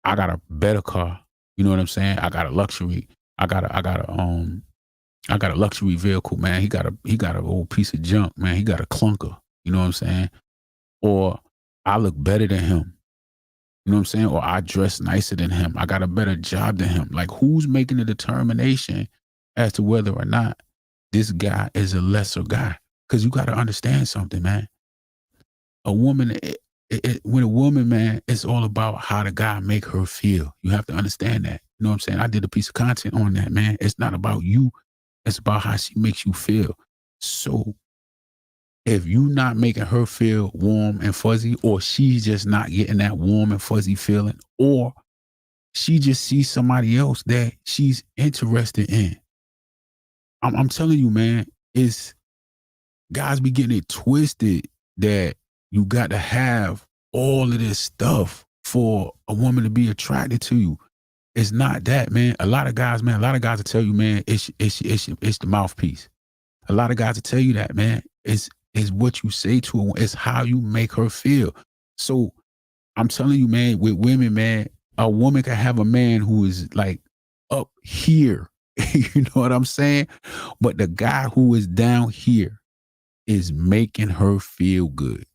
I got a better car. You know what I'm saying? I got a luxury. I got a luxury vehicle, man. He got an old piece of junk, man. He got a clunker. You know what I'm saying? Or I look better than him. You know what I'm saying? Or I dress nicer than him. I got a better job than him. Like, who's making the determination as to whether or not this guy is a lesser guy? Because you got to understand something, man. A woman, when a woman, man, it's all about how the guy make her feel. You have to understand that. You know what I'm saying? I did a piece of content on that, man. It's not about you. It's about how she makes you feel. So if you not making her feel warm and fuzzy, or she's just not getting that warm and fuzzy feeling, or she just sees somebody else that she's interested in, I'm telling you, man, it's guys be getting it twisted that you got to have all of this stuff for a woman to be attracted to you. It's not that, man. A lot of guys will tell you, man, it's the mouthpiece. A lot of guys will tell you that, man. It's what you say to her. It's how you make her feel. So I'm telling you, man, with women, man, a woman can have a man who is like up here. You know what I'm saying? But the guy who is down here is making her feel good.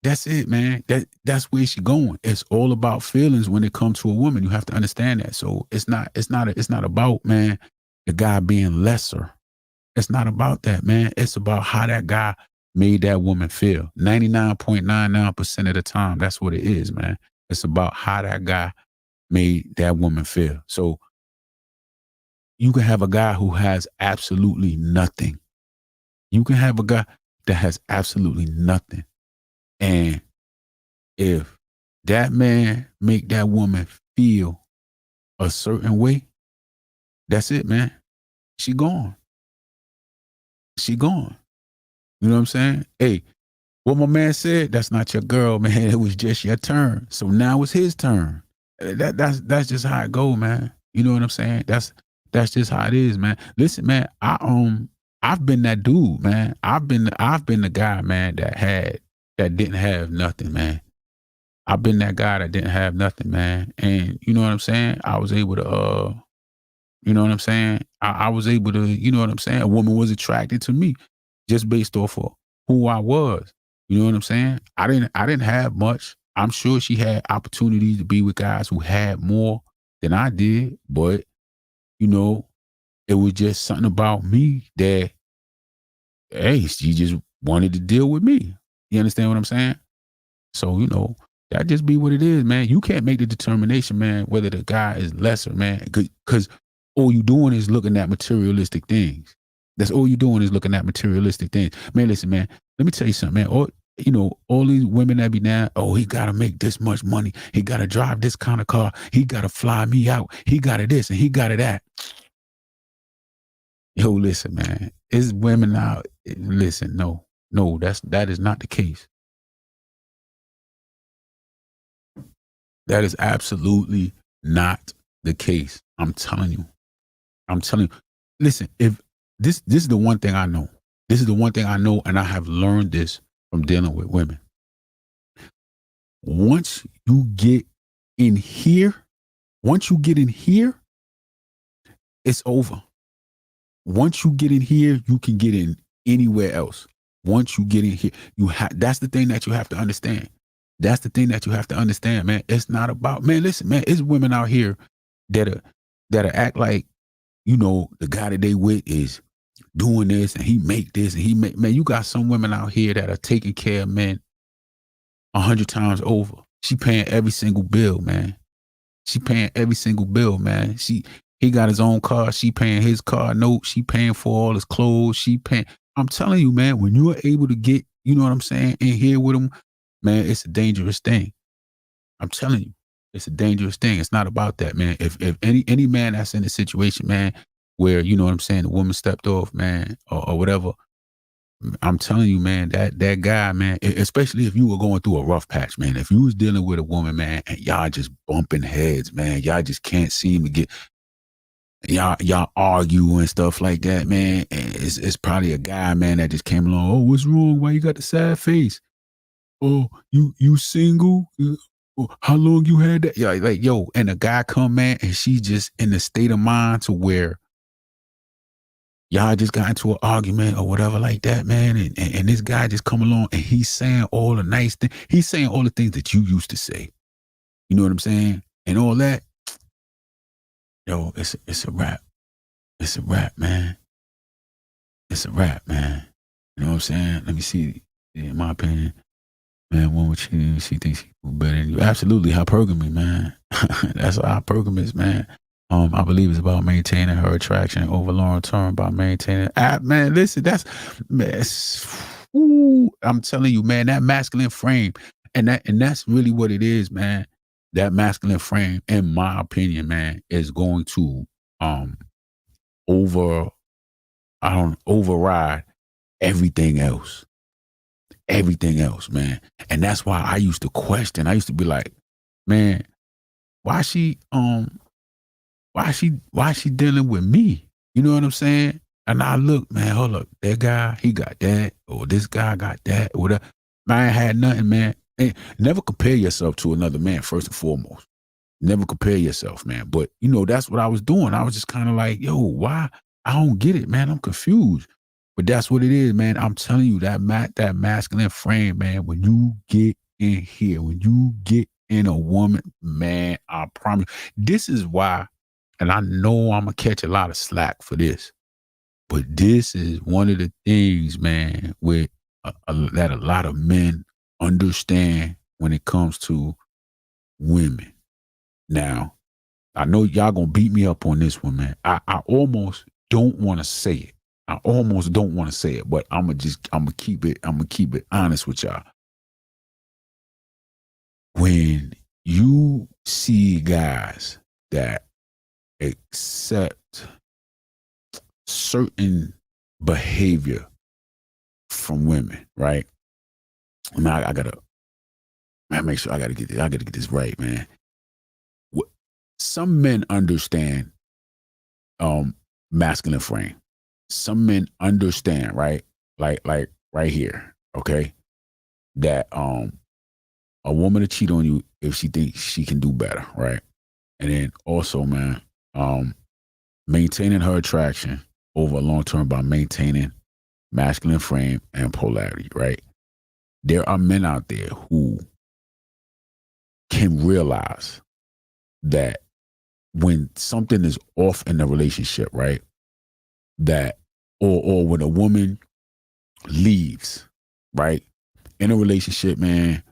That's it, man. That's where she's going. It's all about feelings when it comes to a woman. You have to understand that. So it's not about, man, the guy being lesser. It's not about that, man. It's about how that guy made that woman feel. 99.99% of the time, that's what it is, man. It's about how that guy made that woman feel. So you can have a guy who has absolutely nothing. You can have a guy that has absolutely nothing. And if that man make that woman feel a certain way, that's it, man. She gone. She gone. You know what I'm saying? Hey, what my man said, that's not your girl, man. It was just your turn. So now it's his turn. That's just how it go, man. You know what I'm saying? That's just how it is, man. Listen, man, I've been that dude, man. I've been the guy, man, that didn't have nothing, man. I've been that guy that didn't have nothing, man. And you know what I'm saying? I was able to you know what I'm saying? I was able to, you know what I'm saying? A woman was attracted to me just based off of who I was. You know what I'm saying? I didn't have much. I'm sure she had opportunities to be with guys who had more than I did, but you know, it was just something about me that, hey, she just wanted to deal with me. You understand what I'm saying? So, you know, that just be what it is, man. You can't make the determination, man, whether the guy is lesser, man, because all you doing is looking at materialistic things. That's all you doing is looking at materialistic things. Man, listen, man, let me tell you something, man. All these women that be now, oh, he got to make this much money. He got to drive this kind of car. He got to fly me out. He got to this and he got to that. Yo, listen, man, it's women out. Listen, no, that is not the case. That is absolutely not the case. I'm telling you. Listen, if this is the one thing I know. This is the one thing I know, and I have learned this from dealing with women. Once you get in here, it's over. Once you get in here, you can get in anywhere else. Once you get in here, that's the thing that you have to understand. That's the thing that you have to understand, man. It's not about, man, listen, man, it's women out here that act like, you know, the guy that they with is doing this and he make this and he make, man, you got some women out here that are taking care of men 100 times over. She paying every single bill, man. She paying every single bill, man. He got his own car. She paying his car note. She paying for all his clothes. She paying. I'm telling you, man, when you are able to get, you know what I'm saying, in here with him, man, it's a dangerous thing. I'm telling you, it's a dangerous thing. It's not about that, man. If any man that's in a situation, man, where, you know what I'm saying, the woman stepped off, man, or whatever, I'm telling you, man, that guy, man, especially if you were going through a rough patch, man, if you was dealing with a woman, man, and y'all just bumping heads, man, y'all just can't seem to get, y'all argue and stuff like that, man, and it's probably a guy, man, that just came along. Oh, what's wrong? Why you got the sad face? Oh, you single? Oh, how long you had that? Yeah, like, yo, and a guy come, man, and she just in a state of mind to where y'all just got into an argument or whatever like that, man. And this guy just come along and he's saying all the nice things. He's saying all the things that you used to say. You know what I'm saying? And all that. Yo, it's a wrap. It's a wrap, man. It's a wrap, man. You know what I'm saying? Let me see. In my opinion, man, one with you, she thinks she better than you. Absolutely, hypergamy, man. That's hypergamous, man. I believe it's about maintaining her attraction over long term by maintaining. Man, listen, I'm telling you, man, that masculine frame, and that's really what it is, man. That masculine frame, in my opinion, man, is going to override everything else. Everything else, man. And that's why I used to question. I used to be like, man, why she dealing with me? You know what I'm saying? And I look, man, hold up, that guy, he got that, or this guy got that, or whatever. Man, I had nothing, man. And never compare yourself to another man, first and foremost. Never compare yourself, man. But, you know, that's what I was doing. I was just kind of like, yo, why? I don't get it, man. I'm confused. But that's what it is, man. I'm telling you, that masculine frame, man, when you get in here, when you get in a woman, man, I promise. This is why, and I know I'm going to catch a lot of slack for this, but this is one of the things, man, that a lot of men understand when it comes to women. Now, I know y'all going to beat me up on this one, man. I almost don't want to say it. I almost don't want to say it, but I'm gonna keep it honest with y'all. When you see guys that accept certain behavior from women, right? Now I gotta make sure I gotta get this right, man. Some men understand masculine frame. Some men understand, right? Like right here, okay? That a woman to cheat on you if she thinks she can do better, right? And then also, man, maintaining her attraction over a long term by maintaining masculine frame and polarity, right? There are men out there who can realize that when something is off in the relationship, right? That or when a woman leaves, right? In a relationship, man,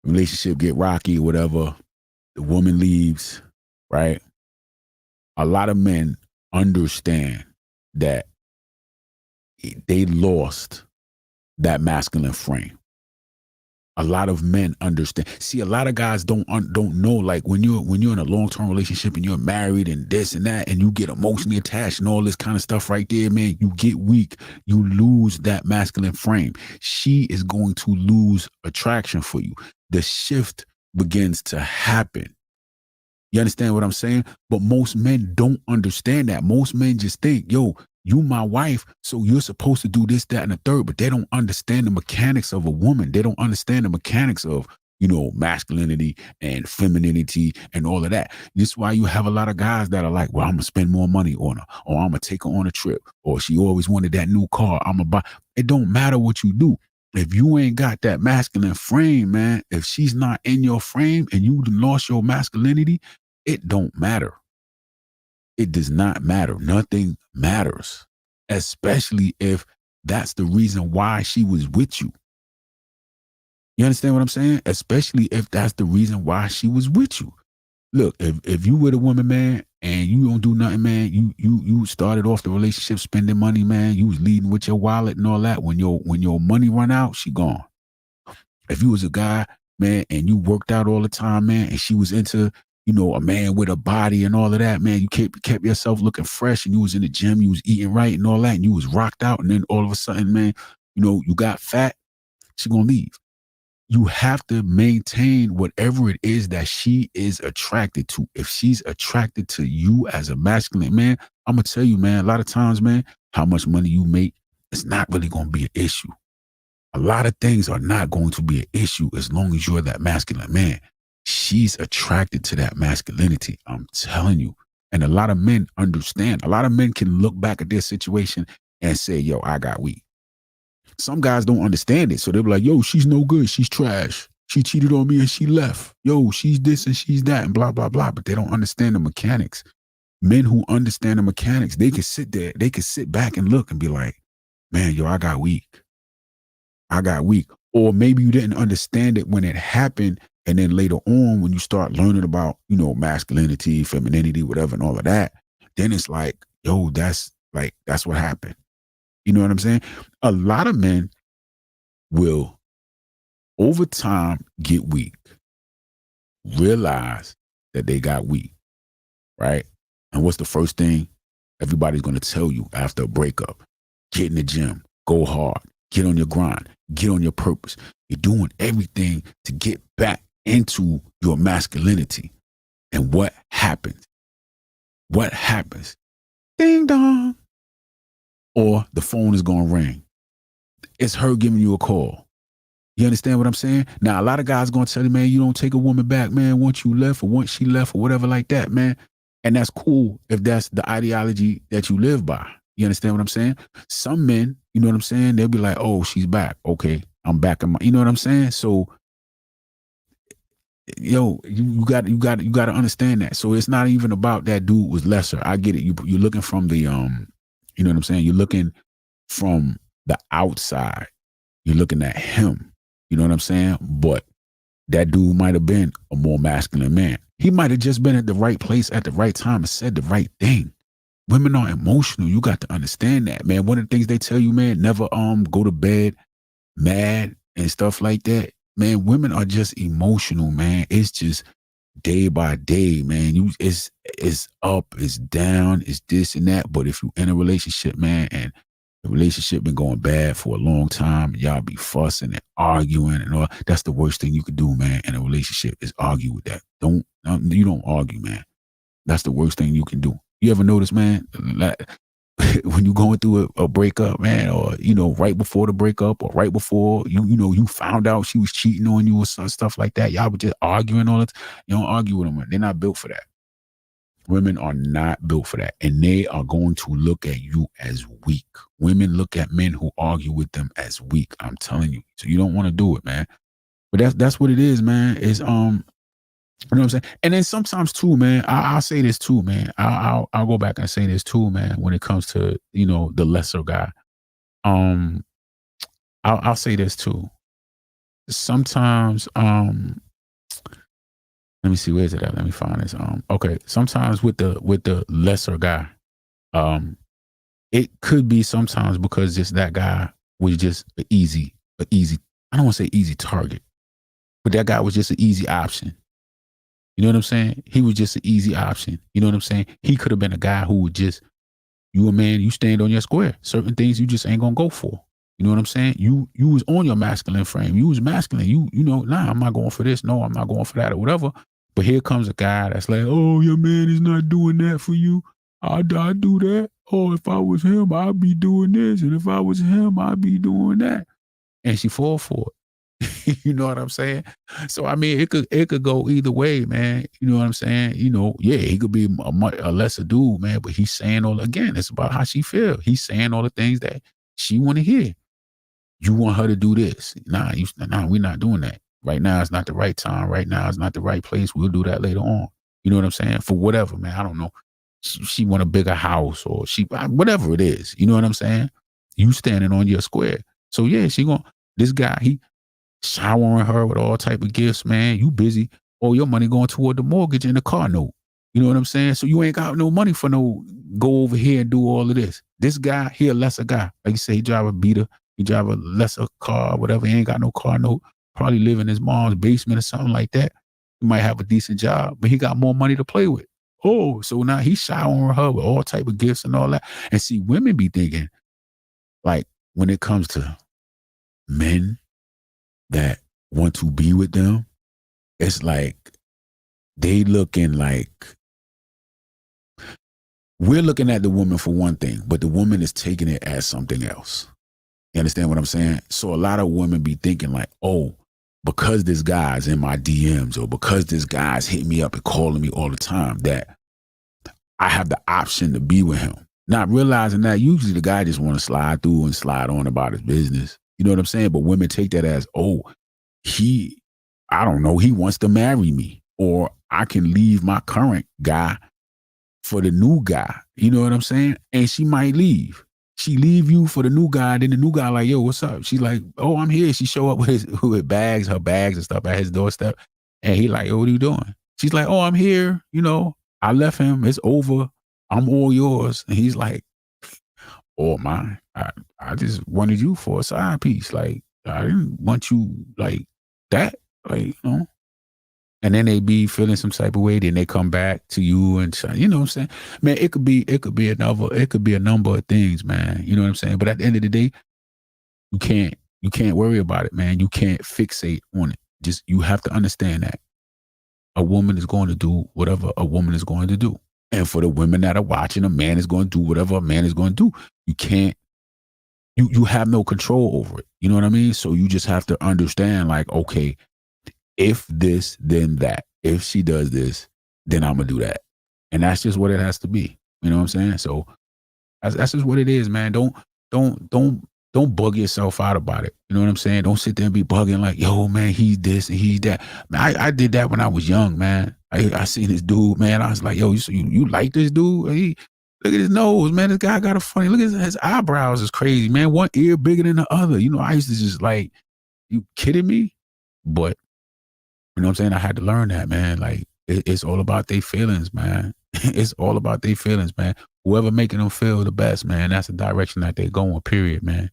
relationship get rocky or whatever, the woman leaves, right? A lot of men understand that they lost that masculine frame. A lot of men understand. See, a lot of guys don't know. Like when you're in a long-term relationship and you're married and this and that, and you get emotionally attached and all this kind of stuff right there, man, you get weak. You lose that masculine frame. She is going to lose attraction for you. The shift begins to happen. You understand what I'm saying? But most men don't understand that. Most men just think, yo, you my wife, so you're supposed to do this, that, and the third, but they don't understand the mechanics of a woman. They don't understand the mechanics of, you know, masculinity and femininity and all of that. This is why you have a lot of guys that are like, well, I'm going to spend more money on her, or I'm going to take her on a trip, or she always wanted that new car, I'm going to buy. It don't matter what you do. If you ain't got that masculine frame, man, if she's not in your frame and you lost your masculinity, it don't matter. It does not matter. Nothing matters. especially if that's the reason why she was with you. You understand what I'm saying? Especially if that's the reason why she was with you. Look, if you with a woman, man, and you don't do nothing, man, you started off the relationship spending money, man. You was leading with your wallet and all that. When your money run out, she gone. If you was a guy, man, and you worked out all the time, man, and she was into, a man with a body and all of that, man, you kept yourself looking fresh, and you was in the gym, you was eating right and all that, and you was rocked out, and then all of a sudden, man, you got fat, she gonna leave. You have to maintain whatever it is that she is attracted to. If she's attracted to you as a masculine man, I'm gonna tell you, man, a lot of times, man, how much money you make, it's not really gonna be an issue. A lot of things are not going to be an issue as long as you're that masculine man. She's attracted to that masculinity. I'm telling you. And a lot of men understand. A lot of men can look back at their situation and say, yo, I got weak. Some guys don't understand it. So they'll be like, yo, she's no good. She's trash. She cheated on me and she left. Yo, she's this and she's that and blah, blah, blah. But they don't understand the mechanics. Men who understand the mechanics, they can sit there. They can sit back and look and be like, man, yo, I got weak. I got weak. Or maybe you didn't understand it when it happened. And then later on, when you start learning about, masculinity, femininity, whatever, and all of that, then it's like, yo, that's what happened. You know what I'm saying? A lot of men will, over time, get weak, realize that they got weak, right? And what's the first thing everybody's going to tell you after a breakup? Get in the gym, go hard, get on your grind, get on your purpose. You're doing everything to get back into your masculinity. And what happens? What happens? Ding dong. Or the phone is going to ring. It's her giving you a call. You understand what I'm saying? Now, a lot of guys going to tell you, man, you don't take a woman back, man, once you left or once she left or whatever like that, man. And that's cool if that's the ideology that you live by. You understand what I'm saying? Some men, you know what I'm saying? They'll be like, oh, she's back. Okay, I'm back. You know what I'm saying? So, yo, you got to understand that. So it's not even about that dude was lesser. I get it. You're looking from the, you know what I'm saying? You're looking from the outside. You're looking at him. You know what I'm saying? But that dude might have been a more masculine man. He might have just been at the right place at the right time and said the right thing. Women are emotional. You got to understand that, man. One of the things they tell you, man, never go to bed mad and stuff like that. Man, women are just emotional, man. It's just day by day, man. It's up, it's down, it's this and that. But if you in a relationship, man, and the relationship been going bad for a long time, and y'all be fussing and arguing and all, that's the worst thing you could do, man, in a relationship is argue with that. You don't argue, man. That's the worst thing you can do. You ever notice, man, like, when you going through a breakup, man, or, right before the breakup or right before, you found out she was cheating on you or stuff like that, y'all were just arguing all it. You don't argue with them. They're not built for that. Women are not built for that. And they are going to look at you as weak. Women look at men who argue with them as weak. I'm telling you. So you don't want to do it, man. But that's what it is, man. It's, you know what I'm saying? And then sometimes too, man, I'll say this too, man. I'll go back and say this too, man, when it comes to, the lesser guy. I'll say this too. Sometimes, let me see, where's it at? Let me find this. Okay. Sometimes with the lesser guy, it could be sometimes because just that guy was just an easy, I don't want to say easy target, but that guy was just an easy option. You know what I'm saying? He was just an easy option. You know what I'm saying? He could have been a guy who would just, you a man, you stand on your square. Certain things you just ain't gonna go for. You know what I'm saying? You was on your masculine frame. You was masculine. Nah, I'm not going for this. No, I'm not going for that or whatever. But here comes a guy that's like, oh, your man is not doing that for you. I do that. Oh, if I was him, I'd be doing this. And if I was him, I'd be doing that. And she fall for it. You know what I'm saying? So, I mean, it could go either way, man. You know what I'm saying? Yeah, he could be a lesser dude, man, but he's saying again, it's about how she feel. He's saying all the things that she want to hear. You want her to do this. Nah, we're not doing that. Right now, it's not the right time. Right now, it's not the right place. We'll do that later on. You know what I'm saying? For whatever, man. I don't know. she want a bigger house, or she whatever it is. You know what I'm saying? You standing on your square. So yeah, this guy, he showering her with all type of gifts, man. You busy. Oh, your money going toward the mortgage and the car note. You know what I'm saying? So you ain't got no money for no go over here and do all of this. This guy, he a lesser guy. Like you say, he drive a beater, he drive a lesser car, whatever. He ain't got no car note. Probably live in his mom's basement or something like that. He might have a decent job, but he got more money to play with. Oh, so now he's showering her with all type of gifts and all that. And see, women be thinking, like, when it comes to men that want to be with them, it's like they looking like, we're looking at the woman for one thing, but the woman is taking it as something else. You understand what I'm saying? So a lot of women be thinking like, oh, because this guy's in my DMs, or because this guy's hitting me up and calling me all the time, that I have the option to be with him. Not realizing that usually the guy just want to slide through and slide on about his business. You know what I'm saying? But women take that as, oh, I don't know, he wants to marry me, or I can leave my current guy for the new guy. You know what I'm saying? And she might leave. She leave you for the new guy. Then the new guy like, yo, what's up? She's like, oh, I'm here. She show up with her bags and stuff at his doorstep. And he like, yo, what are you doing? She's like, oh, I'm here. You know, I left him. It's over. I'm all yours. And he's like, oh, mine. I just wanted you for a side piece. Like, I didn't want you like that. Like, you know. And then they be feeling some type of way. Then they come back to you and you know what I'm saying? Man, it could be a number of things, man. You know what I'm saying? But at the end of the day, you can't worry about it, man. You can't fixate on it. Just, you have to understand that a woman is going to do whatever a woman is going to do. And for the women that are watching, a man is going to do whatever a man is going to do. You can't, you have no control over it. You know what I mean? So you just have to understand, like, okay, if this, then that. If she does this, then I'm gonna do that. And that's just what it has to be. You know what I'm saying? So that's just what it is, man. Don't bug yourself out about it. You know what I'm saying? Don't sit there and be bugging like, yo, man, he's this and he's that. Man, I did that when I was young, man. I seen this dude, man. I was like, yo, you like this dude? Look at his nose, man. This guy got a funny, look at his eyebrows is crazy, man. One ear bigger than the other. You know, I used to just like, you kidding me? But you know what I'm saying? I had to learn that, man. Like, it's all about their feelings, man. It's all about their feelings, man. Whoever making them feel the best, man, that's the direction that they're going, period, man.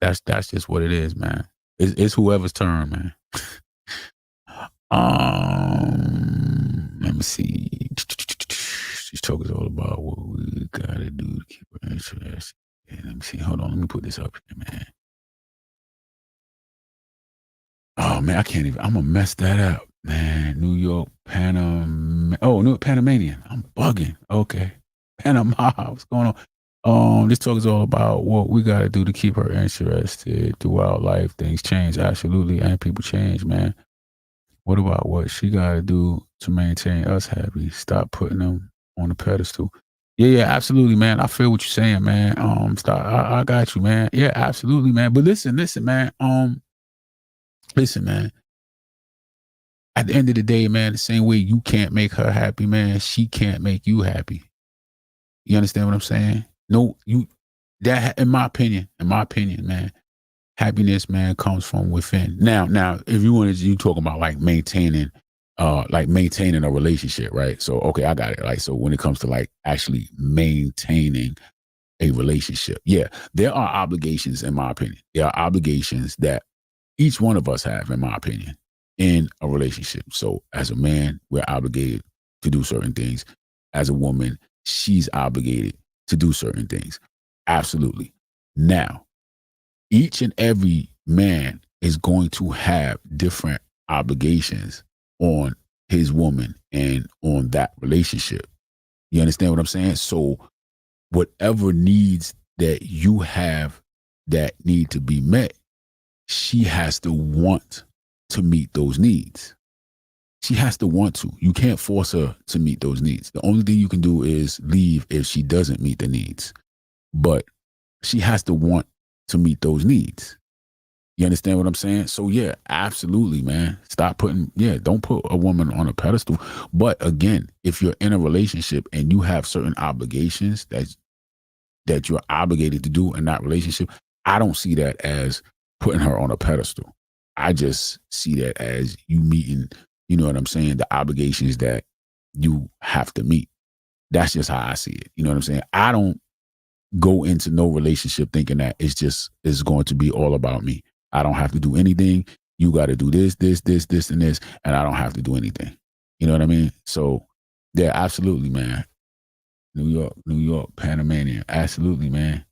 That's just what it is, man. It's whoever's turn, man. Let me see. This talk is all about what we gotta do to keep our interest. Let me see. Hold on. Let me put this up here, man. Oh man, I can't even. I'm gonna mess that up, man. New York New Panamanian. I'm bugging. Okay, Panama. What's going on? This talk is all about what we gotta do to keep her interested throughout life. Things change, absolutely, and people change, man. What about what she gotta do to maintain us happy? Stop putting them on the pedestal. Yeah, absolutely, man. I feel what you're saying, man. Stop. I got you, man. Yeah, absolutely, man. But listen, man. Listen, man. At the end of the day, man, the same way you can't make her happy, man, she can't make you happy. You understand what I'm saying? No, that in my opinion, man, happiness, man, comes from within. Now, if you talking about like maintaining a relationship, right? So, okay, I got it. Like, so when it comes to like actually maintaining a relationship, yeah, there are obligations, in my opinion. There are obligations that each one of us have, in my opinion, in a relationship. So as a man, we're obligated to do certain things. As a woman, she's obligated to do certain things. Absolutely. Now, each and every man is going to have different obligations on his woman and on that relationship. You understand what I'm saying? So whatever needs that you have that need to be met, she has to want to meet those needs. She has to want to. You can't force her to meet those needs. The only thing you can do is leave if she doesn't meet the needs. But she has to want to meet those needs. You understand what I'm saying? So yeah, absolutely, man. Don't put a woman on a pedestal. But again, if you're in a relationship and you have certain obligations that you're obligated to do in that relationship, I don't see that as putting her on a pedestal. I just see that as you meeting, you know what I'm saying, the obligations that you have to meet. That's just how I see it. You know what I'm saying? I don't go into no relationship thinking that it's going to be all about me. I don't have to do anything. You got to do this, and this, and I don't have to do anything. You know what I mean? So, yeah, absolutely, man. New York, Panamanian, absolutely, man.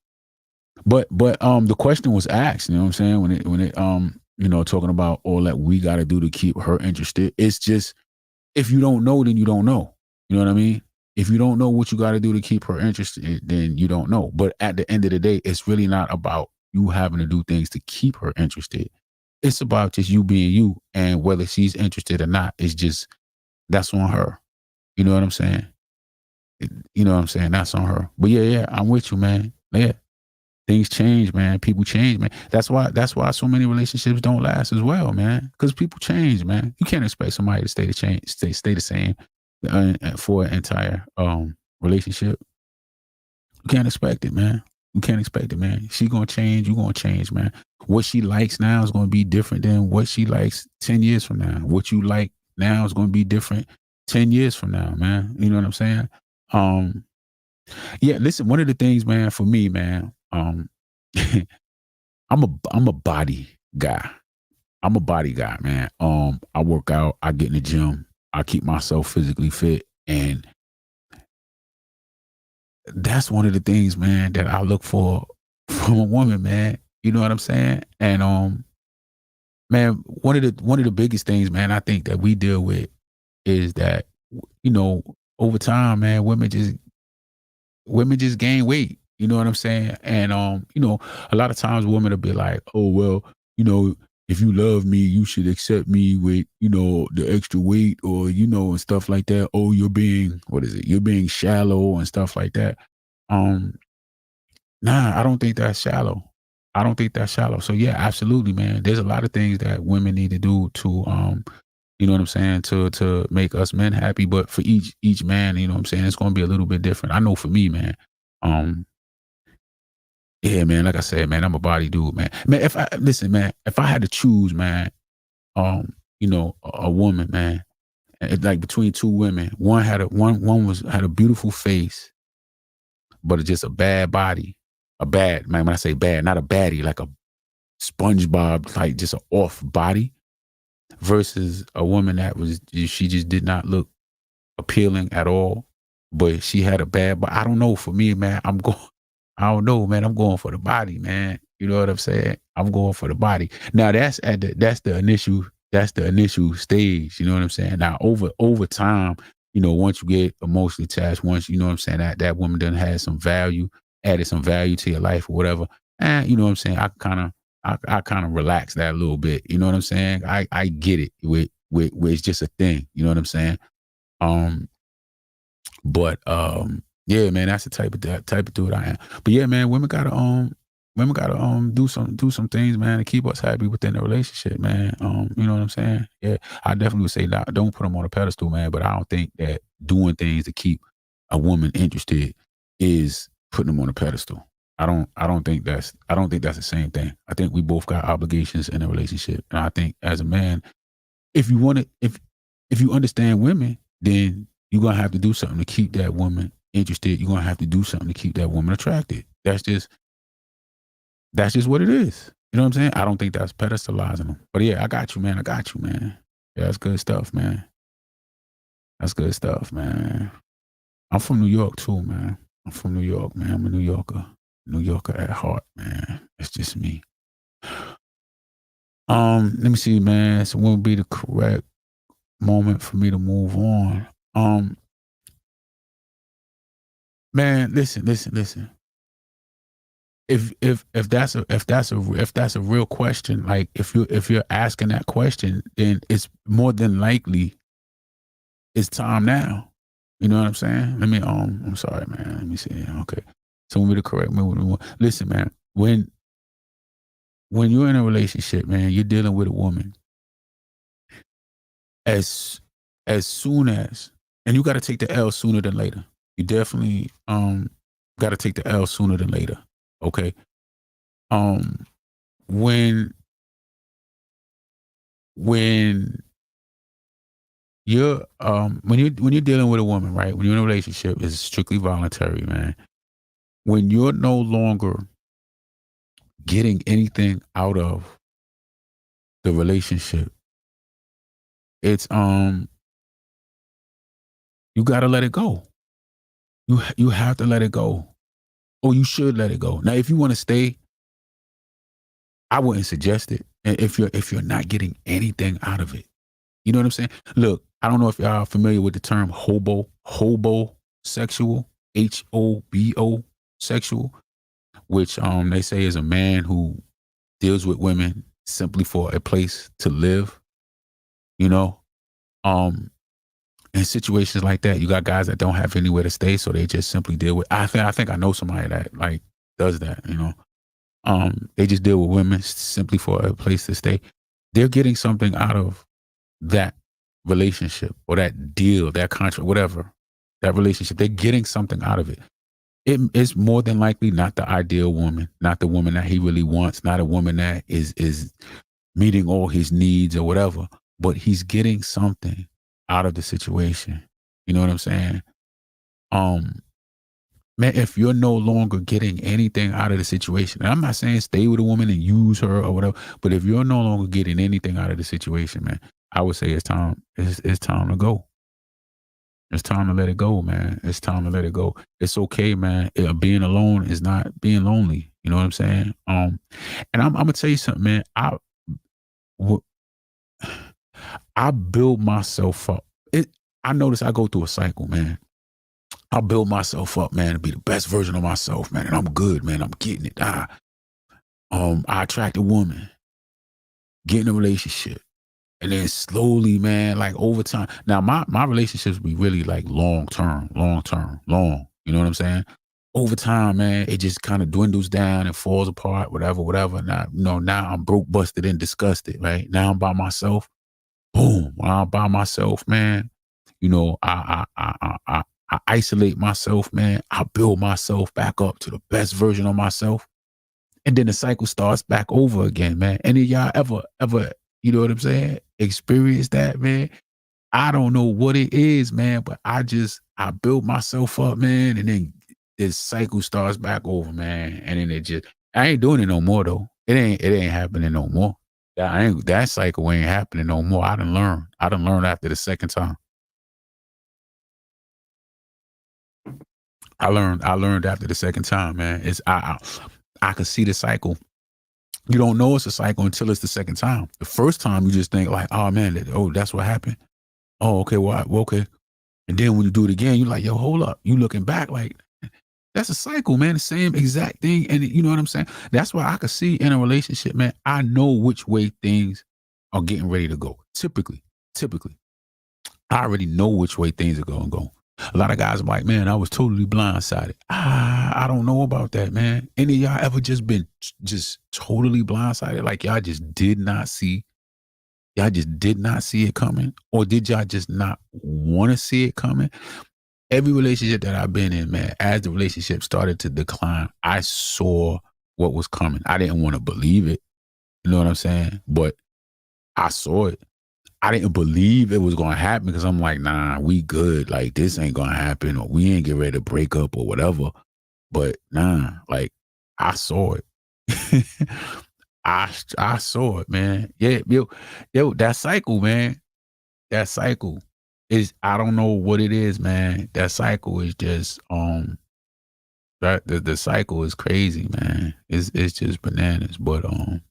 But the question was asked. You know what I'm saying? When it talking about all that we got to do to keep her interested. It's just if you don't know, then you don't know. You know what I mean? If you don't know what you got to do to keep her interested, then you don't know. But at the end of the day, it's really not about you having to do things to keep her interested. It's about just you being you, and whether she's interested or not, it's just that's on her. You know what I'm saying? You know what I'm saying? That's on her. But yeah, I'm with you, man. Yeah, things change, man. People change, man. That's why so many relationships don't last as well, man. Because people change, man. You can't expect somebody to stay the same for an entire relationship. You can't expect it, man. You can't expect it, man. She gonna change, you gonna change, man. What she likes now is gonna be different than what she likes 10 years from now. What you like now is gonna be different 10 years from now, man. You know what I'm saying? Um, yeah, listen, one of the things, man, for me, man, I'm a body guy. I'm a body guy, man. I work out, I get in the gym, I keep myself physically fit, and that's one of the things, man, that I look for from a woman, man. You know what I'm saying? And man, one of the biggest things, man, I think that we deal with is that you know over time, man, women just gain weight. You know what I'm saying? And a lot of times women will be like, "Oh well, you know, if you love me, you should accept me with the extra weight, or and stuff like that. Oh, you're being what is it? You're being shallow and stuff like that." Um, Nah, I don't think that's shallow. I don't think that's shallow. So yeah, absolutely, man. There's a lot of things that women need to do to you know what I'm saying, to make us men happy. But for each man, you know what I'm saying, it's gonna be a little bit different. I know for me, man. Um, yeah, man, like I said, man, I'm a body dude, man. Man, if I listen, man, if I had to choose, man, a woman, man, like between two women, one had a beautiful face, but it's just a bad body. A bad, man, when I say bad, not a baddie, like a SpongeBob, like just an off body versus a woman that she just did not look appealing at all, but she had a bad, but I don't know. For me, man, I don't know, man. I'm going for the body, man. You know what I'm saying? I'm going for the body. Now that's the initial stage. You know what I'm saying? Now over time, once you get emotionally attached, once you know what I'm saying, that woman done had some value, added some value to your life or whatever, and you know what I'm saying, I kind of relax that a little bit. You know what I'm saying? I get it with it's just a thing. You know what I'm saying? Um, but yeah, man, that's the type of dude I am. But yeah, man, women gotta do some things, man, to keep us happy within the relationship, man. You know what I'm saying? Yeah, I definitely would say that don't put them on a pedestal, man. But I don't think that doing things to keep a woman interested is putting them on a pedestal. I don't think that's the same thing. I think we both got obligations in a relationship, and I think as a man, if you want to, if you understand women, then you're gonna have to do something to keep that woman interested. You're gonna have to do something to keep that woman attracted. That's just what it is. You know what I'm saying? I don't think that's pedestalizing them. But yeah, I got you, man. I got you, man. Yeah, that's good stuff, man. That's good stuff, man. I'm from New York too, man. I'm from New York, man. I'm a New Yorker. New Yorker at heart, man. It's just me. Let me see, man. So what would be the correct moment for me to move on? Man, listen. If that's a real question, like if you're asking that question, then it's more than likely it's time now. You know what I'm saying? I'm sorry, man. Let me see. Okay. So we the correct move. Listen, man, when you're in a relationship, man, you're dealing with a woman as as soon as, and you got to take the L sooner than later. You definitely got to take the L sooner than later. Okay. Um when when when you're dealing with a woman, right? When you're in a relationship, it's strictly voluntary, man. When you're no longer getting anything out of the relationship, it's you got to let it go. You have to let it go, or you should let it go. Now, if you want to stay, I wouldn't suggest it. If you're not getting anything out of it, you know what I'm saying? Look, I don't know if y'all are familiar with the term hobo sexual, HOBO sexual, which they say is a man who deals with women simply for a place to live. You know, um, in situations like that, you got guys that don't have anywhere to stay, so they just simply deal with. I think I know somebody that like does that. You know, they just deal with women simply for a place to stay. They're getting something out of that relationship or that deal, that contract, whatever, that relationship. They're getting something out of it. It's more than likely not the ideal woman, not the woman that he really wants, not a woman that is meeting all his needs or whatever, but he's getting something out of the situation. You know what I'm saying? Um, Man, if you're no longer getting anything out of the situation, and I'm not saying stay with a woman and use her or whatever, but if you're no longer getting anything out of the situation, man, I would say it's time. It's time to go. It's time to let it go, man. It's time to let it go. It's okay, man. Being alone is not being lonely. You know what I'm saying? And I'm gonna tell you something, man. W- I build myself up. I notice I go through a cycle, man. I build myself up, man, to be the best version of myself, man. And I'm good, man. I'm getting it. I attract a woman, get in a relationship, and then slowly, man, like over time. Now, my relationships be really like long term, long. You know what I'm saying? Over time, man, it just kind of dwindles down and falls apart, whatever. Now, now I'm broke, busted, and disgusted. Right now, I'm by myself. Boom, when I'm by myself, man. I isolate myself, man. I build myself back up to the best version of myself. And then the cycle starts back over again, man. Any of y'all ever, you know what I'm saying? Experience that, man. I don't know what it is, man, but I build myself up, man, and then this cycle starts back over, man. And then I ain't doing it no more though. It ain't happening no more. That cycle ain't happening no more. I done learned. I done learned after the second time. I learned after the second time, man. I could see the cycle. You don't know it's a cycle until it's the second time. The first time you just think like, oh man, that's what happened. Oh, okay, well, okay. And then when you do it again, you're like, yo, hold up. You looking back like that's a cycle, man. The same exact thing. And you know what I'm saying? That's why I could see in a relationship, man, I know which way things are getting ready to go. Typically. I already know which way things are going to go. A lot of guys are like, man, I was totally blindsided. I don't know about that, man. Any of y'all ever just been just totally blindsided? Like y'all just did not see it coming? Or did y'all just not want to see it coming? Every relationship that I've been in, man, as the relationship started to decline, I saw what was coming. I didn't want to believe it. You know what I'm saying? But I saw it. I didn't believe it was going to happen because I'm like, nah, we good. Like, this ain't going to happen, or we ain't get ready to break up or whatever. But nah, like, I saw it. I saw it, man. Yeah, that cycle, man. That cycle is, I don't know what it is, man. That cycle is just, that the cycle is crazy, man. It's just bananas. But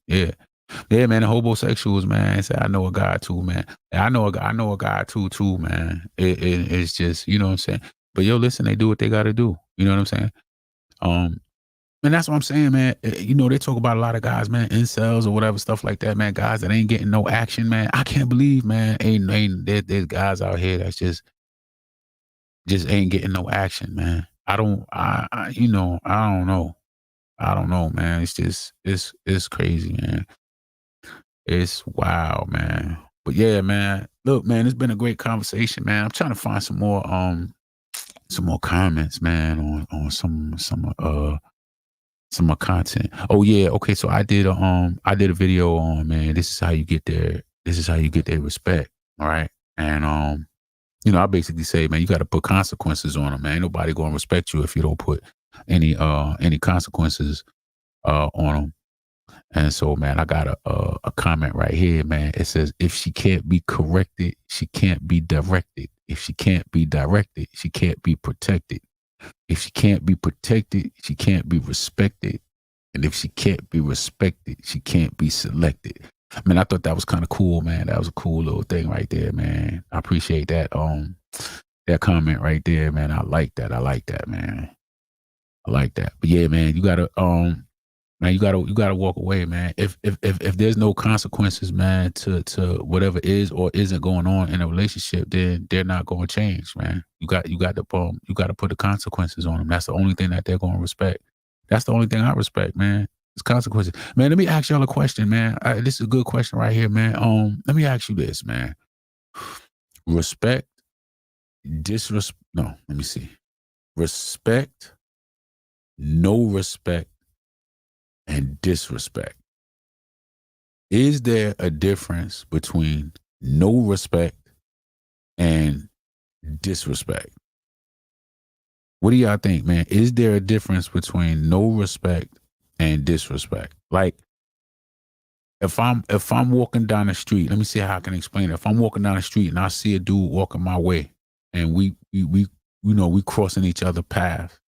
yeah. Yeah, man, the hobosexuals, man. Say I know a guy too, man. And I know a guy too, man. It's just, you know what I'm saying. But yo, listen, they do what they got to do. You know what I'm saying. Um, and that's what I'm saying, man. They talk about a lot of guys, man, incels or whatever stuff like that, man. Guys that ain't getting no action, man. I can't believe, man, ain't there's guys out here that's just ain't getting no action, man. I don't know. I don't know, man. It's just it's crazy, man. It's wild, man. But yeah, man. Look, man, it's been a great conversation, man. I'm trying to find some more comments, man, on some more content. Oh yeah, okay. So I did a video on, man, this is how you get their respect. All right. And I basically say, man, you gotta put consequences on them, man. Ain't nobody gonna respect you if you don't put any consequences on them. And so, man, I got a comment right here, man. It says, if she can't be corrected, she can't be directed. If she can't be directed, she can't be protected. If she can't be protected, she can't be respected. And if she can't be respected, she can't be selected. I mean, I thought that was kind of cool, man. That was a cool little thing right there, man. I appreciate that. That comment right there, man. I like that. I like that, man. I like that. But yeah, man, you gotta man, you gotta walk away, man. If there's no consequences, man, to whatever is or isn't going on in a relationship, then they're not going to change, man. You got to put the consequences on them. That's the only thing that they're going to respect. That's the only thing I respect, man. It's consequences, man. Let me ask y'all a question, man. This is a good question right here, man. Let me ask you this, man. Respect, disrespect. No, let me see. Respect, no respect, and disrespect. Is there a difference between no respect and disrespect? What do y'all think, man? Is there a difference between no respect and disrespect? Like, if I'm walking down the street, let me see how I can explain it. If I'm walking down the street and I see a dude walking my way, and we crossing each other's path,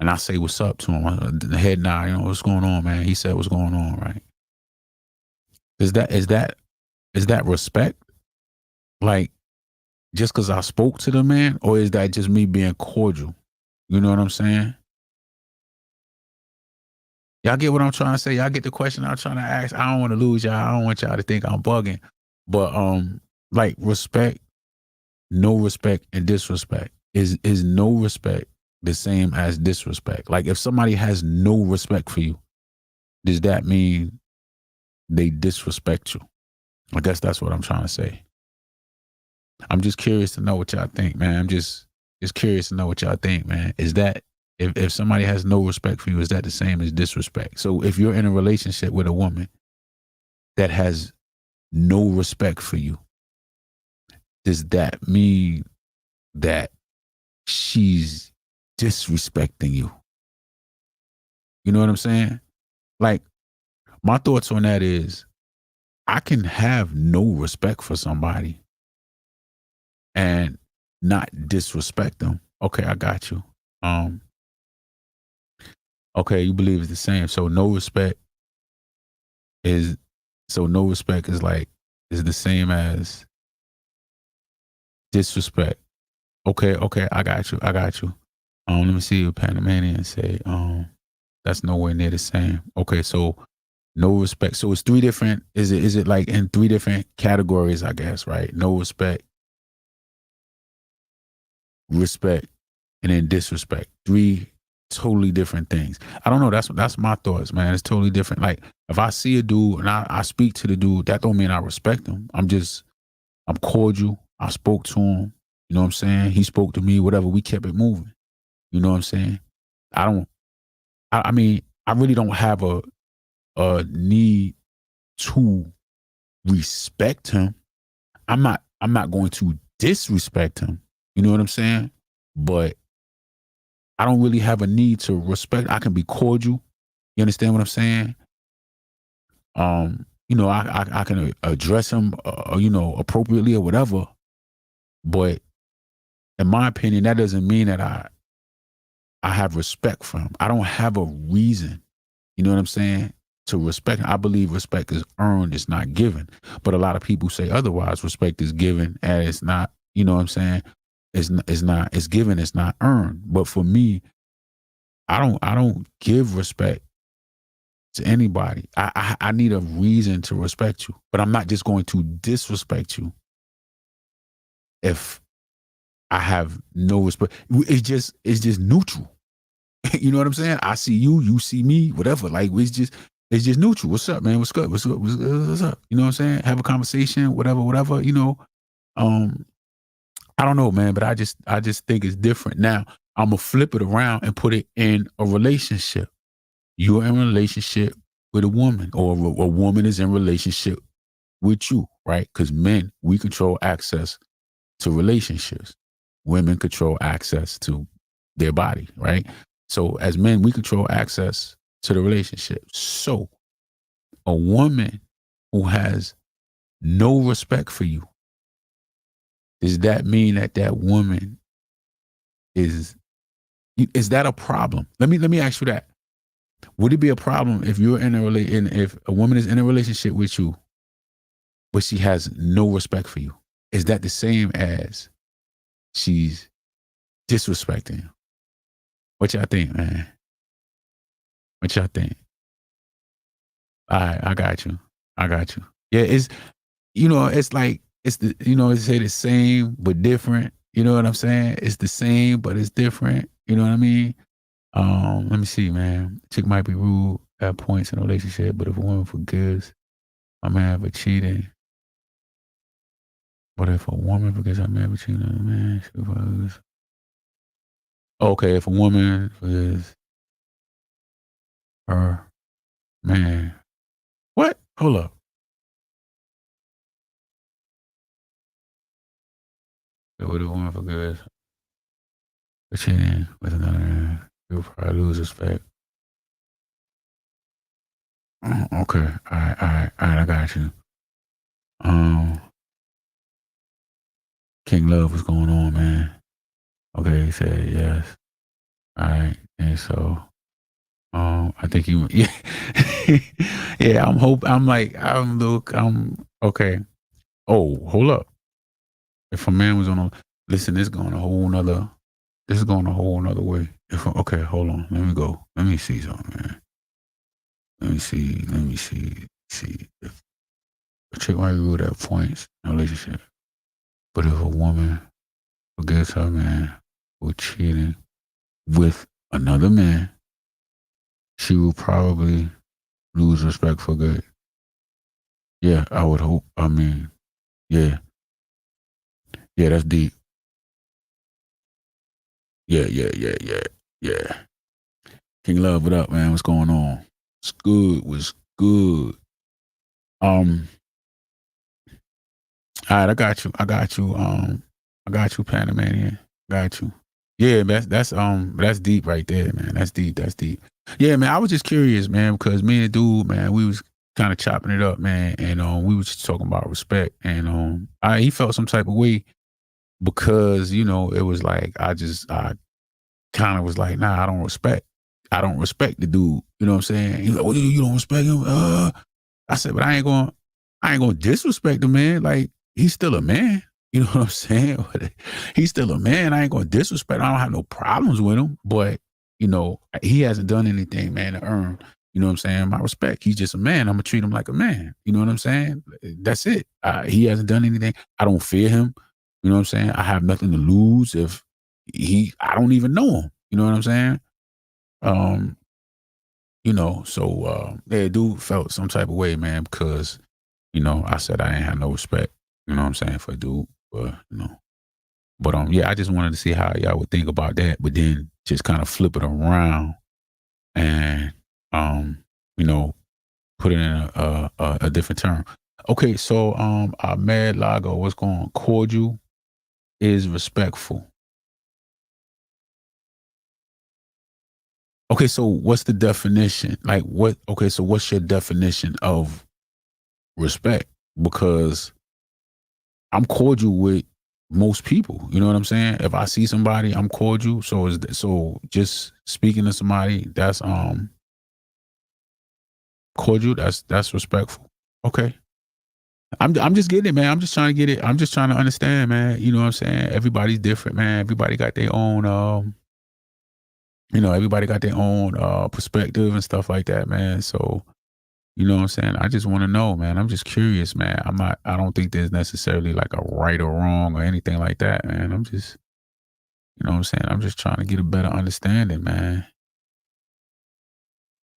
and I say what's up to him, the head nod, what's going on, man? He said what's going on, right? Is that respect? Like, just because I spoke to the man, or is that just me being cordial? You know what I'm saying? Y'all get what I'm trying to say? Y'all get the question I'm trying to ask? I don't want to lose y'all. I don't want y'all to think I'm bugging. But like, respect, no respect, and disrespect. Is no respect the same as disrespect? Like, if somebody has no respect for you, does that mean they disrespect you? I guess that's what I'm trying to say. I'm just curious to know what y'all think, man. I'm just curious to know what y'all think, man. Is that, if somebody has no respect for you, is that the same as disrespect? So if you're in a relationship with a woman that has no respect for you, does that mean that she's disrespecting you? You know what I'm saying? Like, my thoughts on that is, I can have no respect for somebody and not disrespect them. Okay, I got you. Okay, you believe it's the same. So no respect is is the same as disrespect. Okay, I got you. Let me see what Panamanian say. That's nowhere near the same. Okay, so no respect. So it's three different, is it like in three different categories, I guess, right? No respect, respect, and then disrespect. Three totally different things. I don't know. That's my thoughts, man. It's totally different. Like, if I see a dude and I speak to the dude, that don't mean I respect him. I'm cordial. I spoke to him. You know what I'm saying? He spoke to me, whatever. We kept it moving. You know what I'm saying? I mean, I really don't have a need to respect him. I'm not going to disrespect him. You know what I'm saying? But I don't really have a need to respect. I can be cordial. You understand what I'm saying? I can address him, appropriately or whatever. But in my opinion, that doesn't mean that I have respect for him. I don't have a reason, you know what I'm saying, to respect him. I believe respect is earned, it's not given. But a lot of people say otherwise. Respect is given and it's not, you know what I'm saying? It's given, it's not earned. But for me, I don't give respect to anybody. I need a reason to respect you, but I'm not just going to disrespect you if I have no respect. It's just neutral. You know what I'm saying? I see you, you see me, whatever. Like it's just neutral. What's up, man? What's good? What's up? What's up? You know what I'm saying? Have a conversation, whatever, whatever. Um, I don't know, man, but I just think it's different. Now I'm gonna flip it around and put it in a relationship. You're in a relationship with a woman, or a woman is in relationship with you, right? Because men, we control access to relationships. Women control access to their body, right? So as men, we control access to the relationship. So a woman who has no respect for you, does that mean that that woman is that a problem? Let me ask you that. Would it be a problem if you're if a woman is in a relationship with you, but she has no respect for you? Is that the same as she's disrespecting you? What y'all think, man? What y'all think? All right, I got you. I got you. Yeah, it's like it's it's say the same but different. You know what I'm saying? It's the same but it's different. You know what I mean? Let me see, man. Chick might be rude at points in a relationship, but if a woman forgives a man for cheating, but if a woman forgives a man for cheating, man, she forgives. Okay, if a woman forgives her man, what? Hold up. If a woman forgives for cheating with another man, you'll probably lose respect. Okay, all right, I got you. King Love, what's going on, man? Okay, he said yes. All right, and so, I think you, yeah, yeah. I'm okay. Oh, hold up. If a man was on a, listen, this is going a whole nother way. Okay, hold on. Let me go. Let me see something, man. Let me see. If a chick might be rude at points in a relationship, but if a woman forgets her man for cheating with another man, she will probably lose respect for good. Yeah, I would hope. I mean, yeah, yeah, that's deep. Yeah. King Love, what up, man? What's going on? What's good? What's good? Um, all right, I got you. I got you, Panamanian. Got you. Yeah, that's deep right there, man. That's deep. That's deep. Yeah, man. I was just curious, man, because me and the dude, man, we was kind of chopping it up, man, and we was just talking about respect, and he felt some type of way because it was like I kind of was like, nah, I don't respect the dude. You know what I'm saying? He's like, well, you don't respect him? I said, but I ain't gonna disrespect the man. Like, he's still a man. You know what I'm saying? He's still a man. I ain't gonna disrespect him. I don't have no problems with him. But, he hasn't done anything, man, to earn, you know what I'm saying, my respect. He's just a man. I'm gonna treat him like a man. You know what I'm saying? That's it. He hasn't done anything. I don't fear him. You know what I'm saying? I have nothing to lose if I don't even know him. You know what I'm saying? Um, yeah, dude felt some type of way, man, because, I said I ain't had no respect, you know what I'm saying, for a dude, but yeah, I just wanted to see how y'all would think about that, but then just kind of flip it around and, you know, put it in a different term. Okay, so, Ahmed Lago, what's going on? Cordial is respectful. Okay, so what's the definition? Like okay, so what's your definition of respect? Because I'm cordial with most people. You know what I'm saying? If I see somebody, I'm cordial. So just speaking to somebody, that's cordial, that's respectful. Okay. I'm just getting it, man. I'm just trying to get it. I'm just trying to understand, man. You know what I'm saying? Everybody's different, man. Everybody got their own everybody got their own perspective and stuff like that, man. So, you know what I'm saying? I just want to know, man. I'm just curious, man. I don't think there's necessarily like a right or wrong or anything like that, man. I'm just, you know what I'm saying? I'm just trying to get a better understanding, man.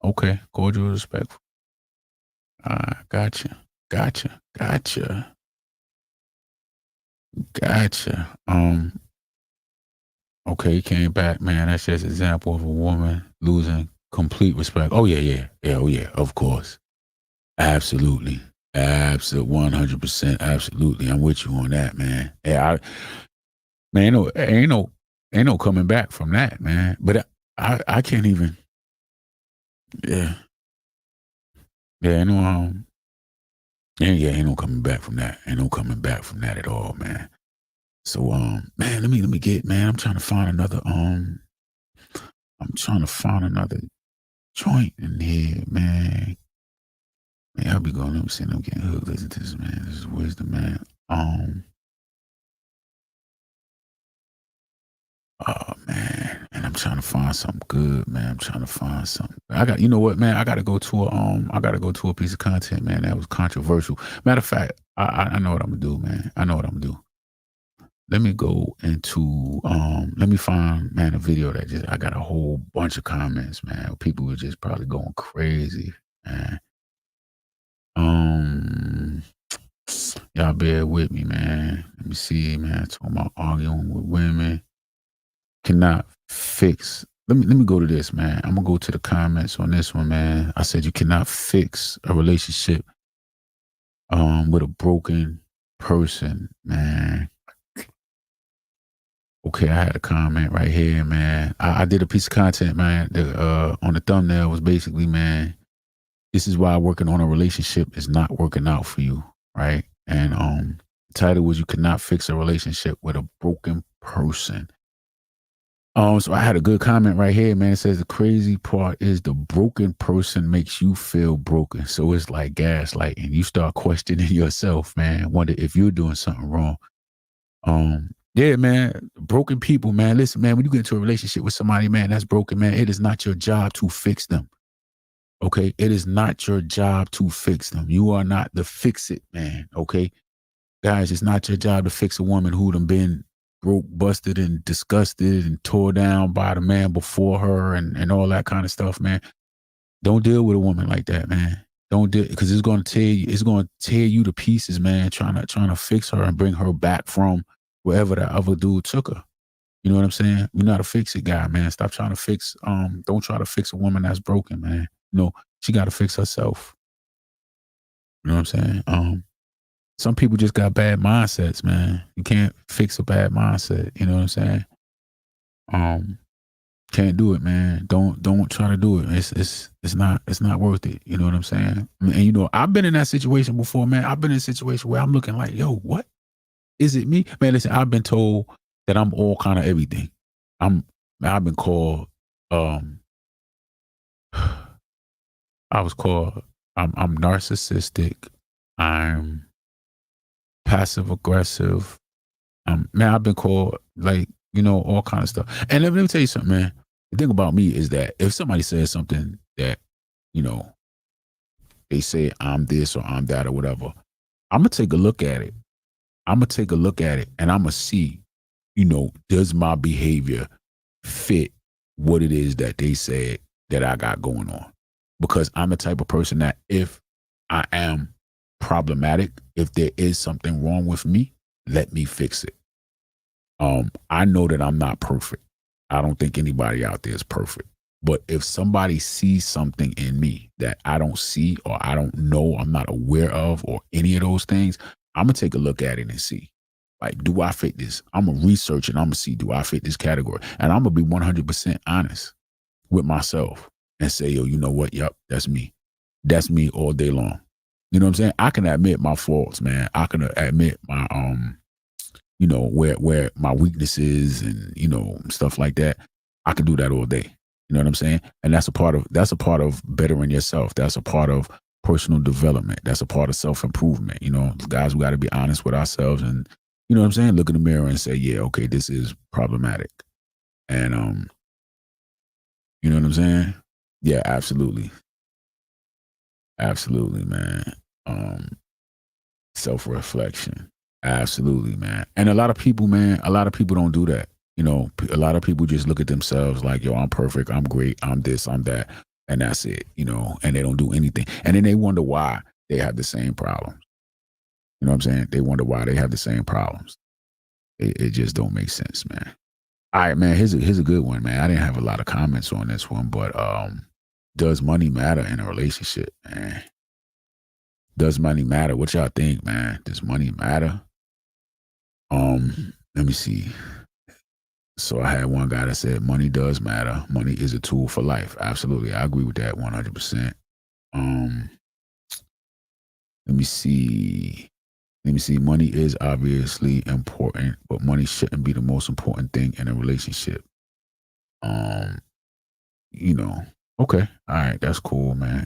Okay, cordial, respectful. Gotcha, gotcha, gotcha, gotcha. Okay, came back, man. That's just an example of a woman losing complete respect. Oh yeah, yeah, yeah. Oh yeah, of course, absolutely, absolutely, 100%, absolutely. I'm with you on that, man. Yeah, man, ain't no coming back from that, man. But I can't even. Yeah, yeah, ain't no coming back from that. Ain't no coming back from that at all, man. So, man, let me get, man. I'm trying to find another joint in here, man. Man, I'll be going. Let me see. I'm getting hooked. Listen to this, man. This is wisdom, man. Oh man, and I'm trying to find something good, man. I'm trying to find something. You know what, man? I got to go to a piece of content, man. That was controversial. Matter of fact, I know what I'm gonna do, man. I know what I'm gonna do. Let me go into, let me find, man, a video that I got a whole bunch of comments, man. People were just probably going crazy, man. Um, y'all bear with me, man. Let me see, man. Talking about arguing with women. Cannot fix. Let me go to this, man. I'm gonna go to the comments on this one, man. I said you cannot fix a relationship with a broken person, man. Okay, I had a comment right here, man. I did a piece of content, man. On the thumbnail was basically, man, this is why working on a relationship is not working out for you, right? And the title was you cannot fix a relationship with a broken person. So I had a good comment right here, man. It says the crazy part is the broken person makes you feel broken. So it's like gaslighting. You start questioning yourself, man. Wonder if you're doing something wrong. Yeah, man. Broken people, man. Listen, man, when you get into a relationship with somebody, man, that's broken, man, it is not your job to fix them. Okay. It is not your job to fix them. You are not the fix it man. Okay. Guys, it's not your job to fix a woman who done been broke, busted, and disgusted and tore down by the man before her and all that kind of stuff, man. Don't deal with a woman like that, man. Don't do, because it's gonna tear you to pieces, man, trying to fix her and bring her back from wherever that other dude took her. You know what I'm saying? You're not a fix it guy, man. Stop trying to fix, don't try to fix a woman that's broken, man. No, she gotta fix herself. You know what I'm saying? Some people just got bad mindsets, man. You can't fix a bad mindset. You know what I'm saying? Can't do it, man. Don't try to do it. It's not worth it. You know what I'm saying? And you know, I've been in that situation before, man. I've been in a situation where I'm looking like, yo, what is it me? Man, listen, I've been told that I'm all kind of everything. I've been called, I was called, I'm narcissistic. I'm passive aggressive. Man, I've been called like, you know, all kind of stuff. And let me tell you something, man. The thing about me is that if somebody says something that, you know, they say I'm this or I'm that or whatever, I'm gonna take a look at it. I'm gonna take a look at it and I'm gonna see, you know, does my behavior fit what it is that they said that I got going on? Because I'm the type of person that if I am problematic, if there is something wrong with me, let me fix it. I know that I'm not perfect. I don't think anybody out there is perfect. But if somebody sees something in me that I don't see or I don't know, I'm not aware of, or any of those things, I'm going to take a look at it and see, like, do I fit this? I'm going to research and I'm going to see, do I fit this category? And I'm going to be 100% honest with myself and say, yo, you know what? Yep, that's me. That's me all day long. You know what I'm saying? I can admit my faults, man. I can admit my, you know, where my weaknesses and, you know, stuff like that. I can do that all day. You know what I'm saying? And that's a part of bettering yourself. That's a part of personal development. That's a part of self-improvement. You know, guys, we got to be honest with ourselves and, you know what I'm saying? Look in the mirror and say, yeah, okay, this is problematic. And, you know what I'm saying? Yeah, absolutely. Absolutely, man. Self-reflection. Absolutely, man. And a lot of people, man, don't do that. You know, a lot of people just look at themselves like, yo, I'm perfect, I'm great, I'm this, I'm that. and that's it, and they don't do anything. And then they wonder why they have the same problems. You know what I'm saying? They wonder why they have the same problems. It just don't make sense, man. All right, man, here's a good one, man. I didn't have a lot of comments on this one, but does money matter in a relationship, man? Does money matter? What y'all think, man? Does money matter? Let me see. So I had one guy that said money does matter. Money is a tool for life. Absolutely. I agree with that 100%. Let me see. Money is obviously important, but money shouldn't be the most important thing in a relationship. Okay. All right. That's cool, man.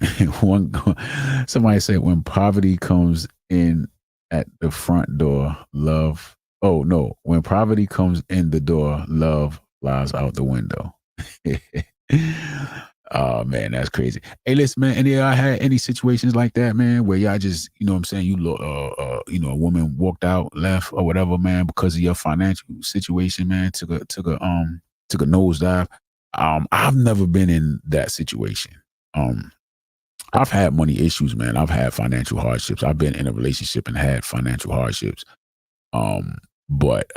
Somebody said when poverty comes in at the front door, love. Oh, no. When poverty comes in the door, love flies out the window. Oh, man, that's crazy. Hey, listen, man, any of y'all had any situations like that, man, where y'all just, what I'm saying, a woman walked out, left, or whatever, man, because of your financial situation, man, took a nosedive. I've never been in that situation. I've had money issues, man. I've had financial hardships. I've been in a relationship and had financial hardships. But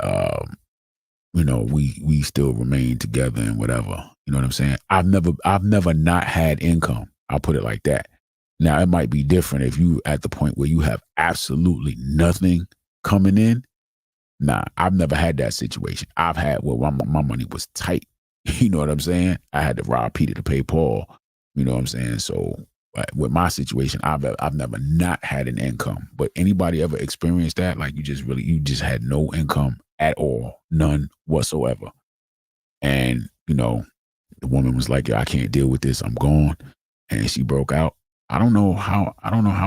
we still remain together and whatever. You know what I'm saying? I've never not had income. I'll put it like that. Now it might be different if you at the point where you have absolutely nothing coming in. Nah, I've never had that situation. I've had where my money was tight. You know what I'm saying? I had to rob Peter to pay Paul. You know what I'm saying? So with my situation, I've never not had an income. But anybody ever experienced that? Like you just had no income at all, none whatsoever. And the woman was like, "Yeah, I can't deal with this. I'm gone," and she broke out. I don't know how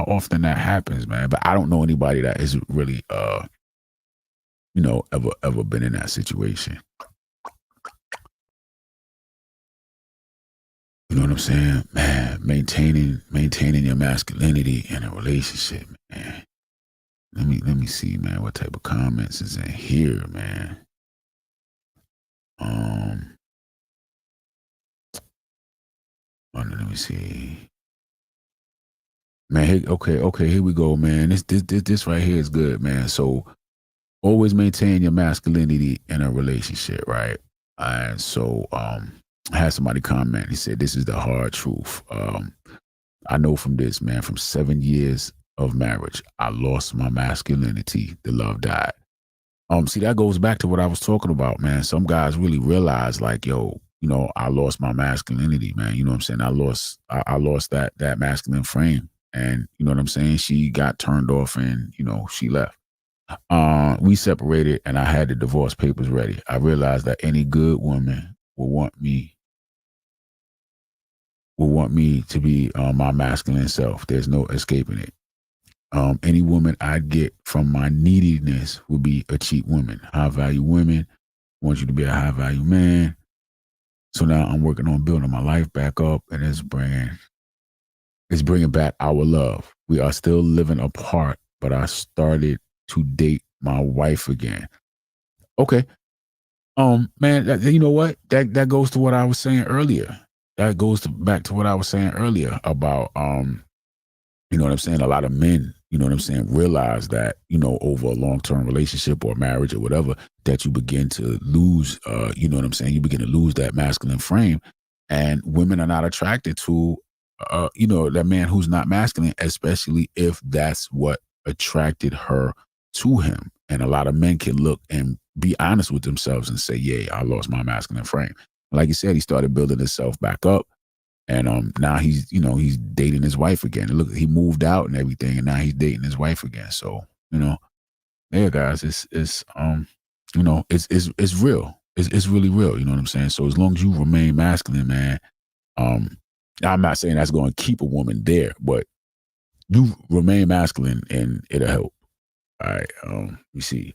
often that happens, man. But I don't know anybody that is really ever been in that situation. You know what I'm saying? Man, maintaining your masculinity in a relationship, man. Let me see, man, what type of comments is in here, man. Let me see. Man, okay, here we go, man. This right here is good, man. So always maintain your masculinity in a relationship, right? And so I had somebody comment. He said, "This is the hard truth. I know from this, man, from 7 years of marriage, I lost my masculinity. The love died." See, that goes back to what I was talking about, man. Some guys really realize, like, yo, I lost my masculinity, man. You know what I'm saying? I lost that masculine frame. And you know what I'm saying? She got turned off and, she left. We separated and I had the divorce papers ready. I realized that any good woman will want me to be my masculine self. There's no escaping it. Any woman I'd get from my neediness would be a cheap woman. High value women want you to be a high value man. So now I'm working on building my life back up, and it's bringing back our love. We are still living apart, but I started to date my wife again. Okay. Man, you know what? That goes to what I was saying earlier. That goes back to what I was saying earlier about you know what I'm saying? A lot of men, you know what I'm saying, realize that, over a long-term relationship or marriage or whatever, that you begin to lose, you know what I'm saying? You begin to lose that masculine frame. And women are not attracted to, that man who's not masculine, especially if that's what attracted her to him. And a lot of men can look and be honest with themselves and say, yeah, I lost my masculine frame. Like you said, he started building himself back up. And now he's dating his wife again. Look, he moved out and everything, and now he's dating his wife again. So, yeah, guys, it's real. It's really real. You know what I'm saying? So as long as you remain masculine, man, I'm not saying that's going to keep a woman there, but you remain masculine and it'll help. All right. You see.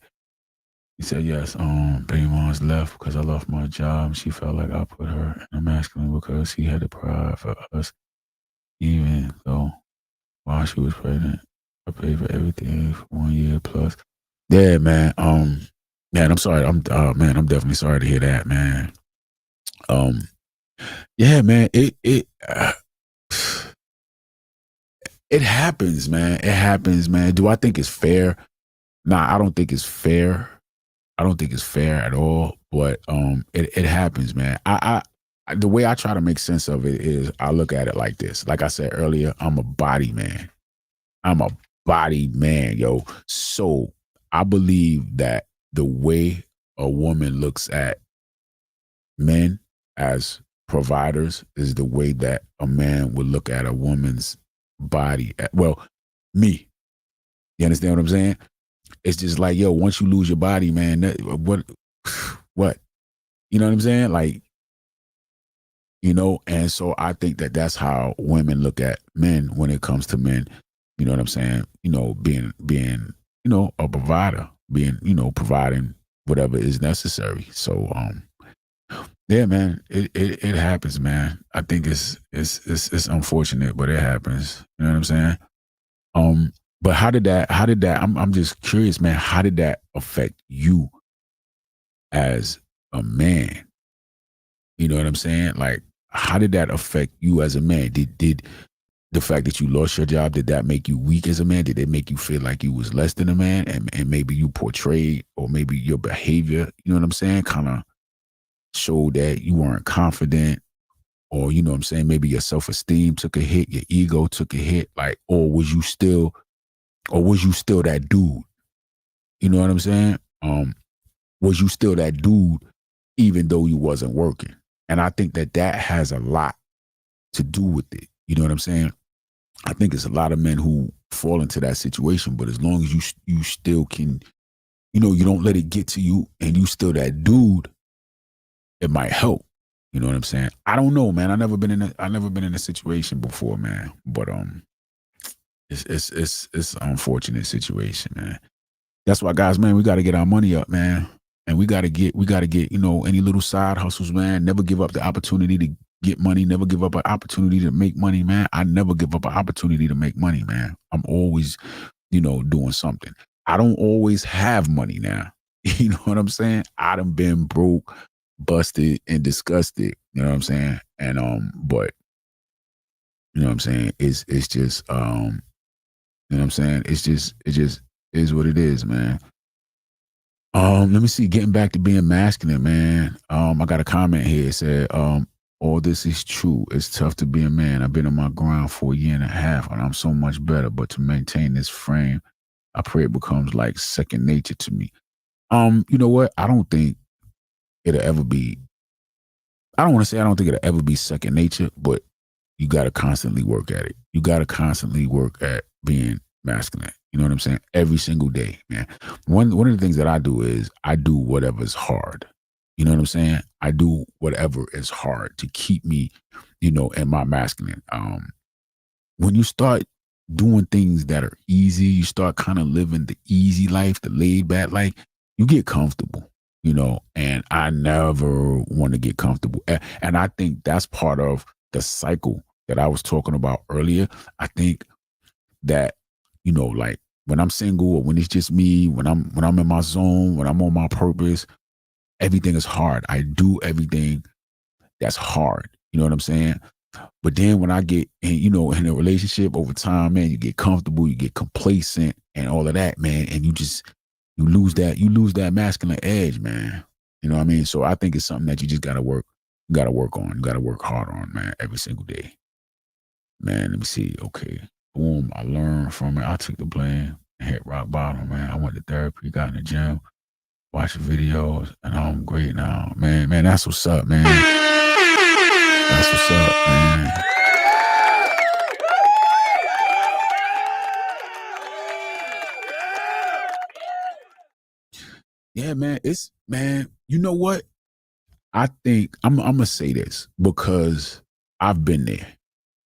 He said, yes, baby mom's left because I lost my job. She felt like I put her in a masculine because she had to provide for us, even though while she was pregnant, I paid for everything for 1 year plus. Yeah, man. Man, I'm sorry. I'm definitely sorry to hear that, man. Yeah, man. It happens, man. It happens, man. Do I think it's fair? Nah, I don't think it's fair. I don't think it's fair at all. But it happens, man. The way I try to make sense of it is I look at it like this. Like I said earlier, I'm a body man. I'm a body man, yo. So I believe that the way a woman looks at men as providers is the way that a man would look at a woman's body. Well, me. You understand what I'm saying? It's just like, yo, once you lose your body, man, what? You know what I'm saying? Like, and so I think that that's how women look at men when it comes to men. You know what I'm saying? Being a provider, providing whatever is necessary. So, yeah, man, it happens, man. I think it's unfortunate, but it happens. You know what I'm saying? But how did that? I'm just curious, man. How did that affect you as a man? You know what I'm saying? Like, how did that affect you as a man? Did the fact that you lost your job, did that make you weak as a man? Did it make you feel like you was less than a man? And maybe you portrayed, or maybe your behavior, you know what I'm saying, kind of showed that you weren't confident, or, you know what I'm saying, maybe your self-esteem took a hit, your ego took a hit, like, or was you still that dude? You know what I'm saying? Was you still that dude even though you wasn't working? And I think that has a lot to do with it. You know what I'm saying? I think it's a lot of men who fall into that situation, but as long as you still can, you don't let it get to you and you still that dude, it might help. You know what I'm saying? I don't know, man. I never been in a situation before, man. But it's an unfortunate situation, man. That's why, guys, man, we got to get our money up, man. And we got to get, any little side hustles, man. Never give up the opportunity to get money. Never give up an opportunity to make money, man. I never give up an opportunity to make money, man. I'm always, doing something. I don't always have money now. You know what I'm saying? I done been broke, busted, and disgusted. You know what I'm saying? And, but, you know what I'm saying? It's just, you know what I'm saying? It just is what it is, man. Let me see. Getting back to being masculine, man. I got a comment here. It said, all this is true. It's tough to be a man. I've been on my grind for a year and a half, and I'm so much better. But to maintain this frame, I pray it becomes like second nature to me. You know what? I don't think it'll ever be. I don't want to say I don't think it'll ever be second nature, but you got to constantly work at it. You got to constantly work at being masculine. You know what I'm saying? Every single day, man. One of the things that I do is I do whatever's hard. You know what I'm saying? I do whatever is hard to keep me, in my masculine. When you start doing things that are easy, you start kind of living the easy life, the laid back life, you get comfortable, and I never want to get comfortable. And I think that's part of the cycle that I was talking about earlier. I think that, like when I'm single or when it's just me, when I'm in my zone, when I'm on my purpose, everything is hard. I do everything that's hard. You know what I'm saying? But then when I get in a relationship over time, man, you get comfortable, you get complacent and all of that, man. And you lose that masculine edge, man. You know what I mean? So I think it's something that you just gotta work on. You gotta work hard on, man, every single day. Man, let me see. Okay. Boom. I learned from it. I took the blame and hit rock bottom, man. I went to therapy, got in the gym, watched videos, and I'm great now. Man, that's what's up, man. That's what's up, man. Yeah, man. You know what? I think I'm gonna say this because I've been there.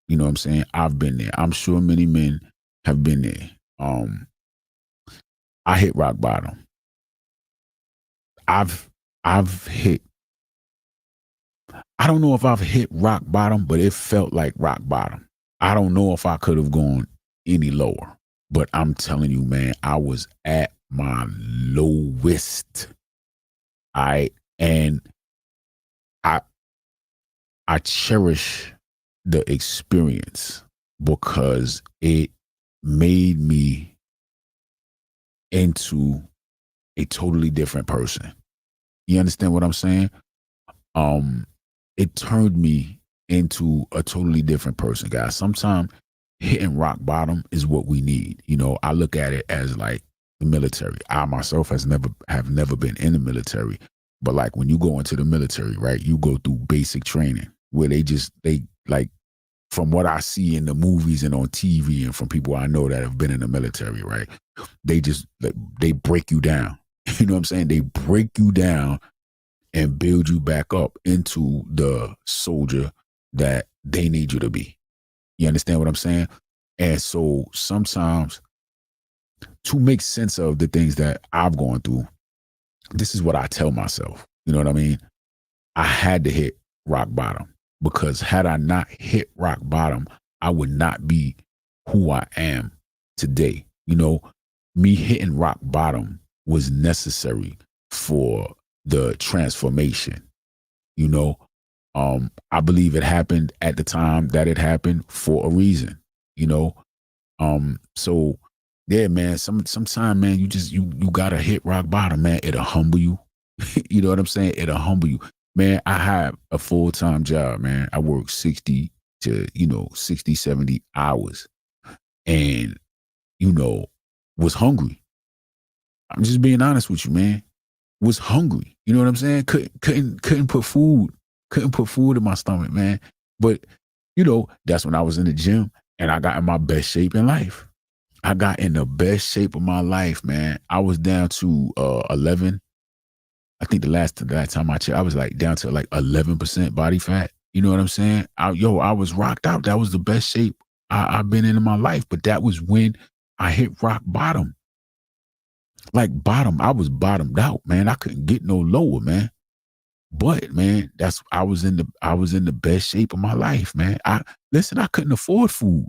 You know what I'm saying? I've been there. I'm sure many men have been there. I hit rock bottom. I've hit, I don't know if I've hit rock bottom, but it felt like rock bottom. I don't know if I could have gone any lower, but I'm telling you, man, I was at my lowest. And I I cherish the experience because it made me into a totally different person. You understand what I'm saying? Um, it turned me into a totally different person, guys. Sometimes hitting rock bottom is what we need. You know, I look at it as like the military. I myself have never been in the military, but like when you go into the military, right, you go through basic training where they like, from what I see in the movies and on TV and from people I know that have been in the military, right, they just like, they break you down. You know what I'm saying? They break you down and build you back up into the soldier that they need you to be. You understand what I'm saying? And so sometimes, to make sense of the things that I've gone through, this is what I tell myself. You know what I mean? I had to hit rock bottom, because had I not hit rock bottom, I would not be who I am today. You know, me hitting rock bottom was necessary for the transformation. You know, I believe it happened at the time that it happened for a reason. You know, so yeah, man. Sometime, man, you gotta hit rock bottom, man. It'll humble you. You know what I'm saying? It'll humble you, man. I have a full-time job, man. I work 60 to 60, 70 hours, and was hungry. I'm just being honest with you, man. Was hungry. You know what I'm saying? Couldn't put food in my stomach, man. But that's when I was in the gym and I got in my best shape in life. I got in the best shape of my life, man. I was down to 11. I think the last time I checked, I was like down to like 11% body fat. You know what I'm saying? I was rocked out. That was the best shape I've been in my life. But that was when I hit rock bottom. Like bottom, I was bottomed out, man. I couldn't get no lower, man. But man, I was in the best shape of my life, man. I couldn't afford food.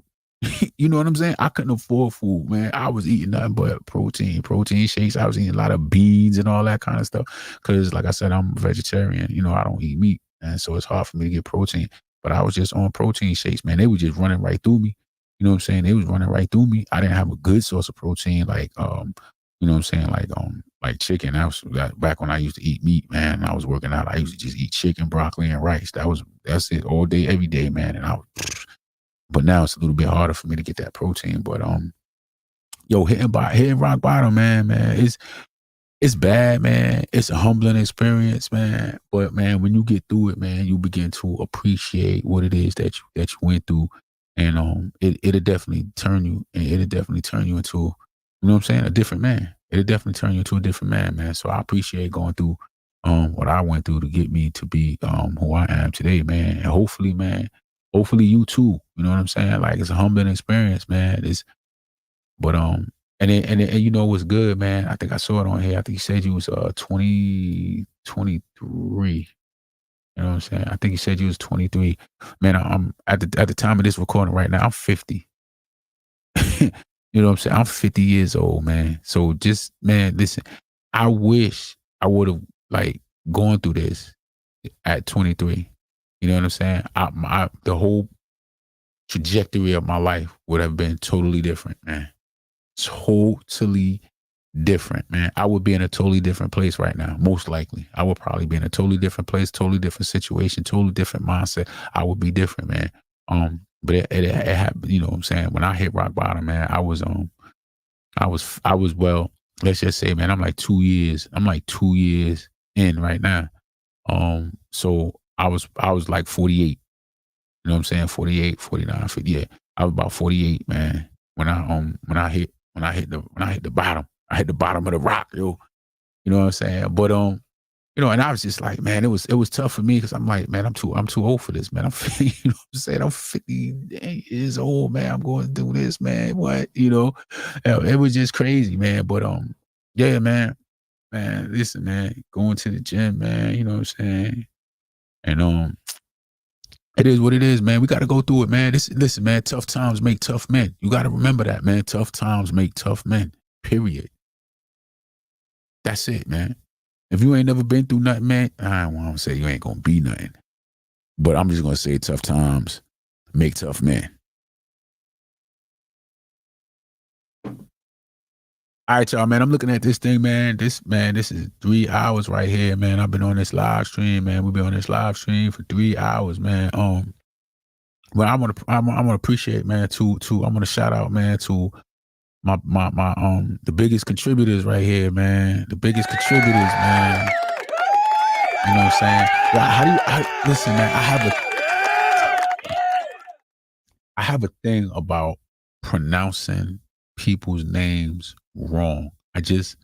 You know what I'm saying? I couldn't afford food, man. I was eating nothing but protein shakes. I was eating a lot of beans and all that kind of stuff. Cause like I said, I'm a vegetarian. I don't eat meat. And so it's hard for me to get protein. But I was just on protein shakes, man. They were just running right through me. You know what I'm saying? They was running right through me. I didn't have a good source of protein, like you know what I'm saying? Like chicken. Back when I used to eat meat, man. I was working out. I used to just eat chicken, broccoli, and rice. That's it all day, every day, man. And but now it's a little bit harder for me to get that protein. But hitting rock bottom, man, it's bad, man. It's a humbling experience, man. But man, when you get through it, man, you begin to appreciate what it is that you went through, and it'll definitely turn you, into, you know what I'm saying, a different man. It'll definitely turn you into a different man, man. So I appreciate going through what I went through to get me to be who I am today, man. And hopefully, man, you too. You know what I'm saying? Like, it's a humbling experience, man. But and you know what's good, man? I think I saw it on here. I think you said you was 23. You know what I'm saying? I think you said you was 23. Man, I'm at the time of this recording right now, I'm 50. You know what I'm saying? I'm 50 years old, man. So just, man, listen, I wish I would have like gone through this at 23. You know what I'm saying? The whole trajectory of my life would have been totally different, man. Totally different, man. I would be in a totally different place right now. Most likely. I would probably be in a totally different place, totally different situation, totally different mindset. I would be different, man. But it happened, you know what I'm saying? When I hit rock bottom, man, I was well, let's just say, man, I'm like 2 years in right now. So I was like 48. You know what I'm saying? 48, 49, 50. Yeah. I was about 48, man. When I hit the bottom. I hit the bottom of the rock, yo. You know what I'm saying? But and I was just like, man, it was tough for me because I'm like, man, I'm too old for this, man. I'm 50, you know what I'm saying? I'm 58 years old, man. I'm going to do this, man. What? It was just crazy, man. But yeah, man, listen, man, going to the gym, man, you know what I'm saying? And it is what it is, man. We got to go through it, man. Listen, man, tough times make tough men. You got to remember that, man. Tough times make tough men, period. That's it, man. If you ain't never been through nothing, man, I don't want to say you ain't going to be nothing. But I'm just going to say tough times make tough men. All right, y'all, man. I'm looking at this thing, man. This is 3 hours right here, man. I've been on this live stream, man. We've been on this live stream for 3 hours, man. But I want to appreciate, man. I want to shout out, man, to my the biggest contributors right here, man. The biggest contributors, man. You know what I'm saying? Yeah, listen, man? I have a thing about pronouncing people's names wrong. I just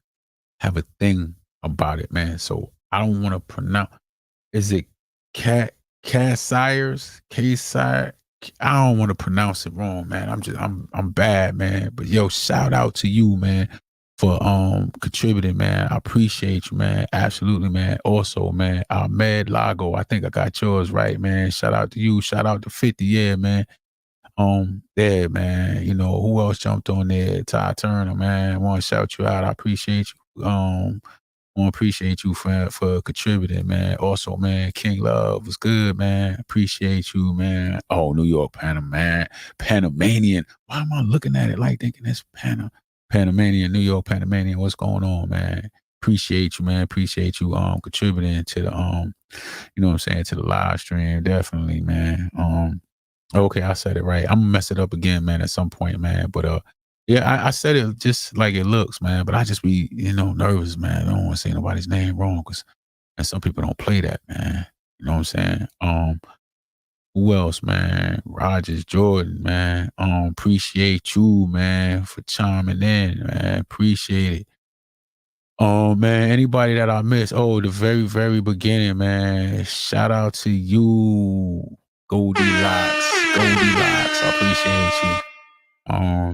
have a thing about it, man. So I don't want to pronounce. Is it Cassires? Cassire? I don't want to pronounce it wrong, man. I'm bad, man. But yo, shout out to you, man, for contributing, man. I appreciate you, man. Absolutely, man. Also, man, Ahmed Lago, I think I got yours right, man. Shout out to you. Shout out to 50, yeah, man. There, man. You know, who else jumped on there? Ty Turner, man. I want to shout you out. I appreciate you. I want to appreciate you for contributing, man. Also, man, King Love was good, man. Appreciate you, man. Oh, New York Panamanian. Why am I looking at it like thinking it's Panamanian, New York Panamanian? What's going on, man? Appreciate you, man. Appreciate you contributing to the you know what I'm saying, to the live stream. Definitely, man. Okay, I said it right. I'm gonna mess it up again, man, at some point, man. But yeah, I said it just like it looks, man. But I just be, nervous, man. I don't want to say nobody's name wrong, and some people don't play that, man. You know what I'm saying? Who else, man? Rogers Jordan, man. Appreciate you, man, for chiming in, man. Appreciate it. Oh man, anybody that I missed? Oh, the very, very beginning, man. Shout out to you, Goldilocks. I appreciate you.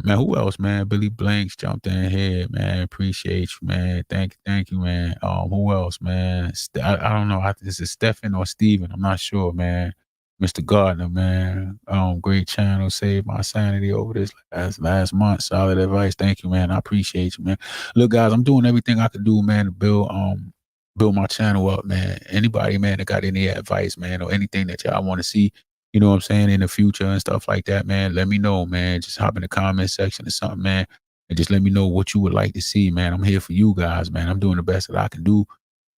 Man, who else, man? Billy Blanks jumped in here, man. Appreciate you, man. Thank you, man. Who else, man? I don't know. Is it Stephen or Steven? I'm not sure, man. Mr. Gardner, man. Great channel, saved my sanity over this last month. Solid advice. Thank you, man. I appreciate you, man. Look, guys, I'm doing everything I could do, man, to build my channel up, man. Anybody, man, that got any advice, man, or anything that y'all want to see, you know what I'm saying, in the future and stuff like that, man, let me know, man. Just hop in the comment section or something, man, and just let me know what you would like to see, man. I'm here for you guys, man. I'm doing the best that I can do.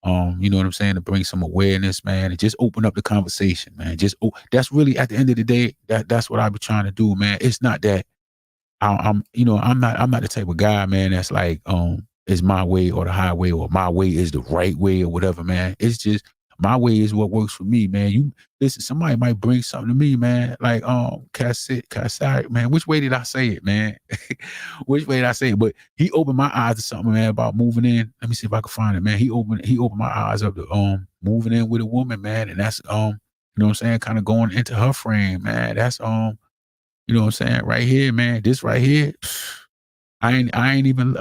You know what I'm saying, to bring some awareness, man, and just open up the conversation, man. That's really, at the end of the day, that's what I be trying to do, man. It's not that I'm not the type of guy, man, that's like, it's my way or the highway, or my way is the right way, or whatever, man. It's just my way is what works for me, man. You listen, somebody might bring something to me, man, like cassette, man. Which way did I say it, man? Which way did I say it? But he opened my eyes to something, man, about moving in. Let me see if I can find it, man. He opened my eyes up to moving in with a woman, man, and that's you know what I'm saying, kind of going into her frame, man. That's you know what I'm saying, right here, man. This right here, I ain't even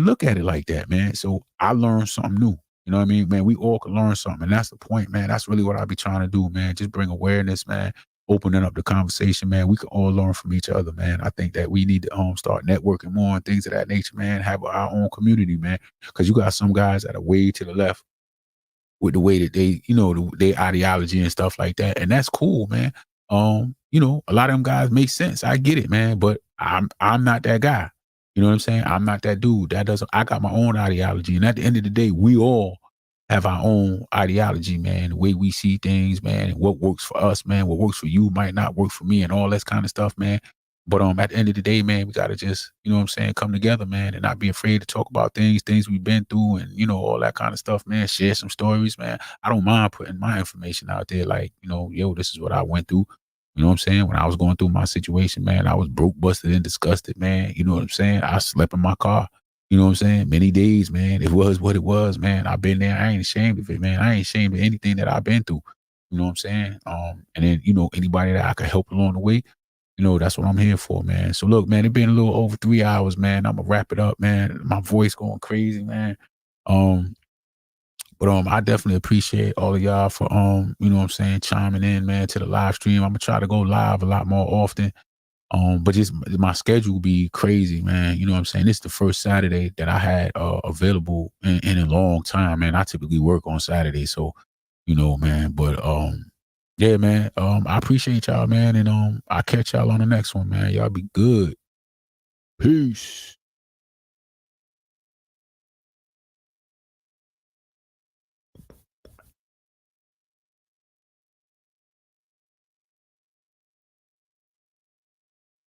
look at it like that, man. So I learned something new. You know what I mean, man? We all can learn something, and that's the point, man. That's really what I be trying to do, man. Just bring awareness, man. Opening up the conversation, man. We can all learn from each other, man. I think that we need to start networking more and things of that nature, man. Have our own community, man. Because you got some guys that are way to the left with the way that they, their ideology and stuff like that, and that's cool, man. A lot of them guys make sense. I get it, man. But I'm not that guy. You know what I'm saying? I'm not that dude. I got my own ideology. And at the end of the day, we all have our own ideology, man. The way we see things, man, and what works for us, man. What works for you might not work for me, and all that kind of stuff, man. But at the end of the day, man, we gotta just, you know what I'm saying, come together, man, and not be afraid to talk about things we've been through, and all that kind of stuff, man. Share some stories, man. I don't mind putting my information out there, like, yo, this is what I went through. You know what I'm saying? When I was going through my situation, man, I was broke, busted, and disgusted, man. You know what I'm saying? I slept in my car. You know what I'm saying? Many days, man. It was what it was, man. I've been there. I ain't ashamed of it, man. I ain't ashamed of anything that I've been through. You know what I'm saying? And then, anybody that I could help along the way, that's what I'm here for, man. So look, man, it's been a little over 3 hours, man. I'm gonna wrap it up, man. My voice going crazy, man. But I definitely appreciate all of y'all for you know what I'm saying, chiming in, man, to the live stream. I'm gonna try to go live a lot more often. But just my schedule will be crazy, man. You know what I'm saying? This is the first Saturday that I had available in a long time, man. I typically work on Saturday, so man. But yeah, man. I appreciate y'all, man, and I'll catch y'all on the next one, man. Y'all be good. Peace.